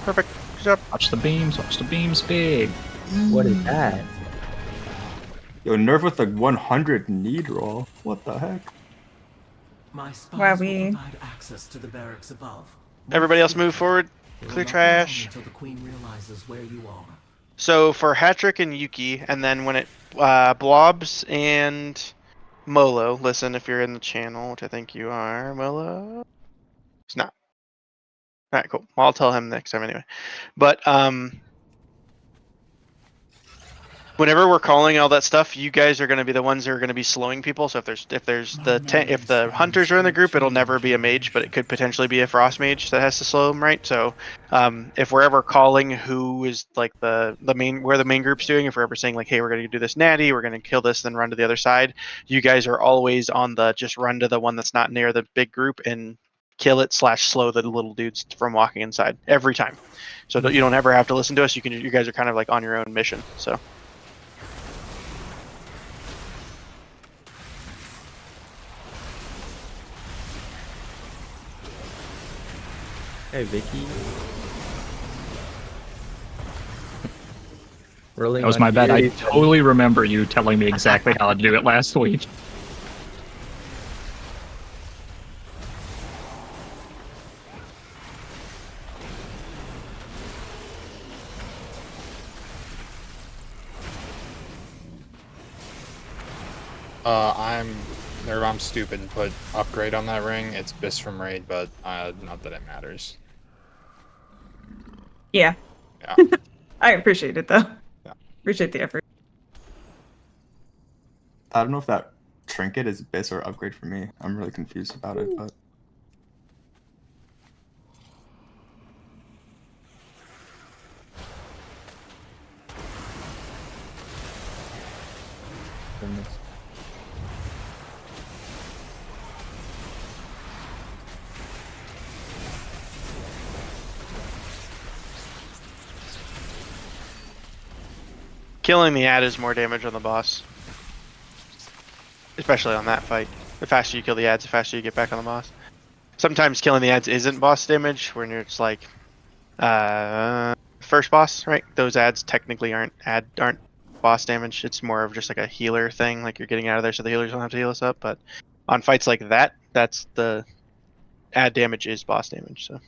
Perfect. Good job.
Watch the beams. Watch the beams. Big.
What is that?
Yo, Nerf with the 100 need roll. What the heck?
Wow,
access to the barracks above.
Everybody else move forward. Clear trash.
Until the queen realizes where you are.
So for Hatrick and Yuki, and then when it Blobs and Molo, listen if you're in the channel, which I think you are, Molo. It's not. Alright, cool. Well, I'll tell him next time anyway. But whenever we're calling all that stuff, you guys are going to be the ones that are going to be slowing people. So if the hunters are in the group, it'll never be a mage, but it could potentially be a frost mage that has to slow them, right? So if we're ever calling who is like the main, where the main group's doing, if we're ever saying like, hey, we're going to do this natty, we're going to kill this, then run to the other side, you guys are always on the just run to the one that's not near the big group and kill it / slow the little dudes from walking inside every time. So that you don't ever have to listen to us. You guys are kind of like on your own mission. So.
Hey, Vicky. Rolling
That was
on
my bad. I
Fury.
totally remember you telling me exactly how to do it last week.
I'm stupid and put upgrade on that ring. It's Bis from Raid, but not that it matters.
Yeah.
Yeah.
I appreciate it though.
Yeah.
Appreciate the effort.
I don't know if that trinket is Bis or upgrade for me. I'm really confused about it, but.
Killing the ad is more damage on the boss. Especially on that fight. The faster you kill the ads, the faster you get back on the boss. Sometimes killing the ads isn't boss damage, when it's like first boss, right? Those ads technically aren't boss damage. It's more of just like a healer thing, like you're getting out of there so the healers don't have to heal us up. But on fights like that, that's the ad damage is boss damage. So.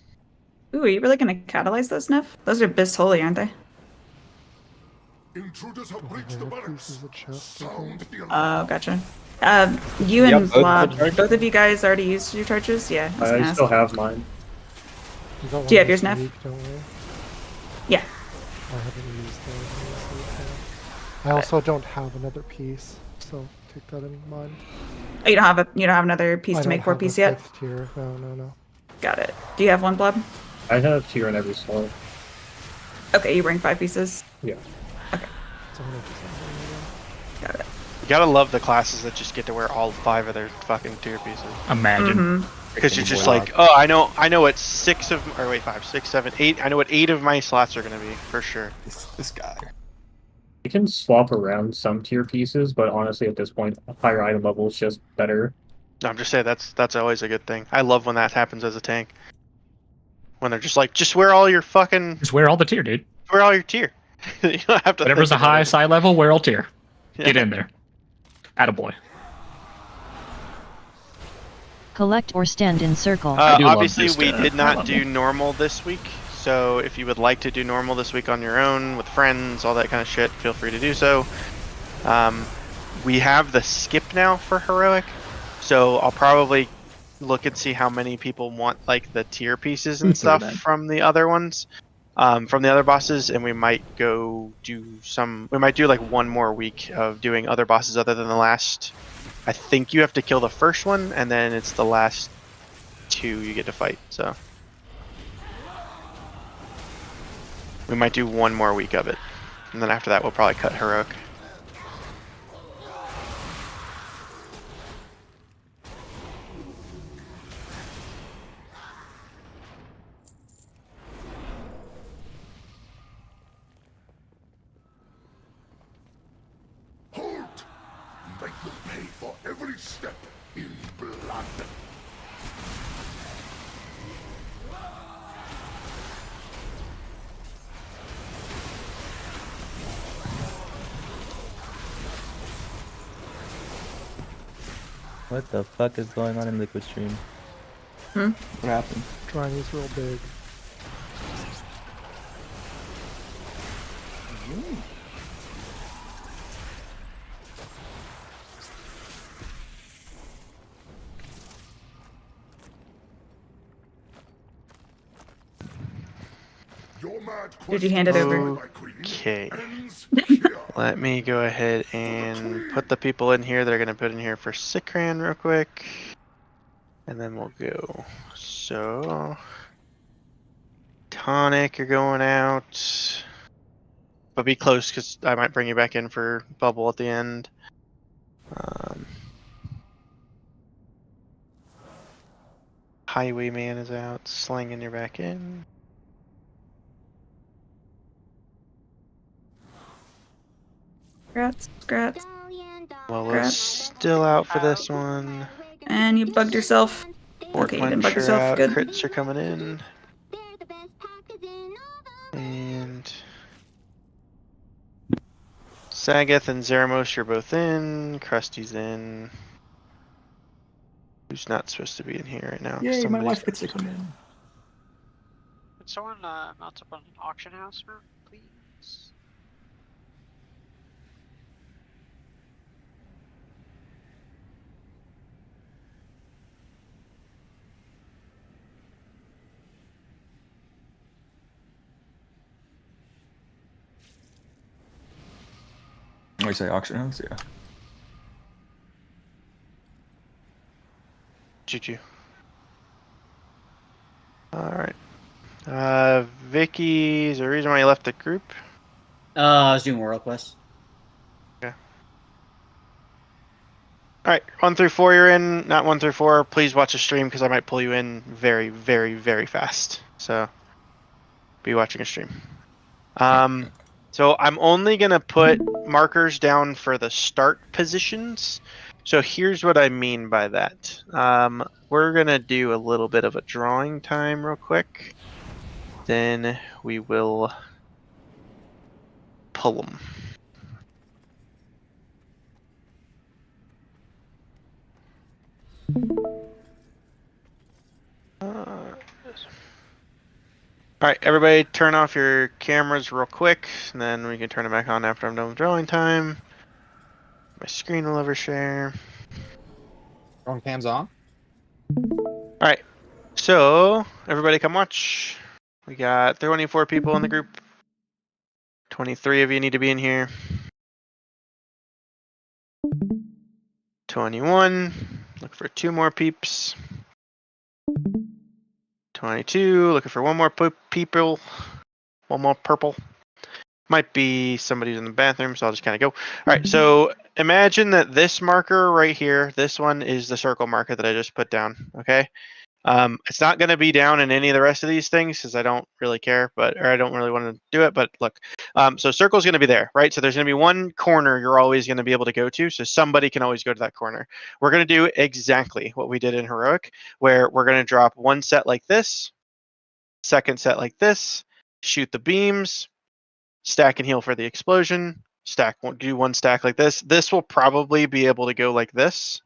Ooh, are you really gonna catalyze those, Neff? Those are Bis Holy, aren't they?
Intruders have breached the barracks. Sound the
Oh, gotcha. You
Yep,
and
both
Blob,
the charges.
both of you guys already used your charges? Yeah. I was gonna
I
ask.
still have mine.
Do you have yours, Neff? Yeah.
I haven't used those. I also don't have another piece, so take that in mind.
Oh, you don't have another piece
I
to make
don't
4
have a
piece yet?
5th tier. No.
Got it. Do you have one, Blob?
I have tier in every slot.
Okay, you bring 5 pieces.
Yeah.
Okay. Got it.
You gotta love the classes that just get to wear all 5 of their fucking tier pieces.
Imagine.
Because you're just like, oh, I know what 6 of, or wait, 5, 6, 7, 8. I know what 8 of my slots are gonna be for sure.
This guy.
You can swap around some tier pieces, but honestly, at this point, a higher item level is just better.
No, I'm just saying that's always a good thing. I love when that happens as a tank. When they're just like, just wear all your fucking.
Just wear all the tier, dude.
Wear all your tier. You don't have to.
Whatever's a
think about
high
it.
side level, wear all tier.
Yeah.
Get in there. Attaboy.
Collect or stand in circle.
Obviously, we did not do normal this week. So if you would like to do normal this week on your own with friends, all that kind of shit, feel free to do so. We have the skip now for heroic, so I'll probably look and see how many people want like the tier pieces and stuff from the other ones, from the other bosses, and we might go do some. We might do like one more week of doing other bosses other than the last. I think you have to kill the first one, and then it's the last 2 you get to fight. So. We might do one more week of it, and then after that we'll probably cut heroic.
Halt! Make them pay for every step in blood.
What the fuck is going on in Liquid Stream?
Hmm?
What happened?
Drawing is real big.
Did you hand it over?
Okay. Let me go ahead and put the people in here that are going to put in here for Sikran real quick. And then we'll go. So. Tonic, you're going out. But be close because I might bring you back in for Bubble at the end. Highwayman is out. Slinging, you're back in.
Scrats.
Lola's still out for this one.
And you bugged yourself.
Fort
Okay, you didn't
Quencher
bug yourself.
out.
Good.
Crits are coming in. And Sagath and Zeramos, you're both in. Krusty's in. Who's not supposed to be in here right now?
Yay, my
Somebody's
wife gets to
supposed
come in.
Could someone mount up on an auction house room, please?
we say auction house, yeah.
Juju. Alright. Vicky, is there a reason why you left the group?
I was doing World Quest.
Okay. Alright, 1 through 4 you're in, not 1 through 4. Please watch the stream because I might pull you in very, very, very fast. So, be watching a stream. So I'm only going to put markers down for the start positions. So here's what I mean by that. We're going to do a little bit of a drawing time real quick. Then we will pull them. Alright, everybody turn off your cameras real quick, and then we can turn it back on after I'm done with drawing time. My screen will overshare.
Drawing cams on.
Alright, so everybody come watch. We got 24 people in the group. 23 of you need to be in here. 21. Look for 2 more peeps. 22. Looking for 1 more people. 1 more purple. Might be somebody who's in the bathroom, so I'll just kind of go. Alright, so imagine that this marker right here, this one is the circle marker that I just put down, okay? It's not going to be down in any of the rest of these things because I don't really care, or I don't really want to do it, but look. So circle's going to be there, right? So there's going to be 1 corner you're always going to be able to go to, so somebody can always go to that corner. We're going to do exactly what we did in Heroic, where we're going to drop 1 set like this, 2nd set like this, shoot the beams, stack and heal for the explosion, do 1 stack like this. This will probably be able to go like this,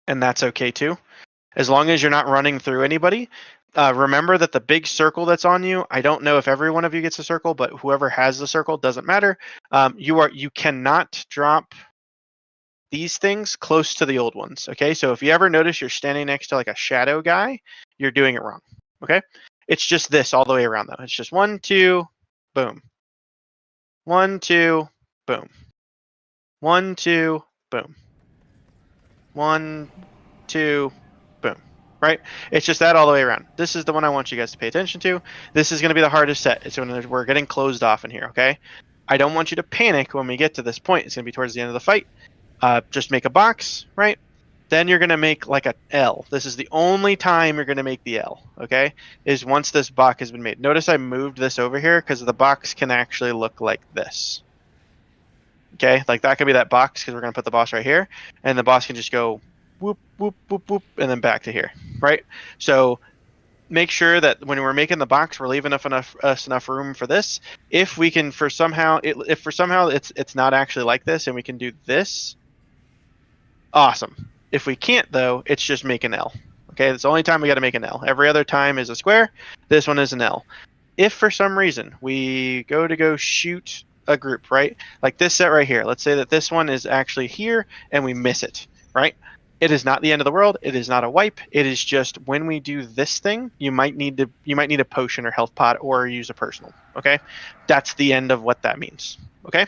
and that's okay too. As long as you're not running through anybody. Remember that the big circle that's on you, I don't know if every one of you gets a circle, but whoever has the circle doesn't matter. You cannot drop these things close to the old ones. Okay, so if you ever notice you're standing next to like a shadow guy, you're doing it wrong. Okay, it's just this all the way around though. It's just 1, 2, boom. 1, 2, boom. 1, 2, boom. 1, 2, boom. Right? It's just that all the way around. This is the one I want you guys to pay attention to. This is going to be the hardest set. It's when we're getting closed off in here, okay? I don't want you to panic when we get to this point. It's going to be towards the end of the fight. Just make a box, right? Then you're going to make like a L. This is the only time you're going to make the L, okay? Is once this box has been made. Notice I moved this over here because the box can actually look like this. Okay? Like that could be that box because we're going to put the boss right here. And the boss can just go whoop, whoop, whoop, whoop, and then back to here, right? So make sure that when we're making the box, we're leaving enough room for this. If we can, if for somehow it's not actually like this, and we can do this, awesome. If we can't though, it's just make an L. Okay, that's the only time we got to make an L. Every other time is a square. This one is an L. If for some reason we go shoot a group, right? Like this set right here. Let's say that this one is actually here, and we miss it, right? It is not the end of the world. It is not a wipe. It is just when we do this thing, you might need a potion or health pot or use a personal. Okay, that's the end of what that means. Okay.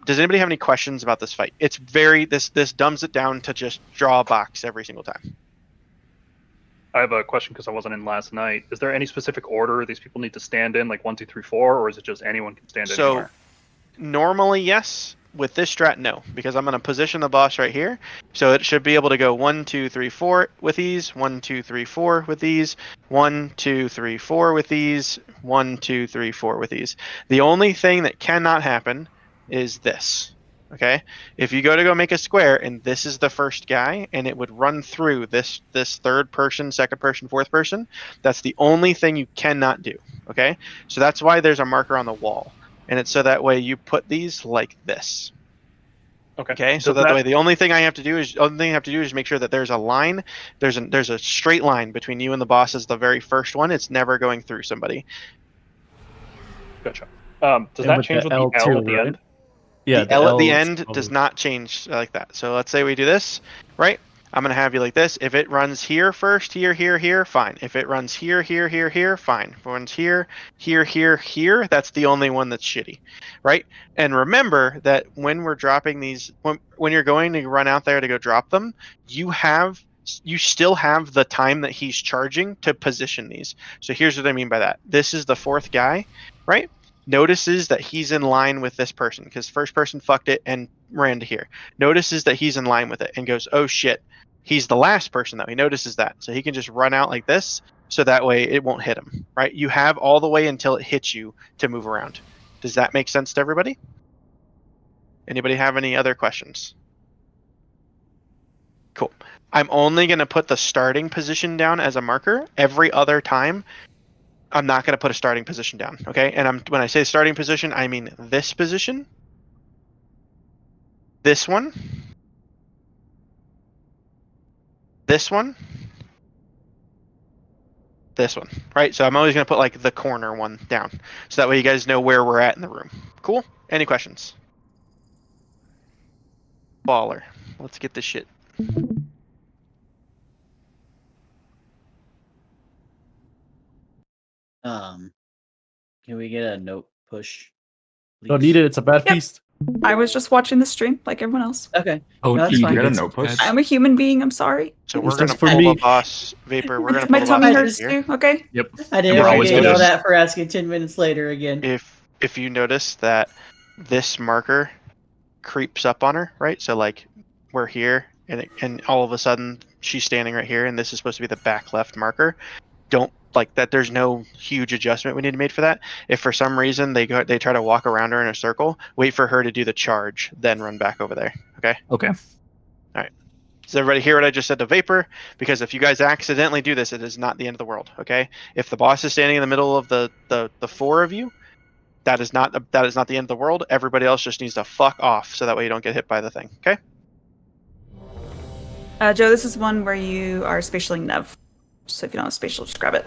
Does anybody have any questions about this fight? It's this dumbs it down to just draw a box every single time.
I have a question because I wasn't in last night. Is there any specific order these people need to stand in, like 1, 2, 3, 4, or is it just anyone can stand anywhere?
So normally yes. With this strat, no, because I'm going to position the boss right here. So it should be able to go 1, 2, 3, 4 with these, 1, 2, 3, 4 with these, 1, 2, 3, 4 with these, 1, 2, 3, 4 with these. The only thing that cannot happen is this. Okay? If you go make a square and this is the first guy and it would run through this 3rd person, 2nd person, 4th person, that's the only thing you cannot do. Okay? So that's why there's a marker on the wall. And it's so that way you put these like this. Okay. So that way the only thing I have to do is make sure that there's a line. There's a straight line between you and the boss as the very first one. It's never going through somebody.
Gotcha. Does that change with the L at the end?
Yeah. The L at the end does not change like that. So let's say we do this, right? I'm gonna have you like this. If it runs here first, here, fine. If it runs here, fine. If it runs here, here, that's the only one that's shitty, right? And remember that when we're dropping these, when you're going to run out there to go drop them, you still have the time that he's charging to position these. So here's what I mean by that. This is the fourth guy, right? Notices that he's in line with this person because first person fucked it and ran to here. Notices that he's in line with it and goes, oh shit, he's the last person though. He notices that. So he can just run out like this so that way it won't hit him, right? You have all the way until it hits you to move around. Does that make sense to everybody? Anybody have any other questions? Cool. I'm only going to put the starting position down as a marker. Every other time I'm not going to put a starting position down, okay? And when I say starting position, I mean this position, this one, this one, this one, right? So I'm always going to put like the corner one down, so that way you guys know where we're at in the room. Cool? Any questions? Baller. Let's get this shit.
Can we get a note push?
Don't need it. It's a bad feast.
I was just watching the stream like everyone else.
Okay.
Oh,
No, that's fine.
Get a note push.
I'm a human being. I'm sorry.
So we're
This
going
is
to
for
pull
me.
the boss, Vapor. We're going to
My
pull the
tummy
boss
hurts
here.
too. Okay.
Yep.
I didn't
We're always
forget
gonna-
all that for asking 10 minutes later again.
If you notice that this marker creeps up on her, right? So like we're here and all of a sudden she's standing right here and this is supposed to be the back left marker. Don't like that. There's no huge adjustment we need to make for that. If for some reason they try to walk around her in a circle, wait for her to do the charge, then run back over there. Okay.
Okay.
All right. Does everybody hear what I just said to Vapor? Because if you guys accidentally do this, it is not the end of the world. Okay. If the boss is standing in the middle of the four of you, that is not the end of the world. Everybody else just needs to fuck off so that way you don't get hit by the thing. Okay.
Joe, this is one where you are spatialing Nev. So if you don't have spatial, just grab it.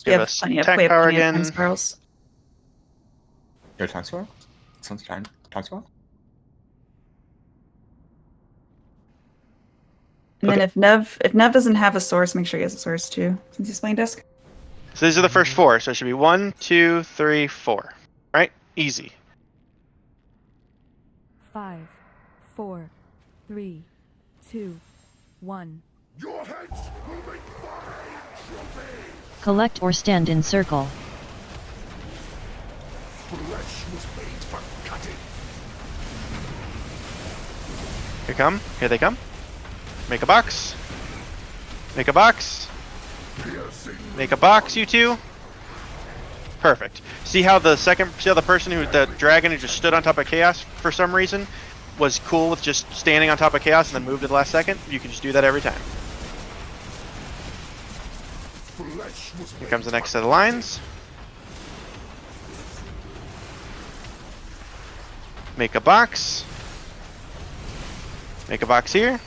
We
Give
have
us
plenty of,
attack
we have
power
plenty of
again.
time spirals.
Your time score? Sounds time score?
And then if Nev doesn't have a source, make sure he has a source too, since he's playing disc.
So these are the first four. So it should be 1, 2, 3, 4. Right? Easy.
5, 4, 3, 2, 1.
Your heads will make
Collect or stand in circle.
flesh was made for cutting.
Here they come. Make a box. Make a box. Make a box, you two. Perfect. See how the person the dragon who just stood on top of Chaos for some reason was cool with just standing on top of Chaos and then moved at the last second? You can just do that every time. Here comes the next set of lines. Make a box. Make a box here.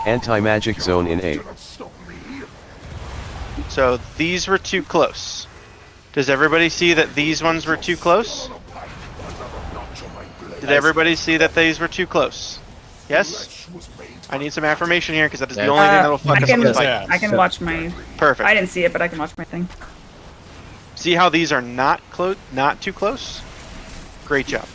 Anti-magic zone in A.
So these were too close. Does everybody see that these ones were too close? Did everybody see that these were too close? Yes? I need some affirmation here because that is the only thing that'll fuck us up in the fight.
I can watch my.
Perfect.
I didn't see it, but I can watch my thing.
See how these are not too close? Great job.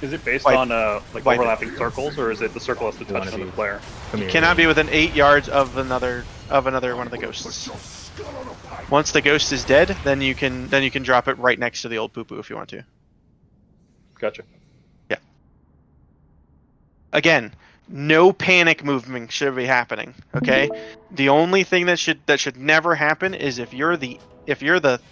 Is it based
Wipe.
on like
Wipe it.
overlapping circles, or is it the circle has to touch another player?
You cannot be within 8 yards of another one of the ghosts. Once the ghost is dead, then you can drop it right next to the old poo-poo if you want to.
Gotcha.
Yeah. Again, no panic movement should be happening. Okay. The only thing that should never happen is if you're the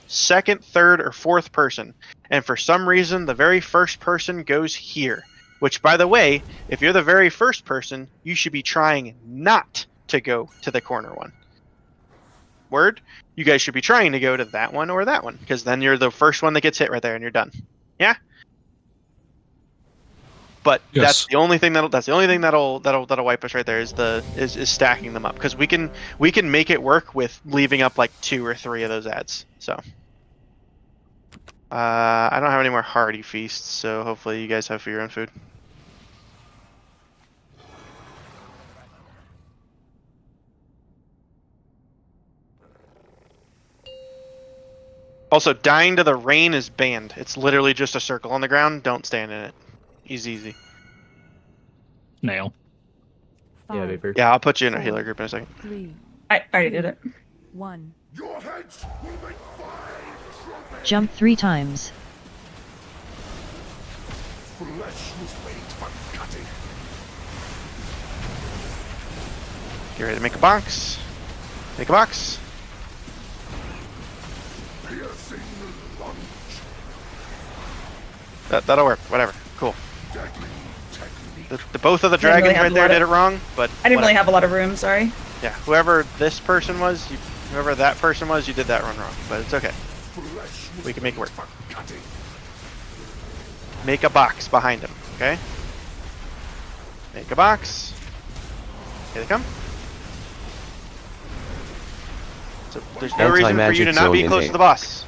second, third, or fourth person, and for some reason the very first person goes here. Which, by the way, if you're the very first person, you should be trying not to go to the corner one. Word? You guys should be trying to go to that one or that one, because then you're the first one that gets hit right there and you're done. Yeah. But
Yes.
that's the only thing that'll wipe us right there is stacking them up, because we can make it work with leaving up like 2 or 3 of those ads. So I don't have any more hearty feasts, so hopefully you guys have for your own food. Also, dying to the rain is banned. It's literally just a circle on the ground. Don't stand in it. Easy.
Nail.
Yeah, Vapor.
Yeah, I'll put you in a healer group in a second.
3,
I already did it.
1.
Jump 3 times.
Get ready to make a box. Make a box. That'll work. Whatever. Cool. The both of the
Didn't really
dragons
have
right
a
there
lot
did it
of-
wrong, but
I didn't really
whatever.
have a lot of room, sorry.
Yeah, whoever this person was, whoever that person was, you did that run wrong, but it's okay. We can make it work. Make a box behind him, okay? Make a box. Here they come. So there's no reason for you to not be close to the boss.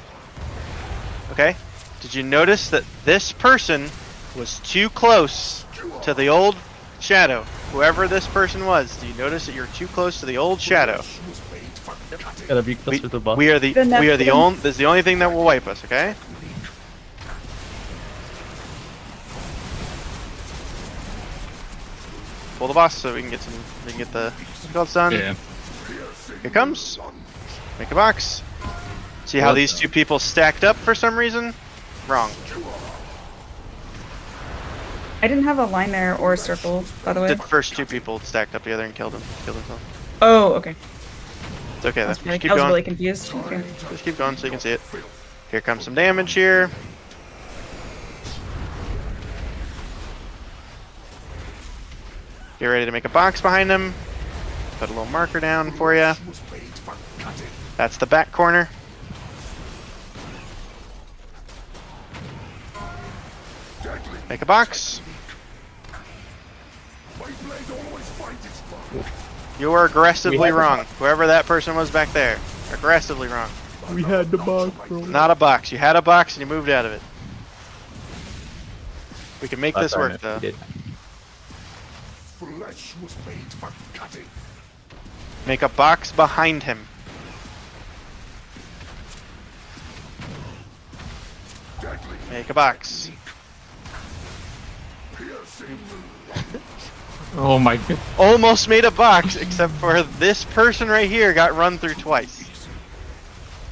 Okay? Did you notice that this person was too close to the old shadow? Whoever this person was, do you notice that you're too close to the old shadow?
Gotta be close to the boss.
We are the only. This is the only thing that will wipe us. Okay. Pull the boss so we can get the spells done.
Yeah.
Here it comes. Make a box. See how these two people stacked up for some reason? Wrong.
I didn't have a line there or a circle, by the way.
The first two people stacked up together and killed themselves.
Oh, okay.
It's okay.
I was,
Just keep
I was
going.
really confused. Okay.
Just keep going so you can see it. Here comes some damage here. Get ready to make a box behind him. Put a little marker down for you. That's the back corner. Make a box. You are aggressively wrong. Whoever that person was back there. Aggressively wrong.
We had the box, bro.
Not a box. You had a box and you moved out of it. We can make this work though. Make a box behind him. Make a box.
Oh my god.
Almost made a box, except for this person right here got run through twice.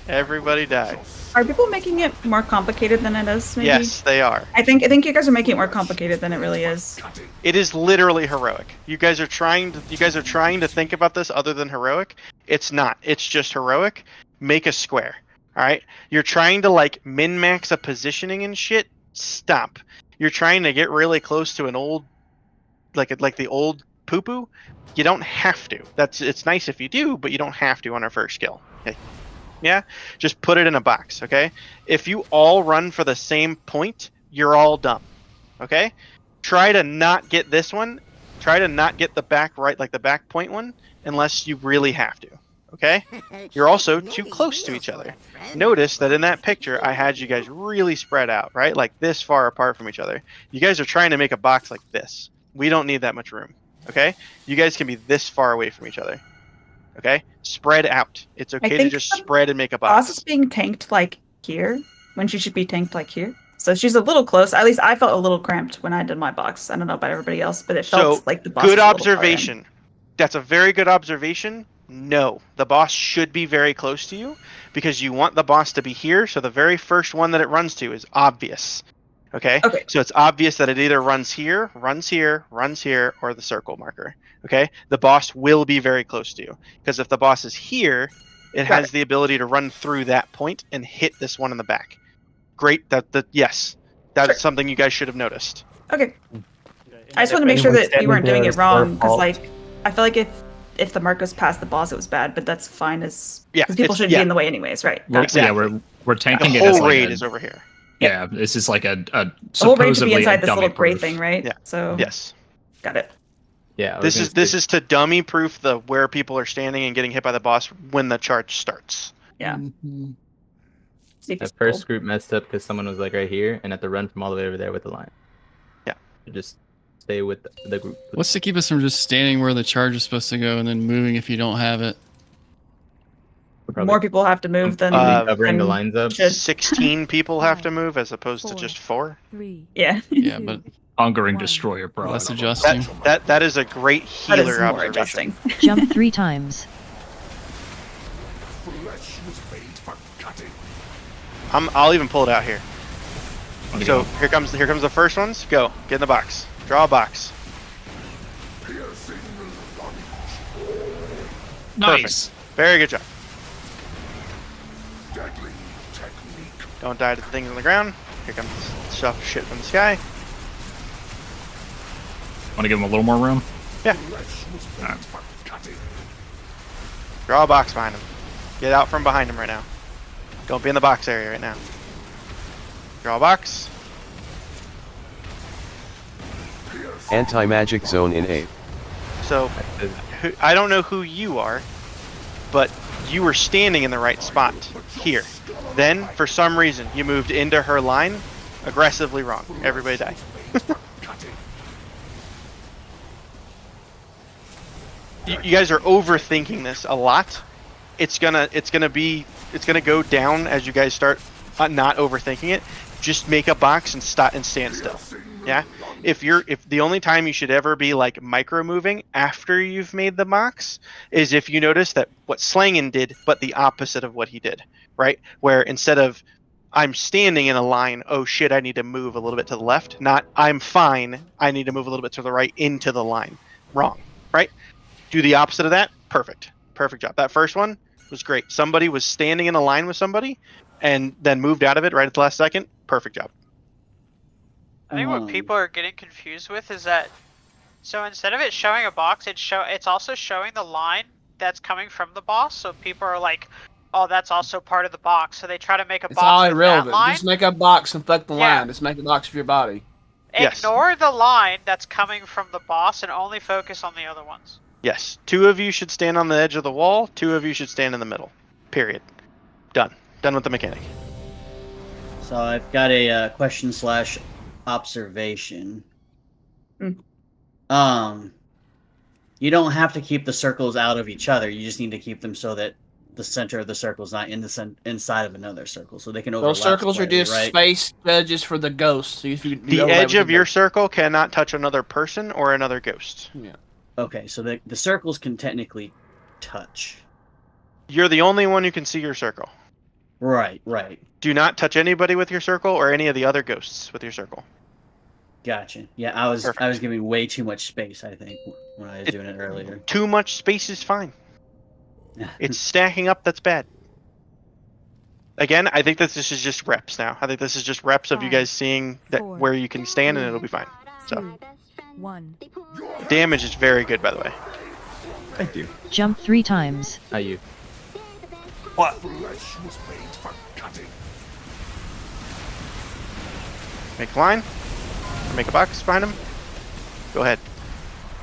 Everybody died.
Are people making it more complicated than it is, maybe?
Yes, they are.
I think you guys are making it more complicated than it really is.
It is literally heroic. You guys are trying to think about this other than heroic. It's not. It's just heroic. Make a square. Alright? You're trying to like min-max a positioning and shit. Stop. You're trying to get really close to an old like the old poo-poo. You don't have to. It's nice if you do, but you don't have to on our first skill. Okay? Yeah? Just put it in a box, okay? If you all run for the same point, you're all dumb. Okay? Try to not get this one. Try to not get the back right, like the back point one, unless you really have to. Okay? You're also too close to each other. Notice that in that picture, I had you guys really spread out, right? Like this far apart from each other. You guys are trying to make a box like this. We don't need that much room. Okay? You guys can be this far away from each other. Okay? Spread out. It's okay to just spread and make a box.
Boss is being tanked like here when she should be tanked like here. So she's a little close. At least I felt a little cramped when I did my box. I don't know about everybody else, but it felt like the boss
good
was a little far in.
observation. That's a very good observation. No, the boss should be very close to you because you want the boss to be here. So the very first one that it runs to is obvious. Okay? So it's obvious that it either runs here, or the circle marker. Okay? The boss will be very close to you because if the boss is here, it has the ability to run through that point and hit this one in the back. Great. Yes, that's something you guys should have noticed.
Okay. I just want to make sure that we weren't doing it wrong because, like, I feel like if the mark goes past the boss, it was bad, but that's fine as because people shouldn't be in the way anyways, right?
We're tanking
the
it.
whole
as like
raid is over here.
Yeah, this is like a
The whole raid should be
supposedly
inside
a
this little gray
dummy-proof.
thing, right?
Yeah.
So
Yes.
got it.
Yeah.
This is to dummy proof the where people are standing and getting hit by the boss when the charge starts.
Yeah.
That first group messed up because someone was like right here and had to run from all the way over there with the line.
Yeah.
Just stay with the group.
What's to keep us from just standing where the charge is supposed to go and then moving if you don't have it?
more people have to move than
covering the
than
lines up.
should.
16 people have to move as opposed to just 4.
Yeah.
Yeah, but
Hungering Destroyer, bro.
that's adjusting.
That is a great
That is
healer
more
observation.
adjusting.
Jump 3 times.
Flesh was made for cutting.
I'll even pull it out here. So here comes the first ones. Go. Get in the box. Draw a box.
Piercing lunge.
Nice.
Perfect. Very good job.
Deadly technique.
Don't die to the things on the ground. Here comes stuff shit from the sky.
Want to give him a little more room?
Yeah.
Flesh was made for cutting.
Draw a box behind him. Get out from behind him right now. Don't be in the box area right now. Draw a box.
Anti-magic zone in A.
So, I don't know who you are, but you were standing in the right spot here. Then, for some reason, you moved into her line. Aggressively wrong. Everybody die. You guys are overthinking this a lot. It's gonna go down as you guys start not overthinking it. Just make a box and stand still. Yeah. If the only time you should ever be like micro moving after you've made the box is if you notice that what Slangen did, but the opposite of what he did, right? Where instead of I'm standing in a line, oh shit, I need to move a little bit to the left. Not I'm fine, I need to move a little bit to the right into the line. Wrong, right? Do the opposite of that. Perfect. Perfect job. That first one was great. Somebody was standing in a line with somebody and then moved out of it right at the last second. Perfect job.
I think what people are getting confused with is that, so instead of it showing a box, it's also showing the line that's coming from the boss. So people are like, oh, that's also part of the box. So they try to make a
It's
box
all
with that
irrelevant.
line.
Just make a box and fuck the
Yeah.
line. Just make a box for your body.
Ignore the line that's coming from the boss and only focus on the other ones.
Yes. 2 of you should stand on the edge of the wall. 2 of you should stand in the middle. Period. Done. Done with the mechanic.
So I've got a question / observation. You don't have to keep the circles out of each other. You just need to keep them so that the center of the circle is not in the inside of another circle, so they can overlap.
Those circles are
slightly,
just
right?
space judges for the ghosts. So if you
The edge of your circle cannot touch another person or another ghost.
Yeah.
Okay, so the circles can technically touch.
You're the only one who can see your circle.
Right.
Do not touch anybody with your circle or any of the other ghosts with your circle.
Gotcha. Yeah, I was giving way too much space, I think, when I was doing it earlier.
Too much space is fine. It's stacking up that's bad. Again, I think that this is just reps now. I think this is just reps of you guys seeing that where you can stand and it'll be fine. So, damage is very good, by the way.
Thank you.
Jump 3 times.
How you?
What? Flesh was made for cutting.
Make a line. Or make a box behind him. Go ahead.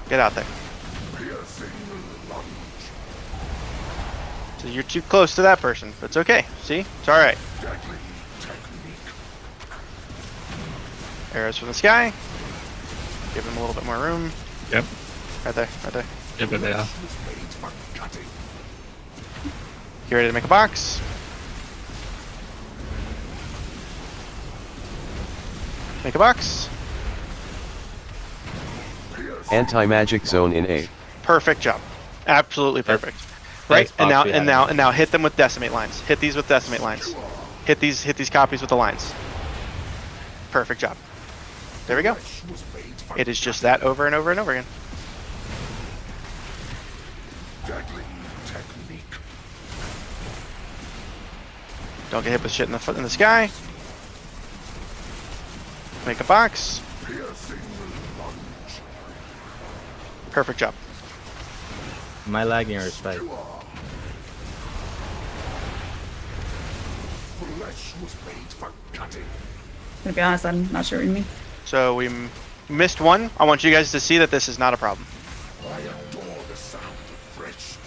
Get out there.
Piercing lunge.
So you're too close to that person. That's okay. See? It's alright.
Deadly technique.
Arrows from the sky. Give him a little bit more room.
Yep.
Right there. Right there.
Yep, yeah.
Was made for cutting.
Get ready to make a box. Make a box.
Anti-magic zone in A.
Perfect job. Absolutely perfect. Right? And now hit them with decimate lines. Hit these with decimate lines. Hit these copies with the lines. Perfect job. There we go. It is just that over and over and over again.
Deadly technique.
Don't get hit with shit in the sky. Make a box.
Piercing lunge.
Perfect job.
Am I lagging or spike?
Flesh was made for cutting.
To be honest, I'm not sure what you mean.
So we missed one. I want you guys to see that this is not a problem.
I adore the sound of fresh steel.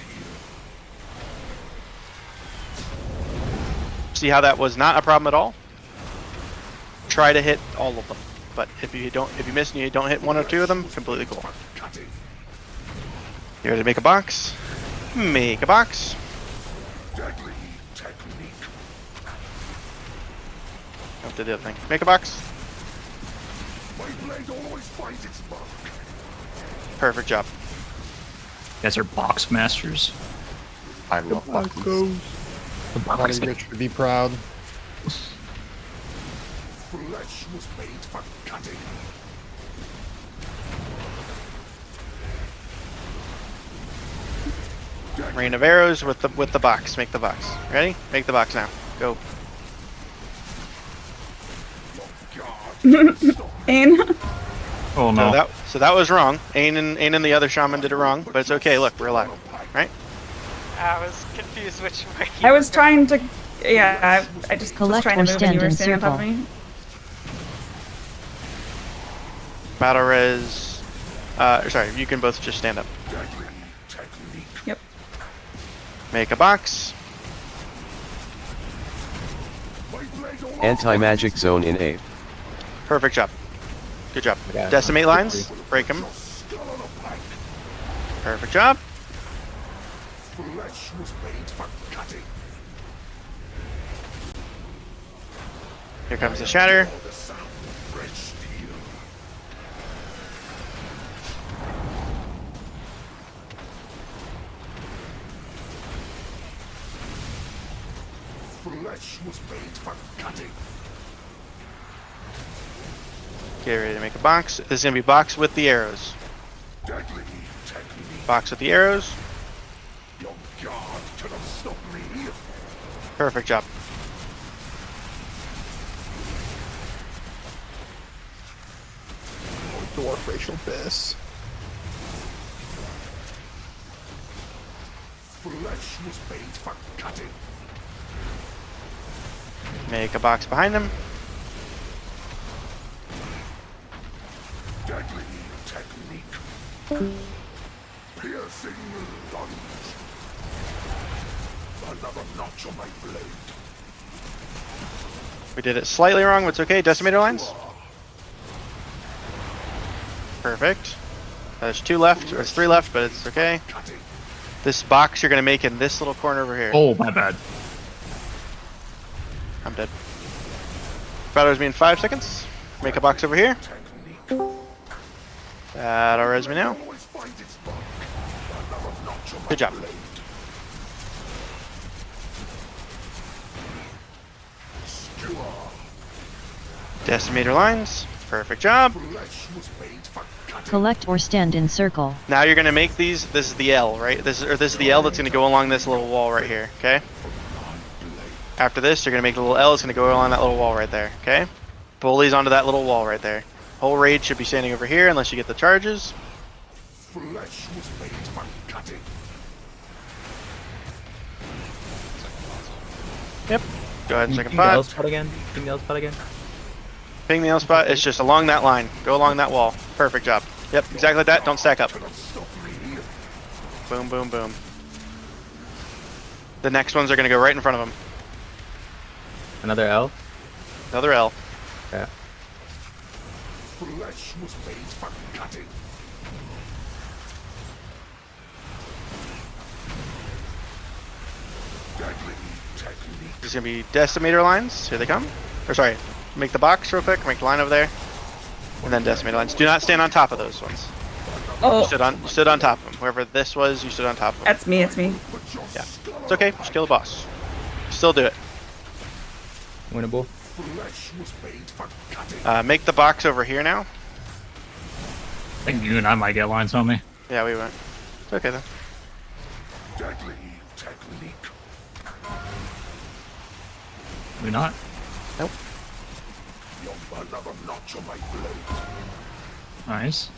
See how that was not a problem at all? Try to hit all of them. But if you miss and you don't hit 1 or 2 of them, completely cool. You ready to make a box? Make a box.
Deadly technique.
Don't do the other thing. Make a box.
My blade always finds its mark.
Perfect job.
You guys are box masters.
I love boxes.
The box
Buddy Rich would be proud.
Flesh was made for cutting.
Rain of arrows with the box. Make the box. Ready? Make the box now. Go.
Ain.
Oh no.
So that was wrong. Ain and the other shaman did it wrong, but it's okay. Look, we're alive, right?
I was confused which way.
I was trying to. Yeah, I just was
Collect
trying to
or
move and you
stand
were
in
standing on top of
circle.
me.
Battle res. Sorry, you can both just stand up.
Yep.
Make a box.
Anti-magic zone in A.
Perfect job. Good job.
Yeah.
Decimate lines. Break them. Perfect job.
Flesh was made for cutting.
Here comes the shatter.
The sound of red steel. Flesh was made for cutting.
Get ready to make a box. This is gonna be box with the arrows.
Deadly technique.
Box with the arrows.
Your guard cannot stop me.
Perfect job.
Dwarf racial abyss.
Flesh was made for cutting.
Make a box behind them.
Deadly technique. Piercing lunge. Another notch on my blade.
We did it slightly wrong, but it's okay. Decimator lines. Perfect. There's 2 left, or it's 3 left, but it's okay. This box you're gonna make in this little corner over here.
Oh, my bad.
I'm dead. Battle res me in 5 seconds. Make a box over here. Battle res me now. Good job. Decimator lines. Perfect job.
Collect or stand in circle.
Now you're gonna make these. This is the L, right? This is the L that's gonna go along this little wall right here. Okay. After this, you're gonna make a little L. It's gonna go along that little wall right there. Okay. Pull these onto that little wall right there. Whole raid should be standing over here unless you get the charges.
Flesh was made for cutting.
Yep. Go ahead and second
Ping the L
pot.
spot again. Ping the L spot again.
Ping the L spot. It's just along that line. Go along that wall. Perfect job. Yep. Exactly like that. Don't stack up. Boom, boom, boom. The next ones are gonna go right in front of them.
Another L.
Another L.
Yeah.
Flesh was made for cutting. Deadly technique.
There's gonna be decimator lines. Here they come. Or sorry, make the box real quick. Make the line over there, and then decimator lines. Do not stand on top of those ones.
Oh,
You stood on top of them. Whoever this was, you stood on top of them.
that's me. It's me.
Yeah, it's okay. Just kill the boss. Still do it.
Winnable.
Flesh was made for cutting.
Make the box over here now.
I think you and I might get lines on me.
Yeah, we went. It's okay then.
Deadly technique.
We not?
Nope.
Another notch on my blade.
Nice.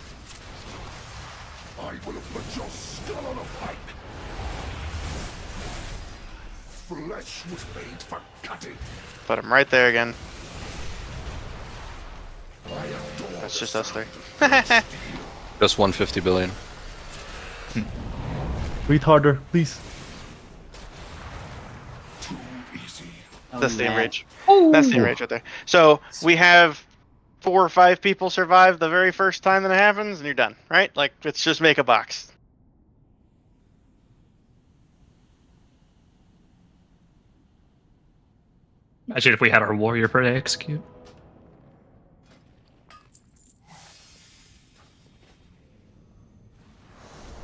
I will have put your skull on a pike. Flesh was made for cutting.
Put him right there again. That's just us 3.
Just 150 billion.
Breathe harder, please.
That's the enrage. That's the enrage right there. So we have 4 or 5 people survive the very first time that it happens, and you're done, right? Like, let's just make a box.
Imagine if we had our warrior per execute.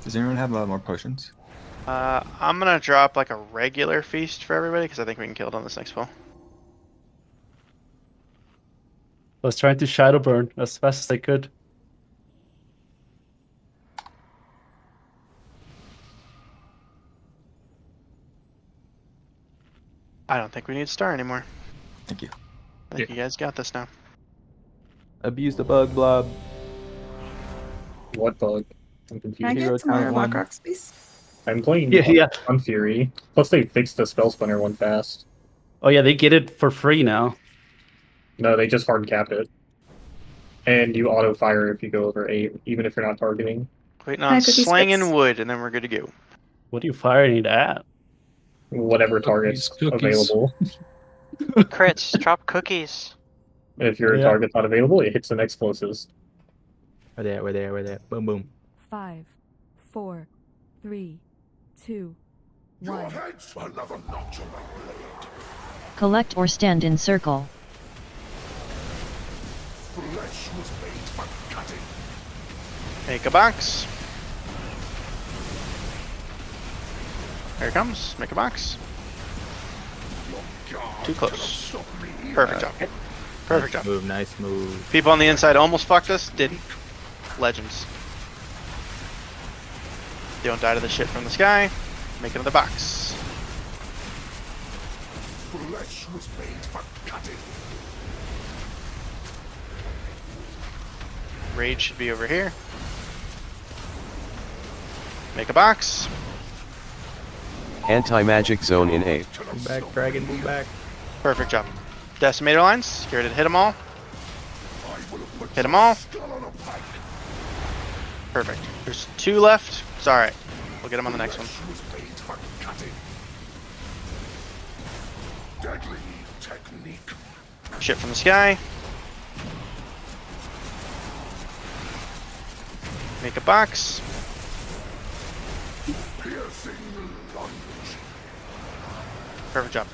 Does anyone have more potions?
I'm gonna drop like a regular feast for everybody because I think we can kill it on this next spell.
I was trying to shadow burn as fast as I could.
I don't think we need star anymore.
Thank you.
I think you guys got this now.
Abuse the bug blob.
What bug? I'm
Can I
confused.
get some more Black Rock space?
I'm playing
Yeah.
on Fury. Plus they fixed the spell splinter one fast.
Oh yeah, they get it for free now.
No, they just hard cap it. And you auto fire if you go over 8, even if you're not targeting.
Waiting on slanging wood, and then we're good to go.
What are you firing it at?
Whatever target's available.
Crits, drop cookies.
If your target's not available, it hits the next closest.
We're there. Boom, boom.
5, 4, 3, 2, 1.
Collect or stand in circle.
Make a box. Here it comes. Make a box. Too close. Perfect job. Perfect job.
Nice move.
People on the inside almost fucked us. Didn't. Legends. Don't die to the shit from the sky. Make another box.
Flesh was made for cutting.
Rage should be over here. Make a box.
Anti-magic zone in 8.
Move back, dragon, move back.
Perfect job. Decimator lines. Get ready to hit them all. Hit them all. Perfect. There's 2 left. It's alright. We'll get them on the next one.
Deadly technique.
Shit from the sky. Make a box.
Piercing lunge.
Perfect job.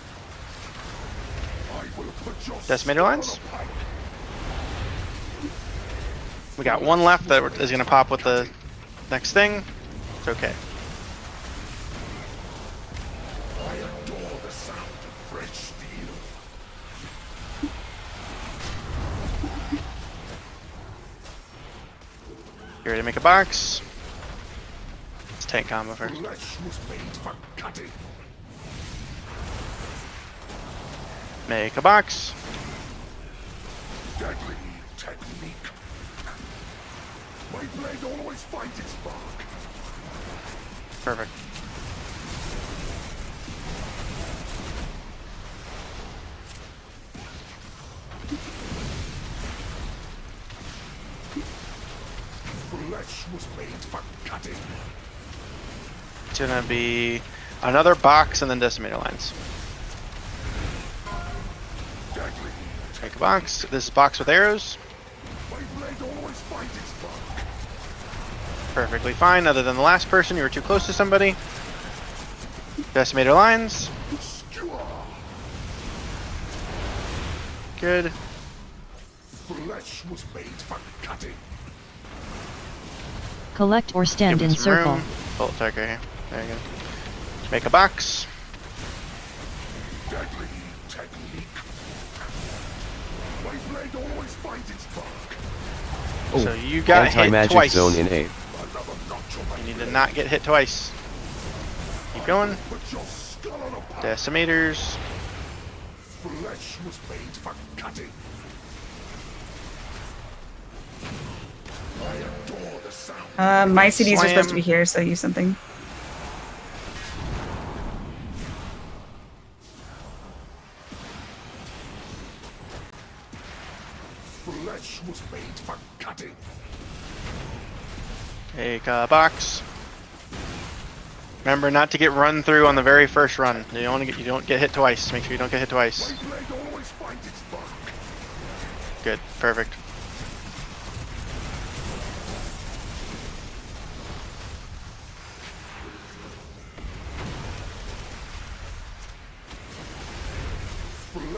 I will put your
Decimator lines. We got 1 left that is going to pop with the next thing. It's okay.
I adore the sound of fresh steel.
You ready to make a box? Let's tank combo first.
Flesh was made for cutting.
Make a box.
Deadly technique. My blade always finds its mark.
Perfect.
Flesh was made for cutting.
It's gonna be another box and then decimator lines.
Deadly.
Make a box. This is box with arrows.
My blade always finds its mark.
Perfectly fine, other than the last person. You were too close to somebody. Decimator lines.
Skewer.
Good.
Flesh was made for cutting.
Collect or stand
Give
in
it some
circle.
room. Bolt attack right here. There you go. Make a box.
Deadly technique. My blade always finds its mark.
So you got hit
Anti-magic
twice.
zone in 8.
You need to not get hit twice. Keep going.
Put your skull on a pike.
Decimators.
Flesh was made for cutting. I adore the sound.
My CDs are supposed to
Slam.
be here, so use something.
Flesh was made for cutting.
Take a box. Remember not to get run through on the very first run. You don't get hit twice. Make sure you don't get hit twice.
My blade always finds its mark.
Good. Perfect.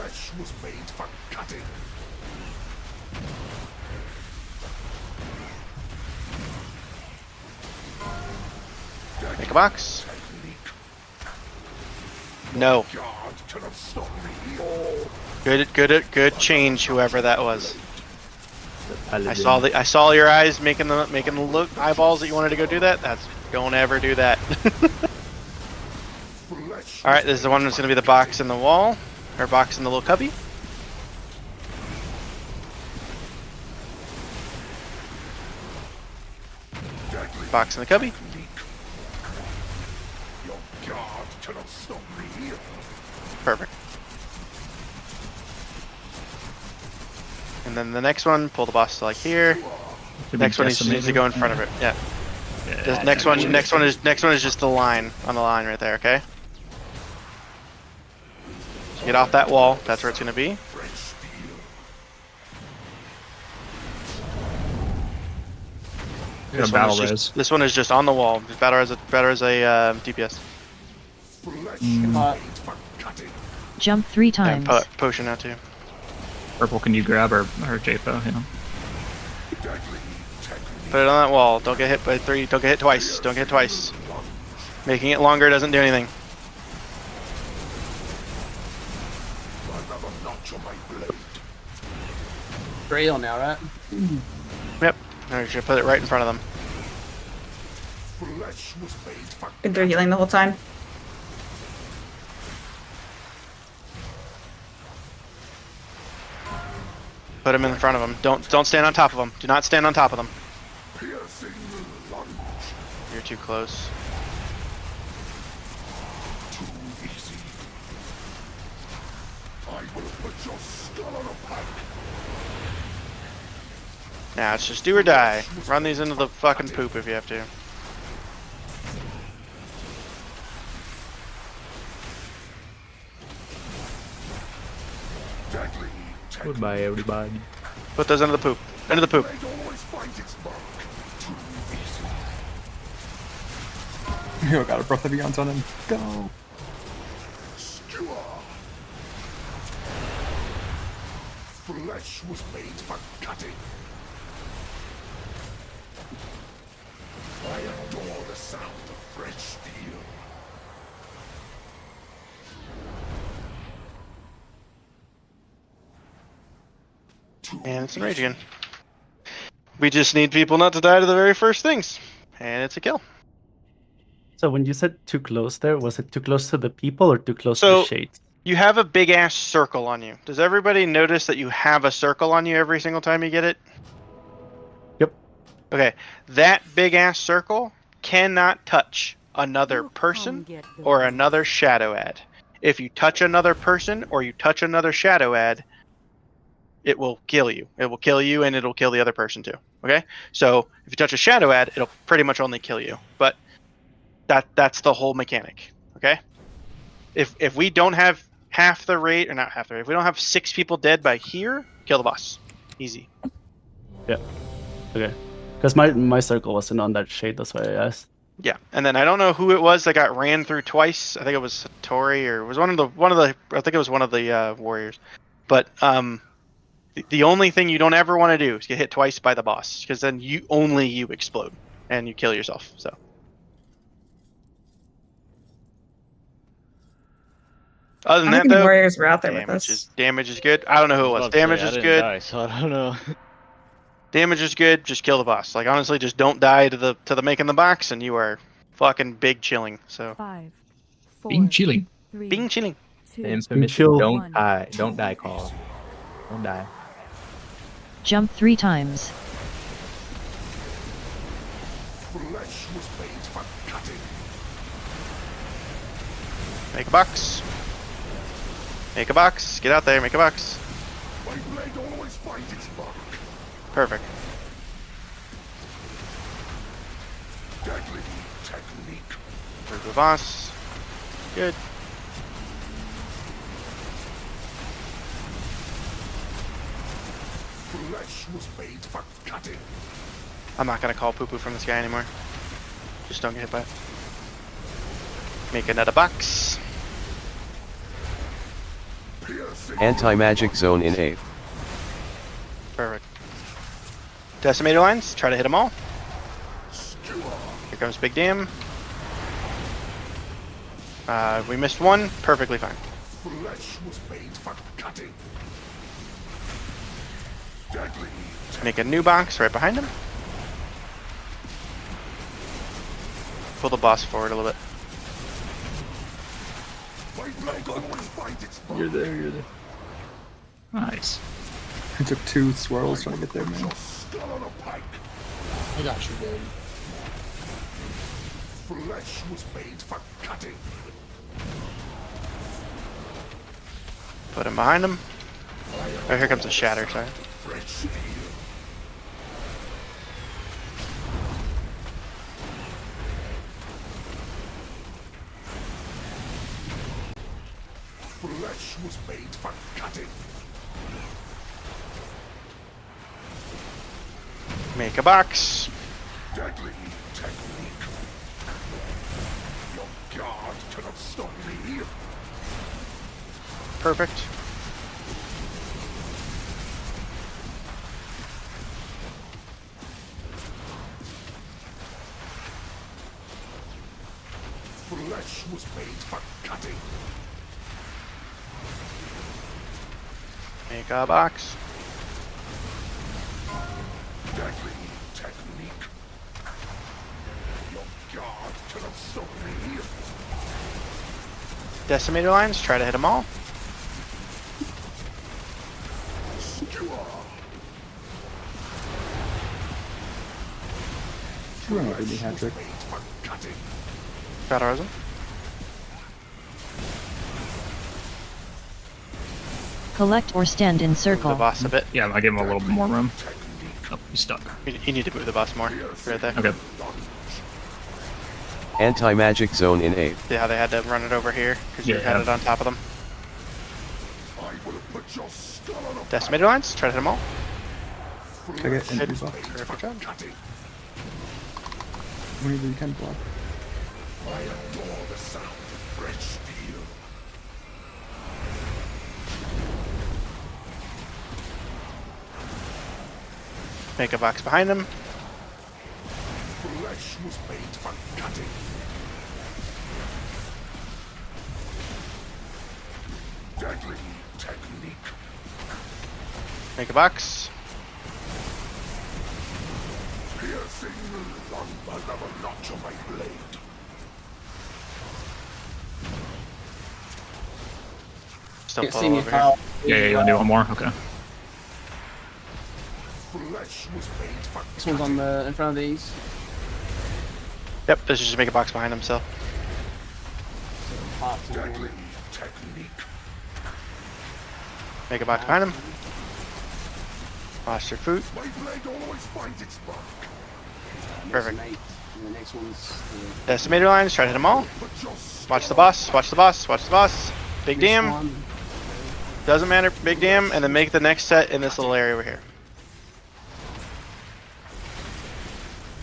Flesh was made for cutting.
Make a box. No.
God cannot stop me.
Good change, whoever that was. I saw your eyes making the look eyeballs that you wanted to go do that. Don't ever do that. All right, this is the one that's gonna be the box in the wall, or box in the little cubby. Box in the cubby.
Your God cannot stop me.
Perfect. And then the next one, pull the boss to like here. Next one needs to go in front of it. Yeah. This next one is just the line on the line right there. Okay. So get off that wall. That's where it's gonna be. This one is just on the wall. It's better as a DPS.
Jump 3 times.
And potion now too.
Purple, can you grab our JPO? Yeah.
Put it on that wall. Don't get hit by 3. Don't get hit twice. Don't get hit twice. Making it longer doesn't do anything.
Trail now, right?
Yep. Now you should put it right in front of them.
Been through healing the whole time.
Put him in front of them. Don't stand on top of them. Do not stand on top of them. You're too close.
Too easy. I will put your skull on a pike.
Now it's just do or die. Run these into the fucking poop if you have to.
Goodbye, everybody.
Put those into the poop. Into the poop.
Yo, got a breath of beyond on him. Go.
Flesh was made for cutting. I adore the sound of fresh steel.
And it's enrage again. We just need people not to die to the very first things. And it's a kill.
So when you said too close there, was it too close to the people or too close to
So
the shades?
you have a big ass circle on you. Does everybody notice that you have a circle on you every single time you get it?
Yep.
Okay. That big ass circle cannot touch another person or another shadow ad. If you touch another person or you touch another shadow ad, it will kill you. It will kill you and it'll kill the other person too. Okay? So if you touch a shadow ad, it'll pretty much only kill you. But that's the whole mechanic. Okay? If we don't have half the rate, or not half the rate, if we don't have 6 people dead by here, kill the boss. Easy.
Yeah. Okay. Because my circle wasn't on that shade, that's why I asked.
Yeah, and then I don't know who it was that got ran through twice. I think it was Satori, or it was one of the I think it was one of the warriors. But the only thing you don't ever want to do is get hit twice by the boss, because then you explode and you kill yourself. So. Other than that, though,
the warriors were out there with us.
Damage is good. I don't know who it was. Damage is good.
Die, so I don't know.
Damage is good. Just kill the boss. Like honestly, just don't die to the making the box, and you are fucking big chilling. So.
5, 4,
Being chilling.
3,
Being chilling.
2,
The infamous don't die. Don't die call. Don't die.
Jump 3 times.
Flesh was made for cutting.
Make a box. Make a box. Get out there. Make a box.
My blade always finds its mark.
Perfect.
Deadly technique.
There's the boss. Good.
Flesh was made for cutting.
I'm not gonna call poo-poo from this guy anymore. Just don't get hit by it. Make another box.
Anti-magic zone in 8th.
Perfect. Decimator lines, try to hit them all. Here comes Big Dam. We missed one, perfectly fine.
Flesh was made for cutting. Deadly.
Make a new box right behind him. Pull the boss forward a little bit.
You're there, you're there.
Nice.
I took 2 swirls trying to get there, man.
I got you, baby.
Flesh was made for cutting.
Put him behind him. Oh, here comes a shatter, sorry.
Flesh was made for cutting.
Make a box.
Deadly technique. Your guard cannot stop me.
Perfect.
Flesh was made for cutting.
Make a box.
Deadly technique. Your guard cannot stop me.
Decimator lines, try to hit them all.
Run over me, hat-trick.
Got ours.
Collect or stand in circle.
The boss a bit.
Yeah, I give him a little bit more room. Oh, he's stuck.
You need to move the boss more. Right there.
Okay.
Anti-magic zone in 8th.
See how they had to run it over here? Because you
Yeah.
had it on top of them. Decimator lines, try to hit them all.
I get entry buff.
Perfect job.
Whenever you can block.
I adore the sound of fresh steel.
Make a box behind him.
Flesh was made for cutting. Deadly technique.
Make a box.
Piercing along another notch of my blade.
Still
Can't
pull
see me,
over here.
pal.
Yeah, you want to do one more? Okay.
Flesh was made for
This one's on the in front of these.
Yep, this is just make a box behind him still.
deadly technique.
Make a box behind him. Lost your food.
My blade always finds its mark.
Perfect.
And the next one's
Decimator lines, try to hit them all. Watch the boss, watch the boss, watch the boss. Big Dam. Doesn't matter, Big Dam, and then make the next set in this little area over here.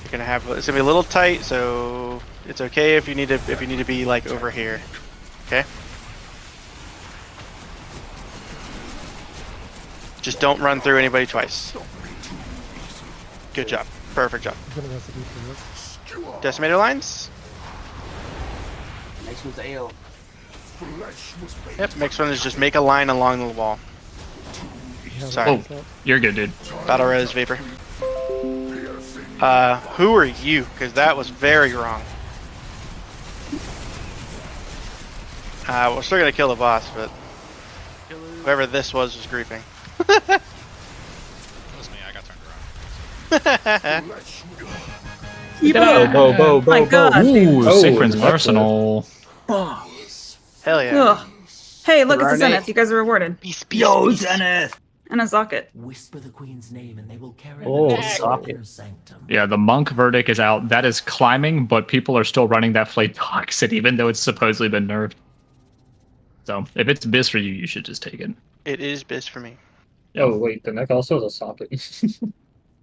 You're gonna have, it's gonna be a little tight, so it's okay if you need to be like over here. Okay? Just don't run through anybody twice. Good job. Perfect job.
I'm gonna recipe for this.
Decimator lines.
next one's Ale.
Yep, next one is just make a line along the wall. Sorry.
Oh, you're good, dude.
Battle res Vapor. Who are you? Because that was very wrong. We're still gonna kill the boss, but whoever this was griefing.
That was me, I got turned around.
My God.
Ooh,
Oh,
Siegfried's
that's
Arsenal.
Hell yeah.
Ugh. Hey, look, it's a
Renee.
Zenith. You guys are rewarded.
Yo, Zenith!
And a Zocket.
Whisper the queen's name and they will carry
Oh,
her to
socket.
her sanctum.
Yeah, the monk verdict is out. That is climbing, but people are still running that Flame Toxin, even though it's supposedly been nerfed. So, if it's biz for you, you should just take it.
It is biz for me.
Oh wait, the neck also has a socket.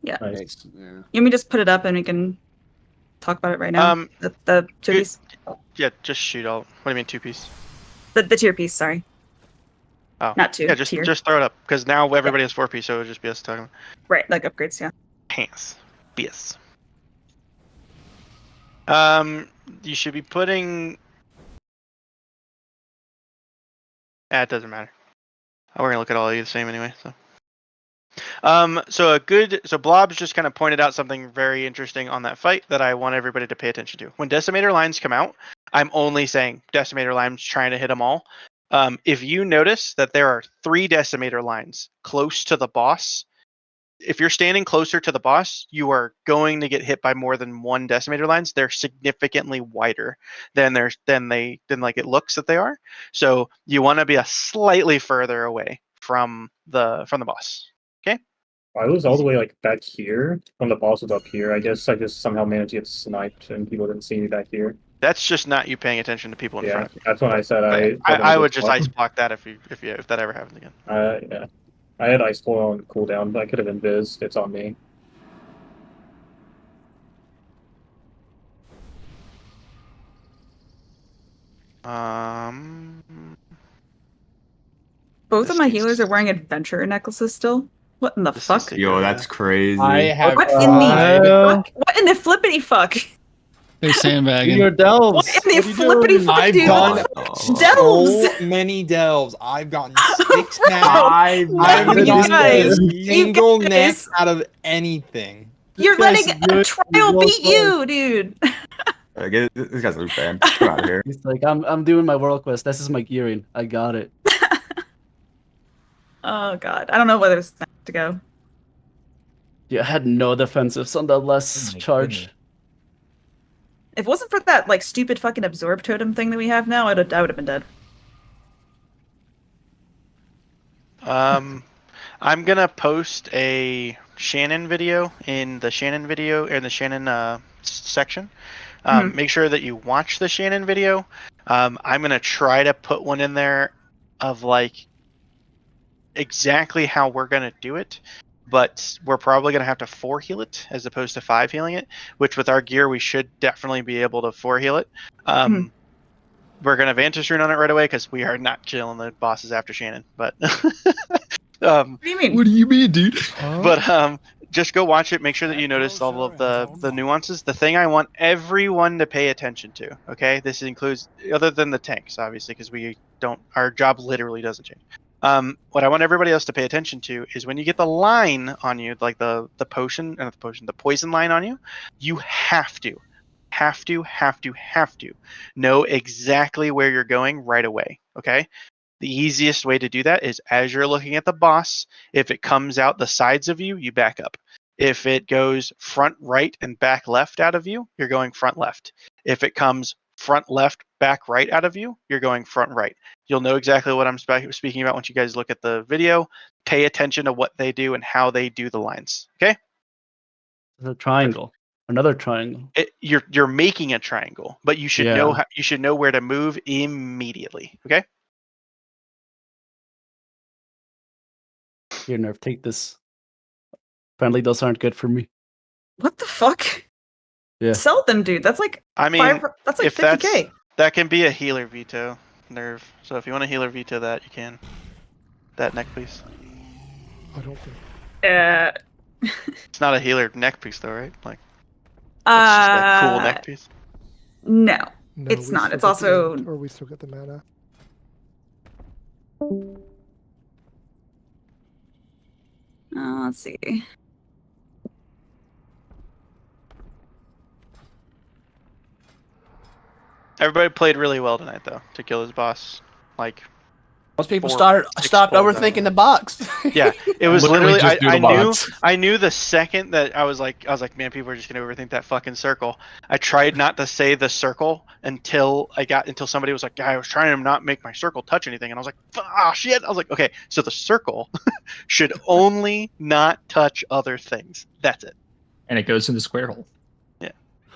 Yeah.
Nice.
Yeah.
You want me to just put it up and we can talk about it right now? The two piece?
Yeah, just shoot all. What do you mean 2-piece?
The tier piece, sorry.
Oh,
Not 2.
Yeah,
tier.
just throw it up because now everybody has 4P, so it'll just be us talking.
Right, like upgrades, yeah.
Pants. BS. You should be putting. It doesn't matter. We're gonna look at all of you the same anyway. So Blobs just kind of pointed out something very interesting on that fight that I want everybody to pay attention to. When Decimator lines come out, I'm only saying Decimator lines trying to hit them all. If you notice that there are 3 Decimator lines close to the boss, if you're standing closer to the boss, you are going to get hit by more than 1 Decimator lines. They're significantly wider than it looks that they are. So you want to be a slightly further away from the boss. Okay.
I was all the way like back here when the boss was up here. I guess I just somehow managed to get sniped and people didn't see me back here.
That's just not you paying attention to people in front of you.
That's when I said
I would just ice block that if that ever happens again.
Yeah. I had ice coil on cooldown, but I could have invised. It's on me.
Both of my healers are wearing adventure necklaces still. What in the fuck?
Yo, that's crazy.
What in the flippity fuck?
They're sandbagging.
Your delves.
What in the flippity fuck?
I've
dude?
done
delves.
so many delves. I've gotten 6 now. I've
No,
never
you
gotten
guys,
a
you
single neck
guys.
out of anything.
You're letting a trial beat you, dude.
This guy's a loop fan. Get out of here.
He's like, I'm doing my world quest. This is my gearing. I got it.
Oh god, I don't know whether it's meant to go.
Yeah, I had no defensives on that last charge.
If it wasn't for that like stupid fucking absorb totem thing that we have now, I would have been dead.
I'm gonna post a Shannon video in the Shannon section. Make sure that you watch the Shannon video. I'm gonna try to put one in there of like exactly how we're gonna do it, but we're probably gonna have to 4 heal it as opposed to 5 healing it. Which with our gear, we should definitely be able to 4 heal it. We're gonna Vantage Rune on it right away because we are not killing the bosses after Shannon. But
what do you mean?
What do you mean, dude?
But just go watch it. Make sure that you notice all of the nuances. The thing I want everyone to pay attention to. Okay, this includes other than the tanks, obviously, because our job literally doesn't change. What I want everybody else to pay attention to is when you get the line on you, like the poison line on you, you have to know exactly where you're going right away. Okay. The easiest way to do that is as you're looking at the boss, if it comes out the sides of you, you back up. If it goes front right and back left out of you, you're going front left. If it comes front left, back right out of you, you're going front right. You'll know exactly what I'm speaking about once you guys look at the video. Pay attention to what they do and how they do the lines. Okay?
The triangle. Another triangle.
You're making a triangle, but you should know where to move immediately. Okay?
Here, Nerf, take this. Apparently, those aren't good for me.
What the fuck?
Yeah.
Sell them, dude. That's like
that's like
50k.
That can be a healer veto, Nerve. So if you want to healer veto that, you can. That neck piece.
I don't think.
It's not a healer neck piece though, right? Like it's just a cool neck piece.
No, it's not. It's also
or we still get the mana.
Let's see.
Everybody played really well tonight, though, to kill his boss. Like
most people stopped overthinking the box.
Yeah, it was literally.
just do the box.
I knew the second that I was like, man, people are just gonna overthink that fucking circle. I tried not to say the circle until somebody was like, I was trying to not make my circle touch anything, and I was like, ah, shit. I was like, okay, so the circle should only not touch other things. That's it.
And it goes in the square hole.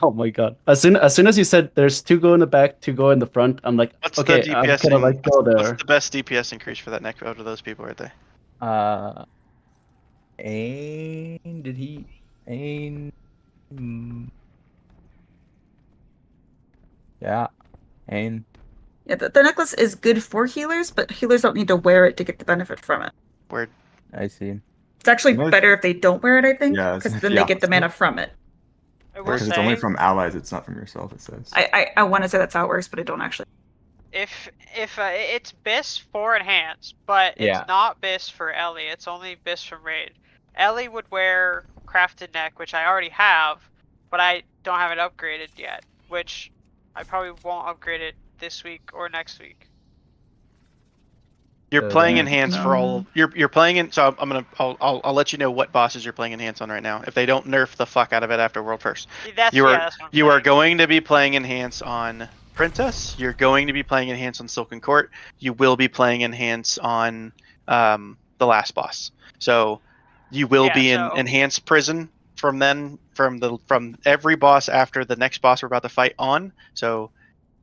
Oh my god! As soon as you said there's 2 go in the back, 2 go in the front, I'm like,
What's
okay,
the
I'm
DPS
gonna like go there.
What's the best DPS increase for that neck out of those people right there?
Ain, did he? Ain. Yeah, Ain.
Yeah, the necklace is good for healers, but healers don't need to wear it to get the benefit from it.
Word.
I see.
It's actually
You know,
better if they don't wear it, I think,
Yeah,
because
it's
then
the
they get the
opposite.
mana from it.
I will
Because it's only
say,
from allies, it's not from yourself, it says.
I want to say that's how it works, but I don't actually.
if it's BIS for enhance, but
Yeah.
it's not BIS for Ellie. It's only BIS from raid. Ellie would wear crafted neck, which I already have, but I don't have it upgraded yet, which I probably won't upgrade it this week or next week.
You're
So
playing
then-
enhance for all. You're playing in. So I'll let you know what bosses you're playing enhance on right now. If they don't nerf the fuck out of it after World First,
That's
you are
that's what I'm
you
saying.
are going to be playing enhance on Princess. You're going to be playing enhance on Silken Court. You will be playing enhance on the last boss. So you will
Yeah,
be in
so-
enhanced prison from every boss after the next boss we're about to fight on. So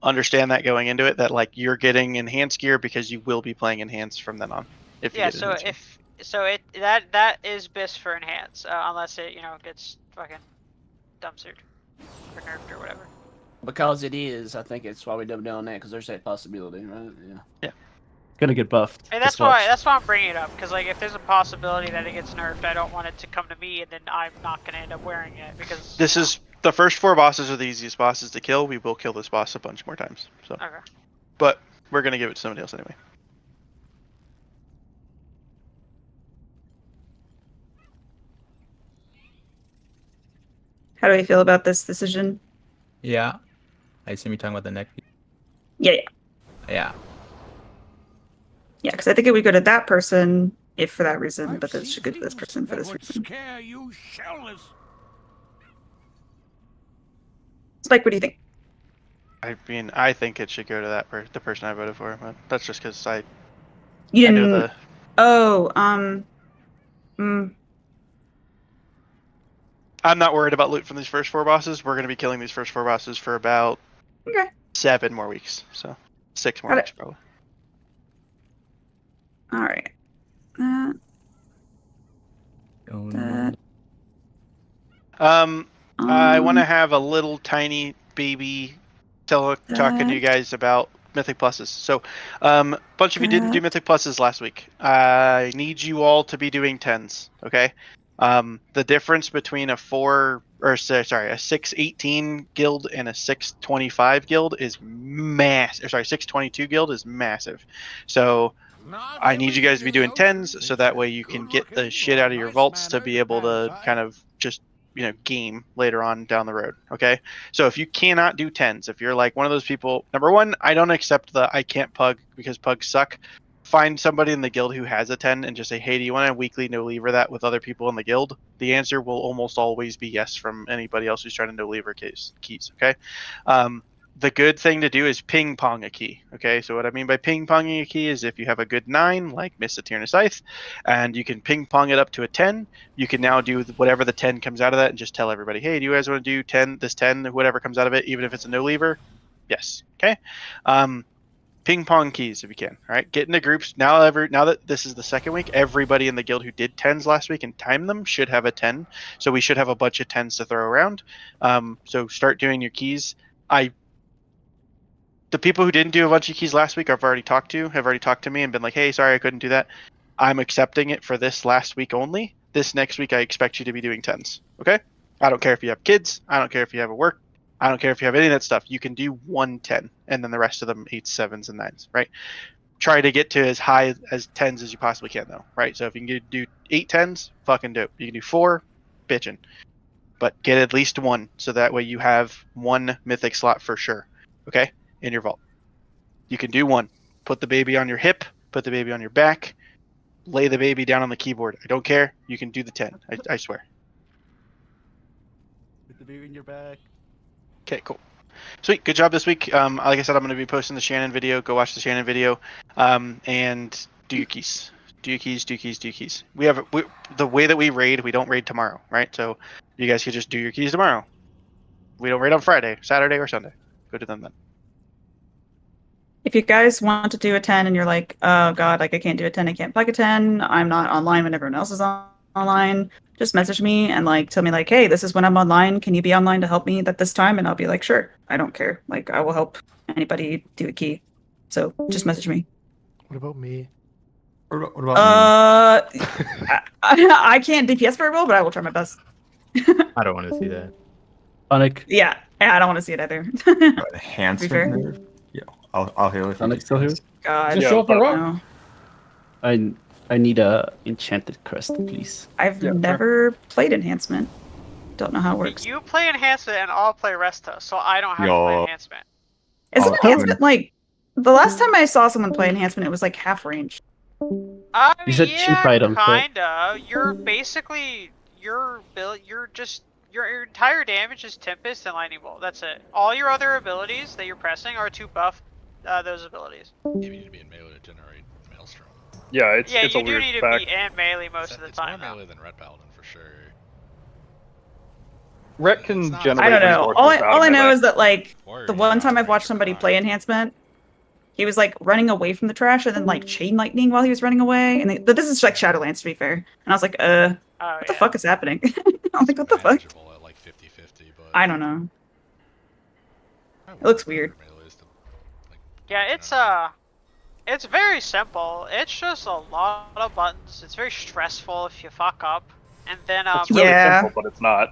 understand that going into it, that like you're getting enhanced gear because you will be playing enhanced from then on. If you
Yeah,
get
so
enhanced gear.
that is BIS for enhance, unless it gets fucking dumpstered or nerfed or whatever.
Because it is, I think it's why we double down on that, because there's that possibility, right? Yeah.
Gonna get buffed.
And that's
Just watch.
why I'm bringing it up, because like if there's a possibility that it gets nerfed, I don't want it to come to me and then I'm not gonna end up wearing it because
This is the first 4 bosses are the easiest bosses to kill. We will kill this boss a bunch more times. So,
Okay.
but we're gonna give it to somebody else anyway.
How do we feel about this decision?
Yeah. I assume you're talking about the neck.
Yeah.
Yeah.
Yeah, because I think it would go to that person if for that reason, but it should go to this person for this reason.
Scare you shellless.
Spike, what do you think?
I mean, I think it should go to that the person I voted for, but that's just because
You
I know
didn't.
the.
Oh,
I'm not worried about loot from these first 4 bosses. We're gonna be killing these first 4 bosses for about 7 more weeks, so 6 more
Got
weeks
it.
probably.
all right.
I want to have a little tiny baby talking to you guys about Mythic Pluses. So, bunch of you didn't do Mythic Pluses last week. I need you all to be doing 10s, okay? The difference between a 618 guild and a 625 guild is massive. 622 guild is massive. So, I need you guys to be doing 10s so that way you can get the shit out of your vaults to be able to kind of just game later on down the road. Okay, so if you cannot do 10s, if you're like one of those people, number one, I don't accept the I can't pug because pugs suck. Find somebody in the guild who has a 10 and just say, hey, do you want to weekly no lever that with other people in the guild? The answer will almost always be yes from anybody else who's trying to no lever keys. Okay, the good thing to do is ping pong a key. Okay, so what I mean by ping ponging a key is if you have a good 9, like Miss Satyrna Scythe, and you can ping pong it up to a 10, you can now do whatever the 10 comes out of that and just tell everybody, hey, do you guys want to do 10, this 10, whatever comes out of it, even if it's a no lever? Yes. Okay. Ping pong keys if you can. All right, get into groups. Now that this is the second week, everybody in the guild who did 10s last week and timed them should have a 10. So we should have a bunch of 10s to throw around. So start doing your keys. The people who didn't do a bunch of keys last week have already talked to me and been like, hey, sorry, I couldn't do that. I'm accepting it for this last week only. This next week, I expect you to be doing 10s. Okay? I don't care if you have kids. I don't care if you have a work. I don't care if you have any of that stuff. You can do 1 10 and then the rest of them 8s, 7s, and 9s, right? Try to get to as high as 10s as you possibly can, though, right? So if you can do 8 10s, fucking dope. You can do 4, bitchin'. But get at least 1, so that way you have 1 mythic slot for sure, okay? In your vault. You can do 1. Put the baby on your hip, put the baby on your back, lay the baby down on the keyboard. I don't care. You can do the 10. I swear.
Put the baby in your back.
Okay, cool. Sweet. Good job this week. Like I said, I'm going to be posting the Shannon video. Go watch the Shannon video. And do your keys. Do your keys, do your keys, do your keys. The way that we raid, we don't raid tomorrow, right? So you guys could just do your keys tomorrow. We don't raid on Friday, Saturday, or Sunday. Go to them then.
If you guys want to do a 10 and you're like, oh god, like I can't do a 10, I can't plug a 10, I'm not online when everyone else is online, just message me and like tell me like, hey, this is when I'm online, can you be online to help me at this time? And I'll be like, sure, I don't care, like I will help anybody do a key. So just message me.
What about me?
What about me?
I can't DPS very well, but I will try my best.
I don't want to see that.
Sonic.
Yeah, I don't want to see it either.
Enhancement
fair.
nerve? Yeah, I'll heal if you
Sonic still here?
God,
Just show up and rock.
no.
I need a enchanted crest, please.
I've never played enhancement. Don't know how it works.
You play enhancement and I'll play Resta, so I don't have to play enhancement.
Isn't enhancement like the last time I saw someone play enhancement? It was like half range.
You said cheap items, right?
Kinda. You're basically your entire damage is Tempest and Lightning Bolt. That's it. All your other abilities that you're pressing are to buff those abilities.
You need to be in melee to generate Maelstrom.
Yeah, it's
Yeah,
it's a
you do
weird
need to
fact.
be in melee most of the
It's
time.
more melee than Red Paladin for sure.
Ret can generate.
I don't know.
resources out
All
of
I know
melee.
is that like
Warrior
the one time I've
range
watched somebody play enhancement, he was like running away from the trash and then like chain lightning while he was running away. And but this is like Shadowlands to be fair. And I was like, what the fuck is happening? I'm like, what the fuck?
Manageable at like 50-50, but
I don't know. It looks weird.
Yeah, it's very simple. It's just a lot of buttons. It's very stressful if you fuck up. And then
It's really
Yeah.
simple, but it's not.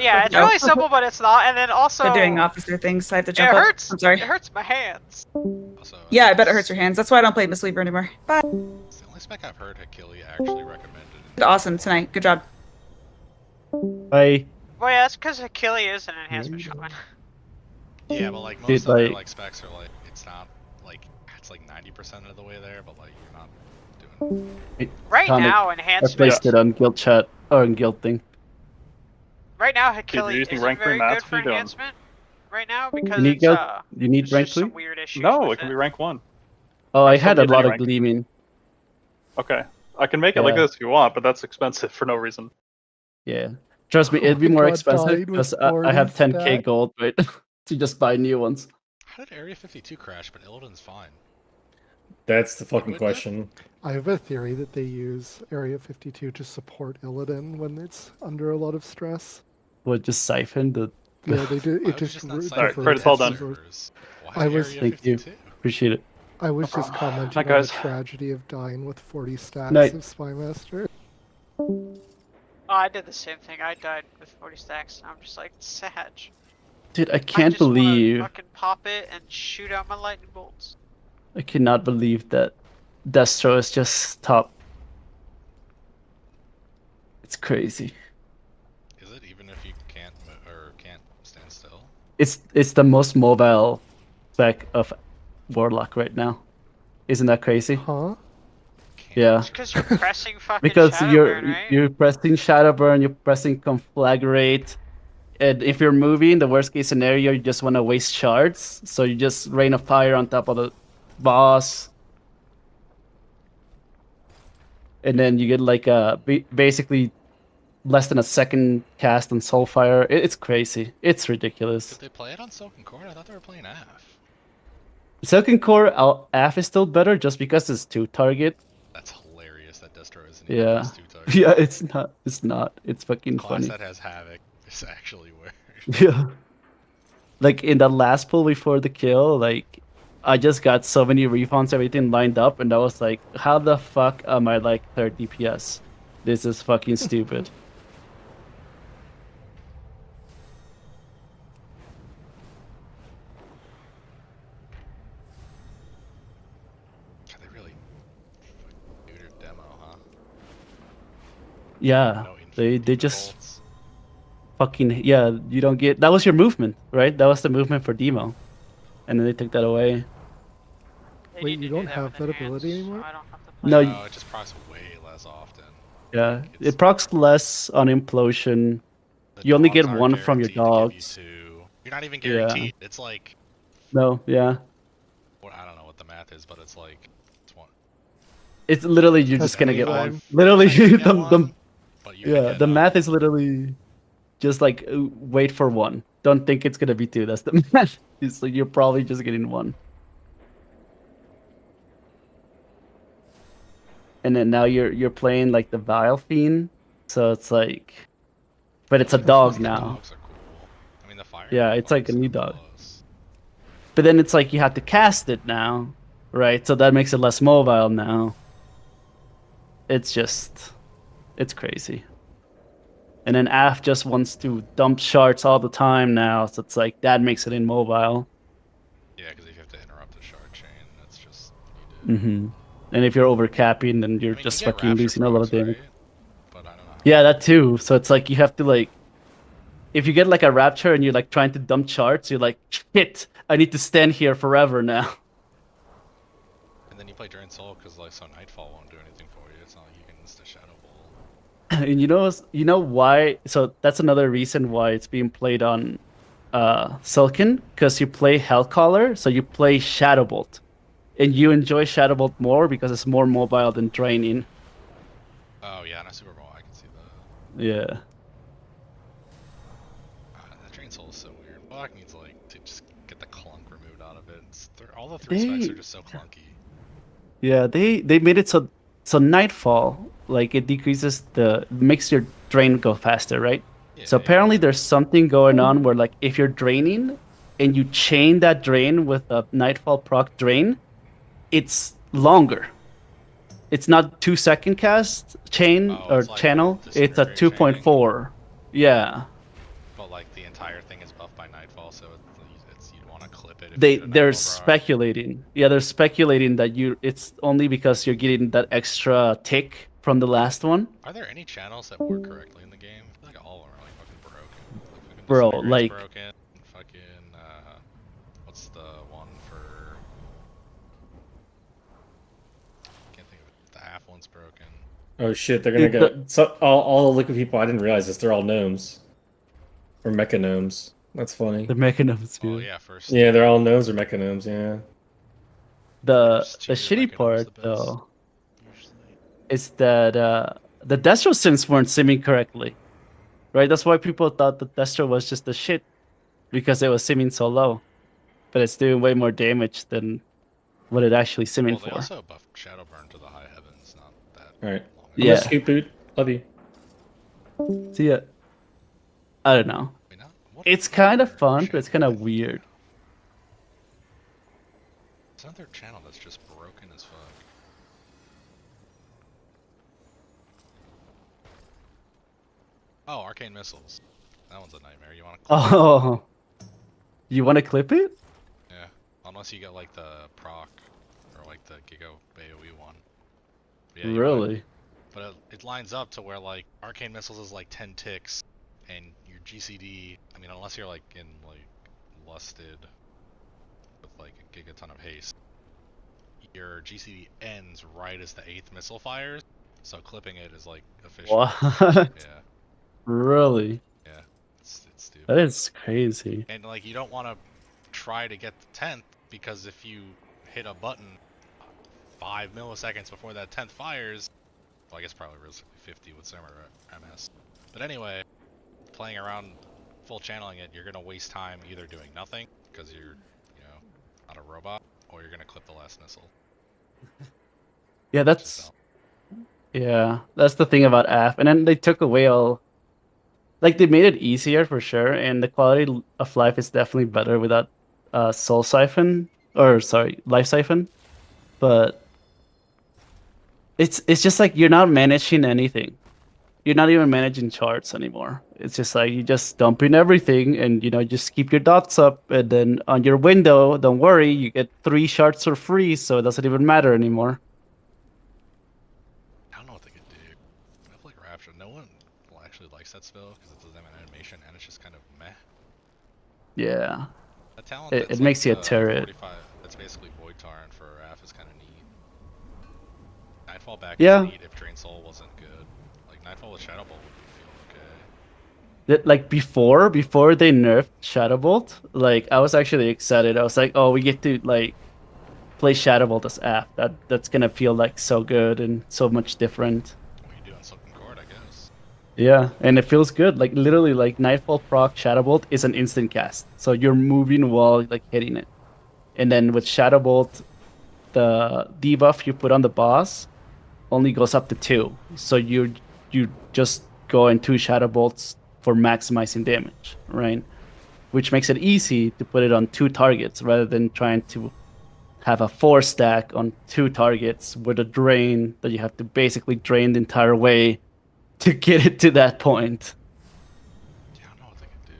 yeah, it's really simple, but it's not. And then also
They're doing opposite things. So I have to
it
jump up.
hurts.
I'm sorry.
It hurts my hands.
Also,
Yeah, I bet it hurts your hands. That's why I don't play Mistweaver anymore. Bye.
it's the only spec I've heard Hakili actually recommended.
Awesome tonight. Good job.
Bye.
Well, yeah, that's because Achille is an enhancement shaman.
Yeah, but like most
Dude,
other
like-
like specs are like it's not like it's like 90% of the way there, but like you're not doing.
Right
Sonic,
now,
I
enhancement.
placed it on guild chat or on guild thing.
Right now,
you're
Achille
using
isn't
rank
very
three mats?
good for
What are you doing?
enhancement. Right now, because
You need
it's
guild. You need
there's
rank
just some
3.
weird issues.
No,
with
it can be rank 1.
Oh, I had a
Somebody
lot of
rank.
gleaming.
Okay, I can make it like
Yeah.
this if you want, but that's expensive for no reason.
Yeah. Trust me, it'd be
Oh my
more
God,
expensive
died with
because I have
40
10k
stack.
gold, right? to just buy new ones.
How did Area 52 crash, but Illidan's fine?
That's the fucking question.
I have a theory that they use Area 52 to support Illidan when it's under a lot of stress.
Would just siphon the.
Yeah, they do.
Why
It
was
just
not
diverts
cited
Alright, credits all done.
resources.
Why
I was-
Area
Thank you.
52?
Appreciate it.
I was just commenting
Night,
on the
guys.
tragedy of dying with 40 stacks
Night.
of Spymaster.
Oh, I did the same thing. I died with 40 stacks. And I'm just like, sad.
Dude, I can't
just wanna
believe.
fucking pop it and shoot out my lightning bolts.
I cannot believe that Destro is just top. It's crazy.
Is it even if you can't or can't stand still?
It's the most mobile spec of Warlock right now. Isn't that crazy?
Huh?
Yeah.
Because you're pressing fucking
Because
Shadowburn, right?
you're pressing Shadowburn, you're pressing Conflagrate, and if you're moving, the worst case scenario, you just want to waste shards, so you just rain of fire on top of the boss, and then you get like basically less than a second cast on Soulfire. It's crazy. It's ridiculous.
Did they play it on Silken Cord? I thought they were playing AF.
Silken Core AF is still better just because it's 2-target.
That's hilarious that Destro isn't
Yeah.
even plus 2
Yeah, it's not. It's not. It's fucking
class
funny.
that has Havoc is actually worse.
Yeah. Like in the last pull before the kill, like I just got so many refunds, everything lined up, and I was like, how the fuck am I like 3rd DPS? This is fucking stupid.
God, they really neutered demo, huh?
Yeah.
No
They
infinity
just
bolts.
fucking yeah, you don't get that was your movement, right? That was the movement for demo. And then they took that away.
They
Wait,
need
you
to do
don't have
with
that
enhanced,
ability
so
anymore?
I don't have to play
No,
No, it just procs way less often.
yeah. It procs less on implosion.
The
You only
dogs
get
aren't
one from your
guaranteed to
dogs.
give you 2. You're not even
Yeah.
guaranteed. It's like,
No, yeah.
well, I don't know what the math is, but it's like, it's one.
It's literally you're
That's
just gonna get
one.
one. Literally,
You get
the
one, but you can
yeah,
get
the
none.
math is literally just like wait for one. Don't think it's gonna be 2. That's the math. It's like you're probably just getting 1. And then now you're playing like the Vile Fiend, so it's like, but it's a dog now.
Dogs are cool. I mean, the fire.
Yeah, it's like a
bugs
new
are
dog.
close.
But then it's like you have to cast it now, right? So that makes it less mobile now. It's crazy. And then AF just wants to dump shards all the time now, so it's like that makes it immobile.
Yeah, because if you have to interrupt the shard chain, that's just.
Mm-hmm. And if you're overcapping, then you're just
you get
fucking
rapture
losing a lot of
procs,
damage.
right? But I don't know.
Yeah, that too. So it's like you have to like, if you get like a rapture and you're like trying to dump charts, you're like, shit, I need to stand here forever now.
And then you play Drain Soul because like so Nightfall won't do anything for you. It's not like you can insta Shadow Ball.
And you know why? So that's another reason why it's being played on Silken, because you play Hellcaller, so you play Shadowbolt, and you enjoy Shadowbolt more because it's more mobile than Draining.
Oh yeah, and a Super Bowl, I can see that.
Yeah.
The Drain Soul is so weird. Black needs like to just get the clunk removed out of it. All the 3 specs are just so clunky.
Yeah, they made it so Nightfall, like it decreases makes your drain go faster, right? So apparently there's something going on where like if you're draining and you chain that drain with a Nightfall proc drain, it's longer. It's not 2-second cast chain or
it's like
channel. It's a 2.4. Yeah.
But like the entire thing is buffed by Nightfall, so you'd want to clip it.
They're speculating. Yeah, they're speculating that it's only because you're getting that extra tick from the last one.
Are there any channels that work correctly in the game? I feel like all of them are like fucking broken.
Bro,
Disfiguring's
like
broken. Fucking what's the one for? Can't think of it. The half one's broken.
Oh shit, they're gonna get all the liquid people. I didn't realize this. They're all gnomes or mecha gnomes. That's funny.
The mecha gnomes.
Oh yeah, first.
Yeah, they're all gnomes or mecha gnomes. Yeah.
The shitty part though is that the Destro sims weren't simming correctly, right? That's why people thought the Destro was just the shit because it was simming so low, but it's doing way more damage than what it actually simming
They
for.
also buffed Shadowburn to the high heavens. Not that.
All right.
Yeah.
Scoop boot. Love you.
See ya. I don't know. It's kind of fun, but it's kind of weird.
It's another channel that's just broken as fuck. Oh, arcane missiles. That one's a nightmare. You want to?
Oh, you want to clip it?
Yeah, unless you get like the proc or like the Giga AoE one. Yeah,
Really?
But it lines up to where like arcane missiles is like 10 ticks, and your GCD. I mean, unless you're like in like lusted with like a gigaton of haste, your GCD ends right as the 8th missile fires. So clipping it is like official.
What?
Yeah.
Really?
Yeah. It's stupid.
That is crazy.
And like you don't want to try to get the 10th because if you hit a button 5 milliseconds before that 10th fires, well, I guess probably realistically 50 with Summer MS. But anyway, playing around full channeling it, you're gonna waste time either doing nothing because you're, not a robot, or you're gonna clip the last missile.
Yeah, that's the thing about AF. And then they took away all, like they made it easier for sure, and the quality of life is definitely better without Soul Siphon, or sorry, Life Siphon. But it's just like you're not managing anything. You're not even managing charts anymore. It's just like you just dump in everything and just keep your dots up, and then on your window, don't worry, you get 3 shards for free, so it doesn't even matter anymore.
I don't know what they could do. I feel like Rapture, no one actually likes that spell because it doesn't have an animation and it's just kind of meh.
Yeah.
A talent
It
that's
makes
like
you a turret.
45, that's basically Void Tyrant for Raph is kind of neat. Nightfall back
Yeah.
is neat if Drain Soul wasn't good. Like Nightfall with Shadow Bolt would feel okay.
Like before they nerfed Shadowbolt, like I was actually excited. I was like, oh, we get to like play Shadowbolt as AF. That's gonna feel like so good and so much different.
What you do on Silken Cord, I guess.
Yeah, and it feels good. Like literally, like Nightfall proc Shadowbolt is an instant cast, so you're moving while like hitting it. And then with Shadowbolt, the debuff you put on the boss only goes up to 2, so you just go in 2 Shadowbolts for maximizing damage, right? which makes it easy to put it on 2 targets rather than trying to have a 4 stack on 2 targets with a drain that you have to basically drain the entire way to get it to that point.
Yeah, I don't know what they could do.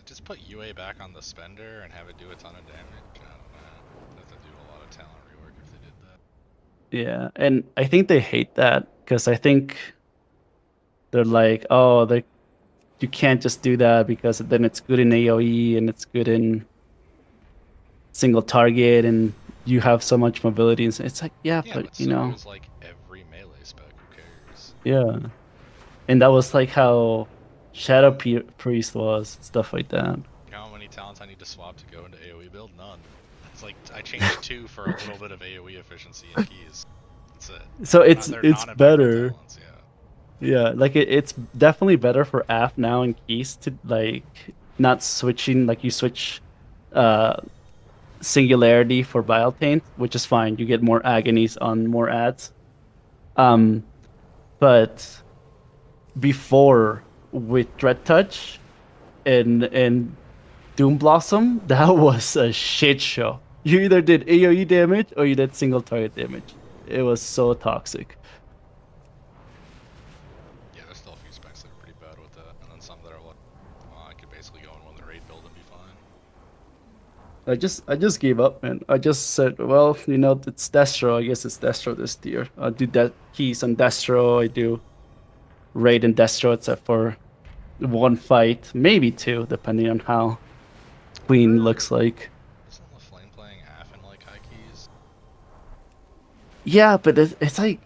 Just put UA back on the spender and have it do a ton of damage. I don't know. They'd have to do a lot of talent rework if they did that.
Yeah, and I think they hate that because I think they're like, oh, you can't just do that because then it's good in AoE and it's good in single target and you have so much mobility. And it's like, yeah, but you know.
It's like every melee spec, who cares?
Yeah. And that was like how Shadow Priest was, stuff like that.
You know how many talents I need to swap to go into AoE build? None. It's like I changed 2 for a little bit of AoE efficiency and keys. That's it.
So it's better.
Talents,
yeah, like it's definitely better for AF now and keys to like not switching, like you switch Singularity for Vile Taint, which is fine. You get more agonies on more ads. But before with Dread Touch and Doom Blossom, that was a shit show. You either did AoE damage or you did single target damage. It was so toxic.
Yeah, there's still a few specs that are pretty bad with that, and then some that are like, well, I could basically go in one of the raid build and be fine.
I just gave up, man. I just said, well, you know, it's Destro. I guess it's Destro this tier. I do that keys on Destro. I do raid and Destro, except for 1 fight, maybe 2, depending on how Queen looks like.
Isn't the flame playing AF in like high keys?
Yeah, but it's like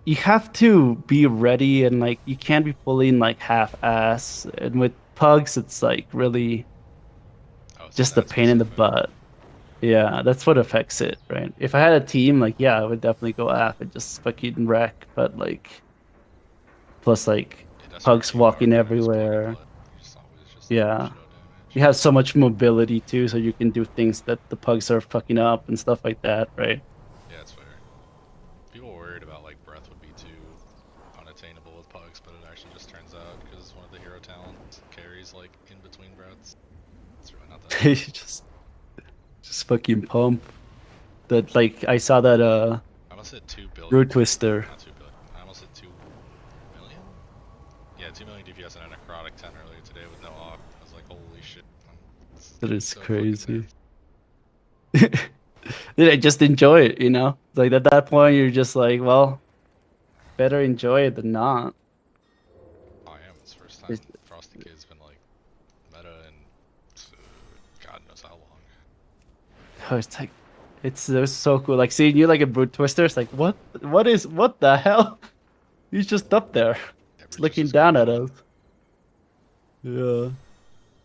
you have to be ready and like you can't be pulling like half ass. And with pugs, it's like really just a pain in the butt. Yeah, that's what affects it, right? If I had a team, like yeah, I would definitely go AF and just fucking wreck. But like, plus like pugs walking everywhere. Yeah, you have so much mobility too, so you can do things that the pugs are fucking up and stuff like that, right?
Yeah, it's fair. People were worried about like breath would be too unattainable with pugs, but it actually just turns out because one of the hero talents carries like in between breaths. It's really not that.
You just fucking pump. That like I saw that
I almost hit 2 billion.
Root Twister.
Not 2 billion. I almost hit 2 million. Yeah, 2 million DPS and a necrotic 10 earlier today with no off. I was like, holy shit.
That is so crazy. Dude, I just enjoy it, you know? Like at that point you're just like, well, better enjoy it than not.
I am. It's the first time Frosty Kid's been like meta in God knows how long.
Oh, it's like it's so cool. Like seeing you like a Brute Twister, it's like what the hell? He's just up there. He's looking down at us. Yeah.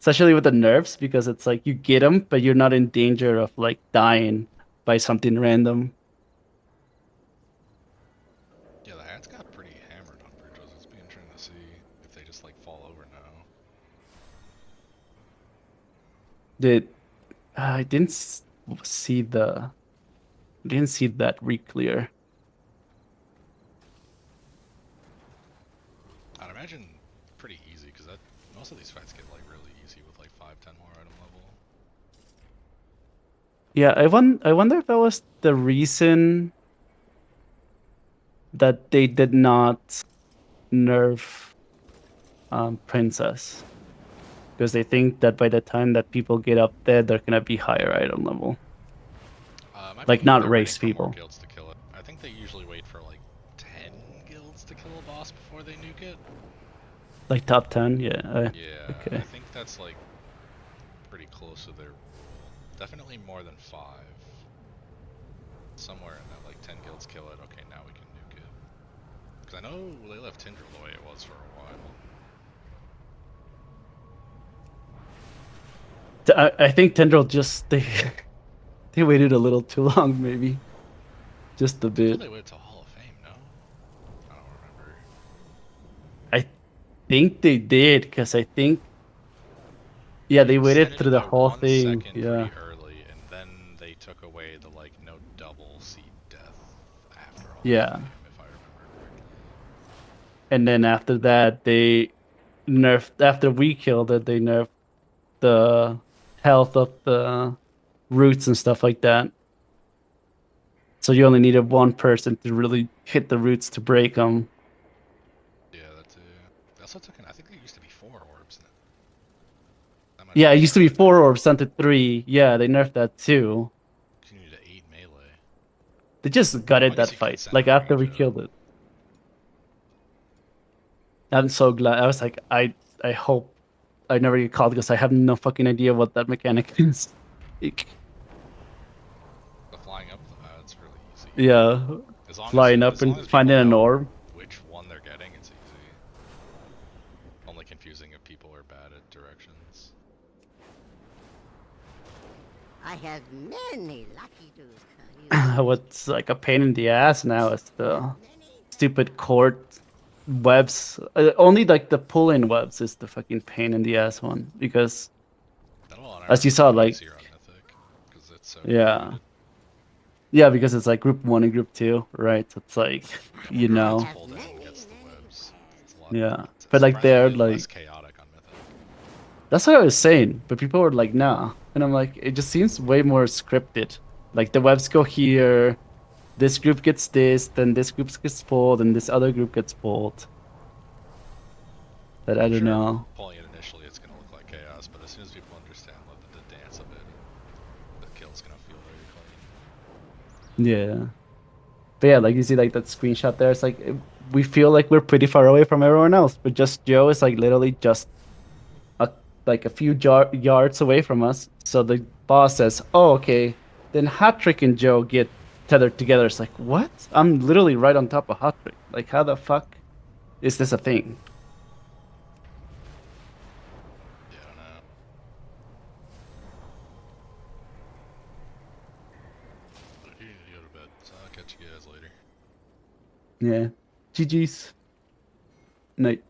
Especially with the nerfs, because it's like you get them, but you're not in danger of like dying by something random.
Yeah, the hats got pretty hammered on Bridges. It's being interesting to see if they just like fall over now.
I didn't see that re-clear.
I'd imagine pretty easy because most of these fights get like really easy with like 5-10 more item level.
Yeah, I wonder if that was the reason that they did not nerf Princess. Because they think that by the time that people get up there, they're gonna be higher item level. Like not race people.
Guilds to kill it. I think they usually wait for like 10 guilds to kill a boss before they nuke it.
Like top 10, yeah.
Yeah,
okay.
I think that's like pretty close to their rule. Definitely more than 5. Somewhere in that like 10 guilds kill it. Okay, now we can nuke it. Because I know they left Tindril the way it was for a while.
I think Tendril just they waited a little too long, maybe, just a bit.
They waited till Hall of Fame, no? I don't remember.
I think they did, because I think, yeah, they waited through the whole thing. Yeah.
Early, and then they took away the like no double seed death after all.
Yeah.
If I remember correctly.
And then after that, they nerfed after we killed it. They nerfed the health of the roots and stuff like that. So you only needed one person to really hit the roots to break them.
Yeah, that too. They also took I think there used to be 4 orbs.
Yeah, it used to be 4 orbs down to 3. Yeah, they nerfed that too.
You need 8 melee.
They just gutted that fight, like after we killed it. I'm so glad. I was like, I hope I never get called because I have no fucking idea what that mechanic is. Like,
The flying up, it's really easy.
yeah,
As long
flying
as,
up and
people
finding an
know
orb.
Which one they're getting, it's easy. Only confusing if people are bad at directions.
I have many lucky to
What's like a pain in the ass now is the stupid court webs. Only like the pull-in webs is the fucking pain in the ass one because, as you saw, like, yeah, yeah, because it's like group 1 and group 2, right? So it's like, you know, yeah, but like they're like, that's what I was saying, but people were like, nah, and I'm like, it just seems way more scripted. Like the webs go here, this group gets this, then this group gets pulled, and this other group gets pulled. But I don't know.
Pulling it initially, it's gonna look like chaos, but as soon as people understand the dance of it, the kill's gonna feel very clean.
Yeah. But yeah, like you see like that screenshot there, it's like we feel like we're pretty far away from everyone else, but just Joe is like literally just like a few yards away from us. So the boss says, oh, okay, then Hat-Trick and Joe get tethered together. It's like, what? I'm literally right on top of Hat-Trick. Like, how the fuck is this a thing?
Yeah, I don't know. But you need to go to bed, so I'll catch you guys later.
Yeah. GG's. Night.